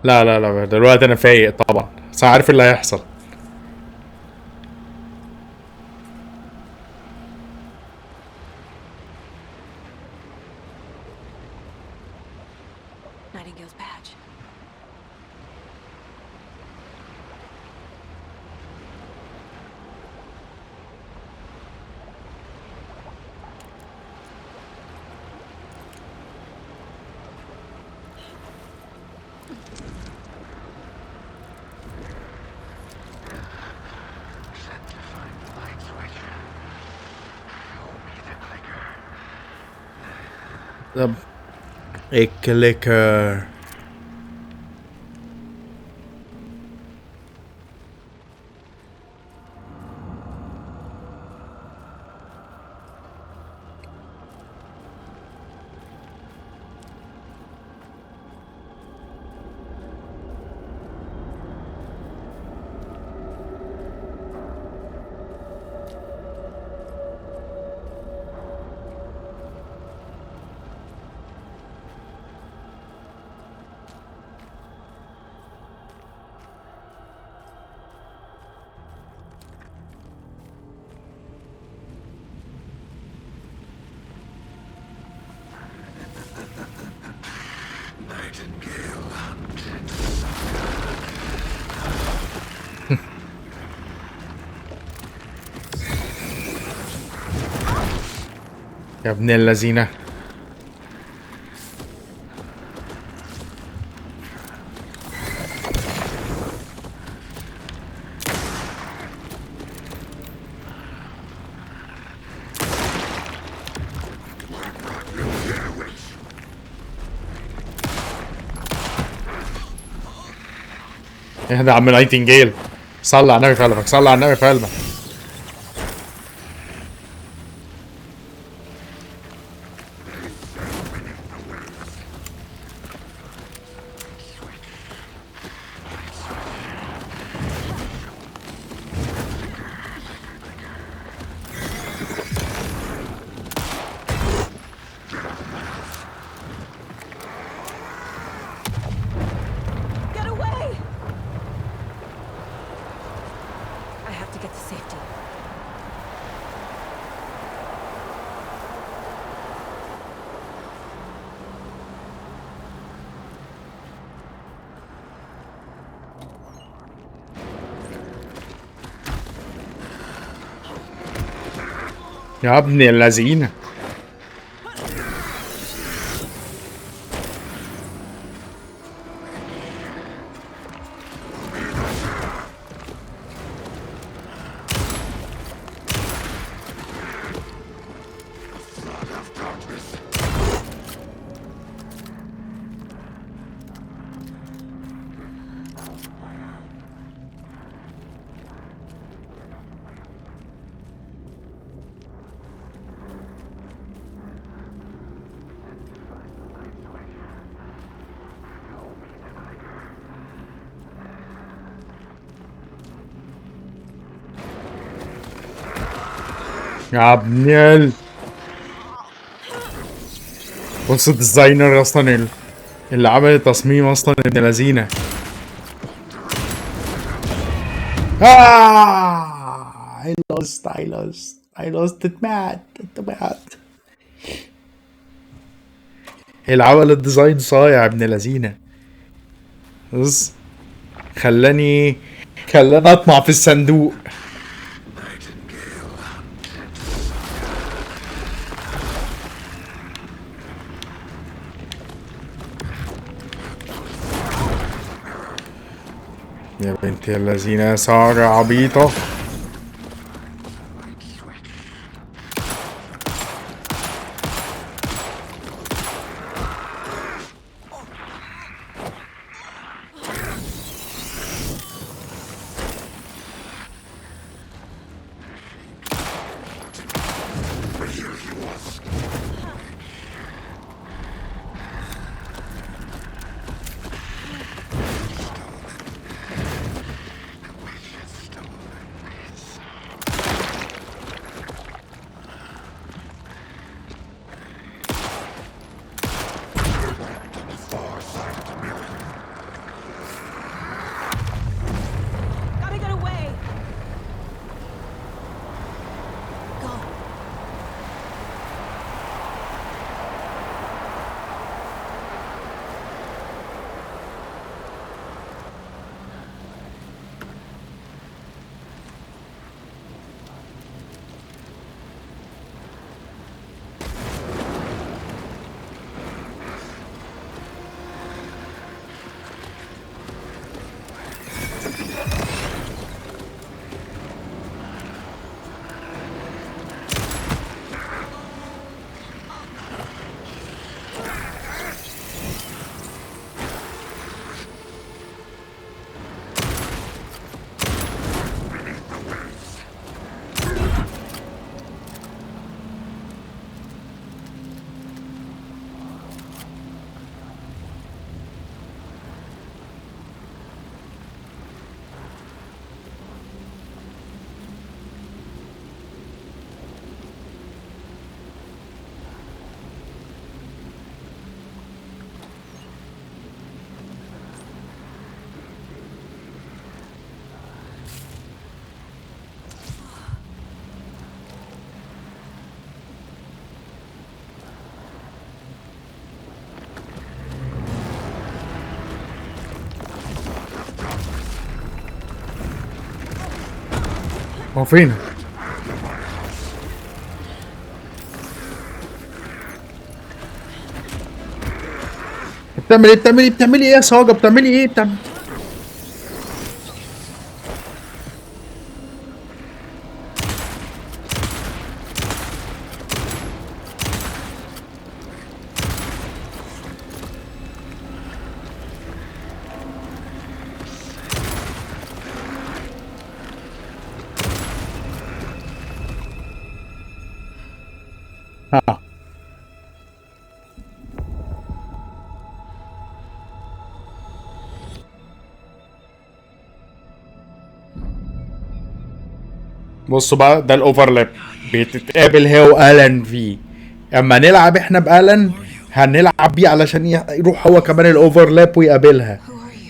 Speaker 1: لا لا لا دلوقتي انا فايق طبعا بس عارف اللي هيحصل.
Speaker 4: Nightingale's badge.
Speaker 1: طب الكليكر يا ابن اللذينة. اهدى يا عم نايتنجيل، صلي على النبي في قلبك، صلي على النبي في قلبك.
Speaker 4: Get away! I have to get to safety.
Speaker 1: يا ابن اللذينة. يا ابن بص الديزاينر اصلا اللي عمل التصميم اصلا ابن لذينه. I lost it مات اللي عمل الديزاين صايع ابن لذينه. بص خلاني اطمع في الصندوق. يا بنت اللذينة ساجة عبيطة.
Speaker 4: Gotta get away. Go.
Speaker 1: هو فين؟ بتعملي ايه يا ساجة؟ بتعملي ايه؟ ها بصوا بقى، ده الاوفرلاب بتتقابل هي والان فيه. اما نلعب احنا بالان هنلعب بيه علشان يروح هو كمان الاوفرلاب ويقابلها.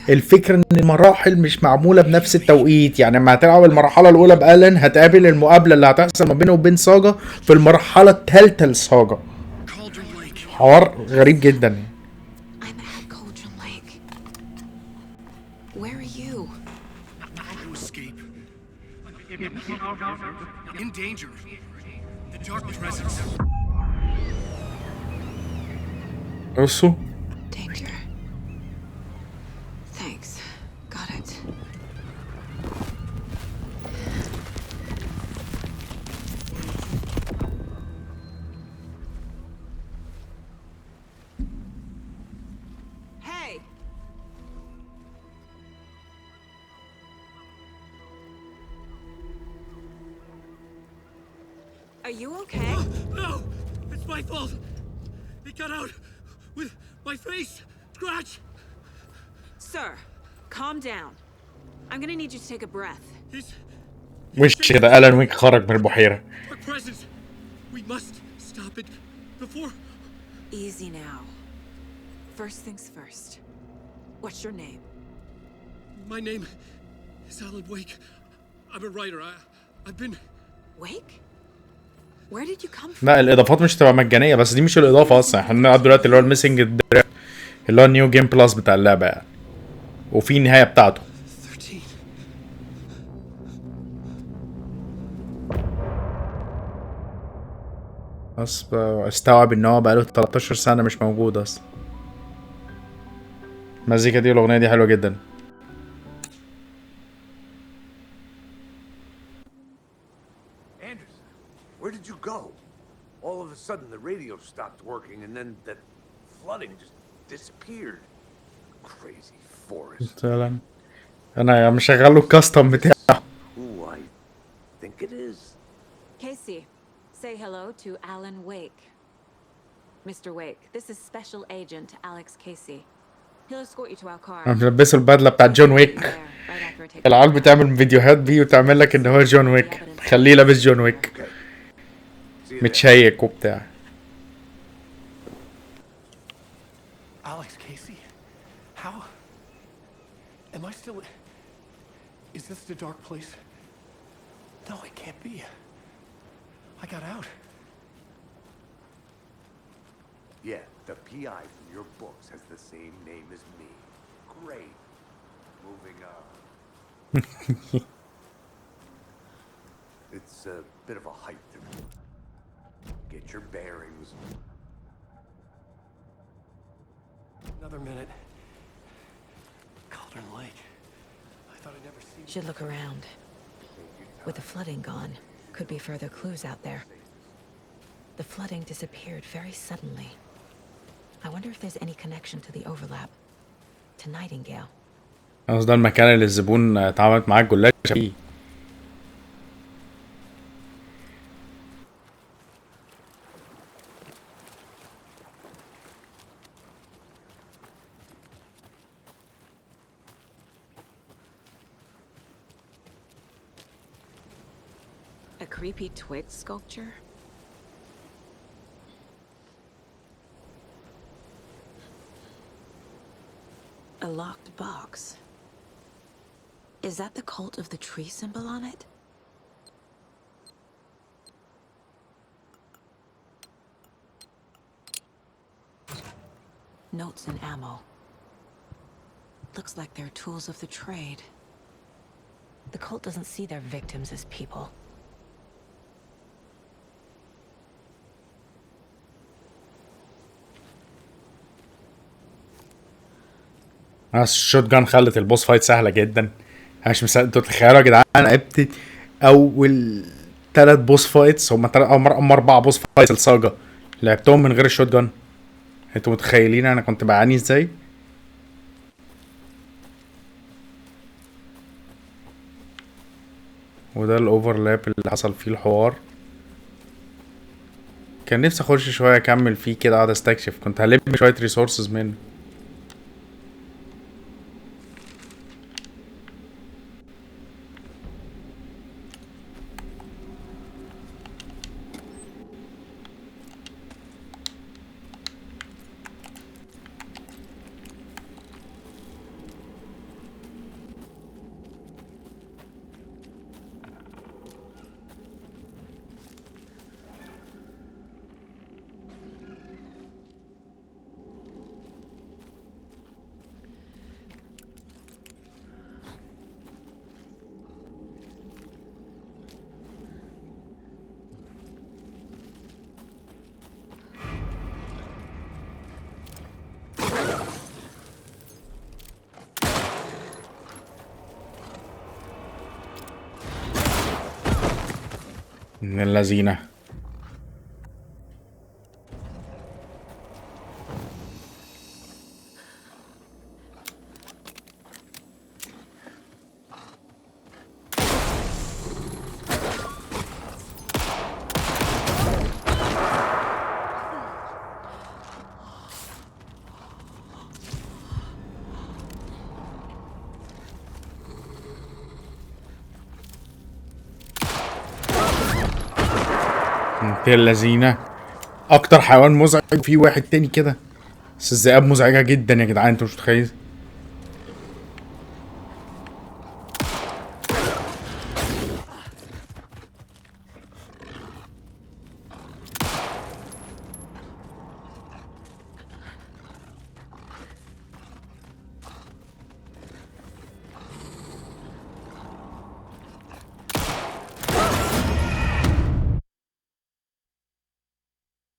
Speaker 1: الفكرة ان المراحل مش معمولة بنفس التوقيت، يعني لما هتلعب المرحلة الاولى بالان هتقابل المقابلة اللي هتحصل ما بينه وبين ساجا في المرحلة الثالثة لساجا. حوار غريب جدا.
Speaker 4: Where are you?
Speaker 20: Trying to escape. In danger. The dark presence.
Speaker 1: بصوا
Speaker 4: Danger. Thanks. Got it. Hey. Are you okay?
Speaker 20: No! It's my fault! It got out with my face! Scratch!
Speaker 4: Sir, calm down. I'm gonna need you to take a breath.
Speaker 1: وش كده ألان ويك خرج من البحيرة.
Speaker 20: Our presence! We must stop it before...
Speaker 4: Easy now. First things first. What's your name?
Speaker 20: My name is Alan Wake. I'm a writer. I've been...
Speaker 4: Wake? Where did you come from?
Speaker 1: لا الإضافات مش تبقى مجانية، بس دي مش الإضافة أصلا. احنا بنلعب دلوقتي اللي هو الميسنج اللي هو النيو جيم بلس بتاع اللعبة يعني. وفي النهاية بتاعته. بس استوعب ان هو بقاله 13 سنة مش موجود اصلا. المزيكا دي والاغنية دي حلوة جدا.
Speaker 5: Where did you go? All of a sudden, the radio stopped working, and then that flooding just disappeared. Crazy forest.
Speaker 1: فعلا انا مشغله الكاستم بتاعه.
Speaker 5: Who I think it is?
Speaker 4: Casey, say hello to Alan Wake. Mr. Wake, this is Special Agent Alex Casey. He'll escort you to our car.
Speaker 1: انا ملبسه البدله بتاعت جون ويك. العيال بتعمل فيديوهات بيه وتعمل لك ان هو جون ويك، خليه لابس جون ويك متشيك وبتاع.
Speaker 2: Alex Casey? How? Am I still... Is this the dark place? No, it can't be. I got out.
Speaker 5: Yeah, the PI from your books has the same name as me. Great. Moving on. It's a bit of a hike to get your bearings.
Speaker 2: Another minute. Cauldron Lake. I thought I'd never seen...
Speaker 4: Should look around. With the flooding gone, could be further clues out there. The flooding disappeared very suddenly. I wonder if there's any connection to the overlap. To Nightingale.
Speaker 1: ده المكان اللي الزبون اتعاملت معاه الجلاشه فيه.
Speaker 4: A creepy twig sculpture? A locked box. Is that the cult of the tree symbol on it? Notes and ammo. Looks like they're tools of the trade. The cult doesn't see their victims as people.
Speaker 1: الشوت جان خلت البوس فايت سهله جدا. انا مش مصدق. انتوا تخيلوا يا جدعان انا لعبت اول 3 بوس فايتس، هم 4 بوس فايتس الساجا لعبتهم من غير الشوت جان. انتوا متخيلين انا كنت بعاني ازاي؟ وده الاوفرلاب اللي حصل فيه الحوار. كان نفسي اخش شويه اكمل فيه كده اقعد استكشف، كنت هلم شويه ريسورسز منه. من اللذينه. بنت اللذينه. اكتر حيوان مزعج في واحد تاني كده، بس الذئاب مزعجه جدا يا جدعان، انتوا مش متخيلين.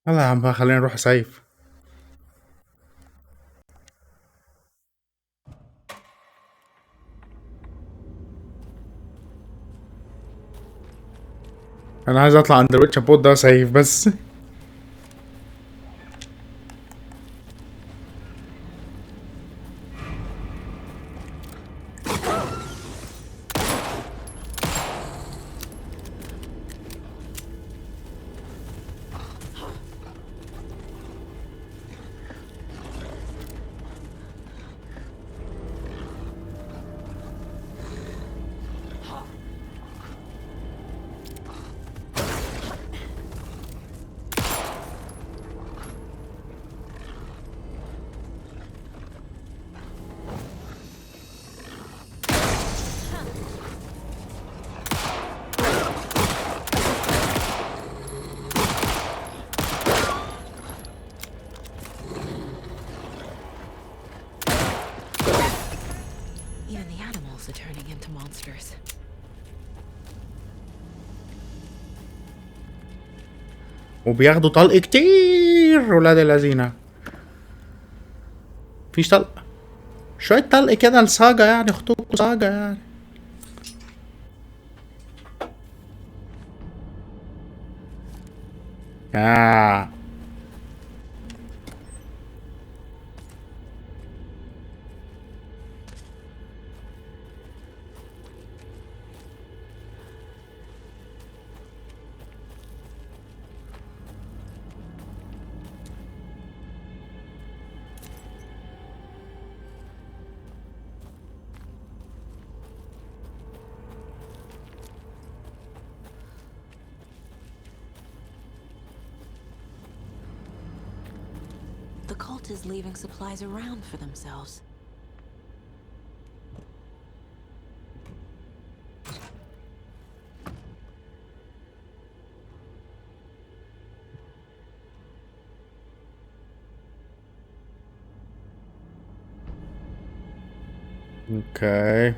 Speaker 1: يلا يا عم بقى خلينا نروح سيف. انا عايز اطلع عند الويتش بوت ده سيف بس.
Speaker 4: Even the animals are turning into monsters.
Speaker 1: وبياخدوا طلق كتير ولاد الذين. مفيش طلق، شوية طلق كده لساجة يعني، اختكوا ساجة يعني. آه.
Speaker 4: The cult is leaving supplies around for themselves.
Speaker 1: اوكي.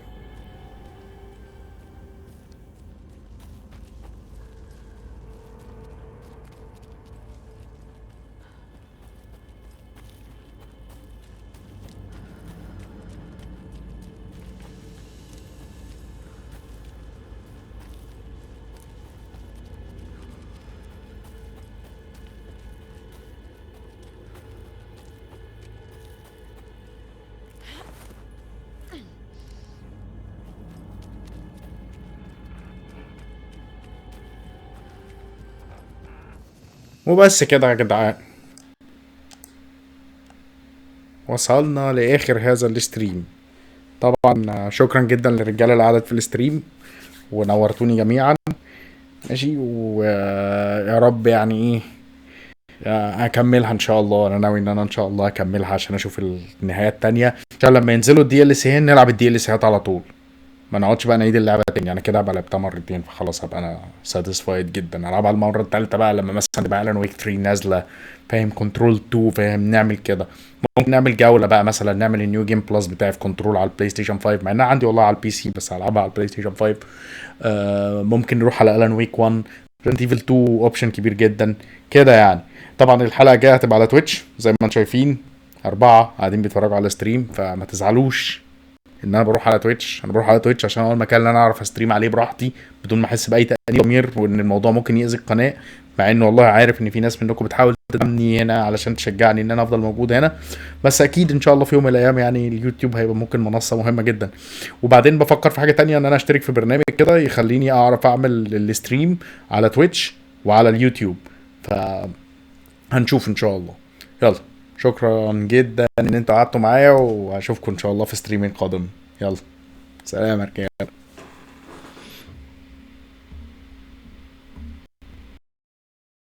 Speaker 1: وبس كده يا جدعان، وصلنا لاخر هذا الستريم. طبعا شكرا جدا للرجاله اللي قعدت في الستريم ونورتوني جميعا. ماشي، ويا رب يعني ايه اكملها ان شاء الله. انا ناوي ان انا ان شاء الله اكملها عشان اشوف النهايات التانية، عشان لما ينزلوا الدي ال سي نلعب الدي ال سيات على طول، ما نقعدش بقى نعيد اللعبه تاني. انا كده هبقى لعبتها مرتين، فخلاص هبقى انا ساتيسفايد جدا. العبها المره التالتة بقى لما مثلا تبقى الان ويك 3 نازله، فاهم، كنترول 2، فاهم، نعمل كده. ممكن نعمل جوله بقى، مثلا نعمل النيو جيم بلس بتاعي في كنترول على البلاي ستيشن 5، مع انها عندي والله على البي سي، بس هلعبها على البلاي ستيشن 5. ممكن نروح على الان ويك 1. ريزنت ايفل 2 اوبشن كبير جدا كده يعني. طبعا الحلقه الجايه هتبقى على تويتش زي ما انتم شايفين، 4 قاعدين بيتفرجوا على ستريم، فما تزعلوش ان انا بروح على تويتش. انا بروح على تويتش عشان هو المكان اللي انا اعرف استريم عليه براحتي بدون ما احس باي تانيب ضمير، وان الموضوع ممكن يأذي القناه، مع انه والله عارف ان في ناس منكم بتحاول تدعمني هنا علشان تشجعني ان انا افضل موجود هنا. بس اكيد ان شاء الله في يوم من الايام يعني اليوتيوب هيبقى ممكن منصه مهمه جدا. وبعدين بفكر في حاجه تانية، ان انا اشترك في برنامج كده يخليني اعرف اعمل الستريم على تويتش وعلى اليوتيوب، فهنشوف ان شاء الله. يلا، شكرا جدا ان انتوا قعدتوا معايا، واشوفكم ان شاء الله في ستريمين قادم. يلا، سلام يا رجاله.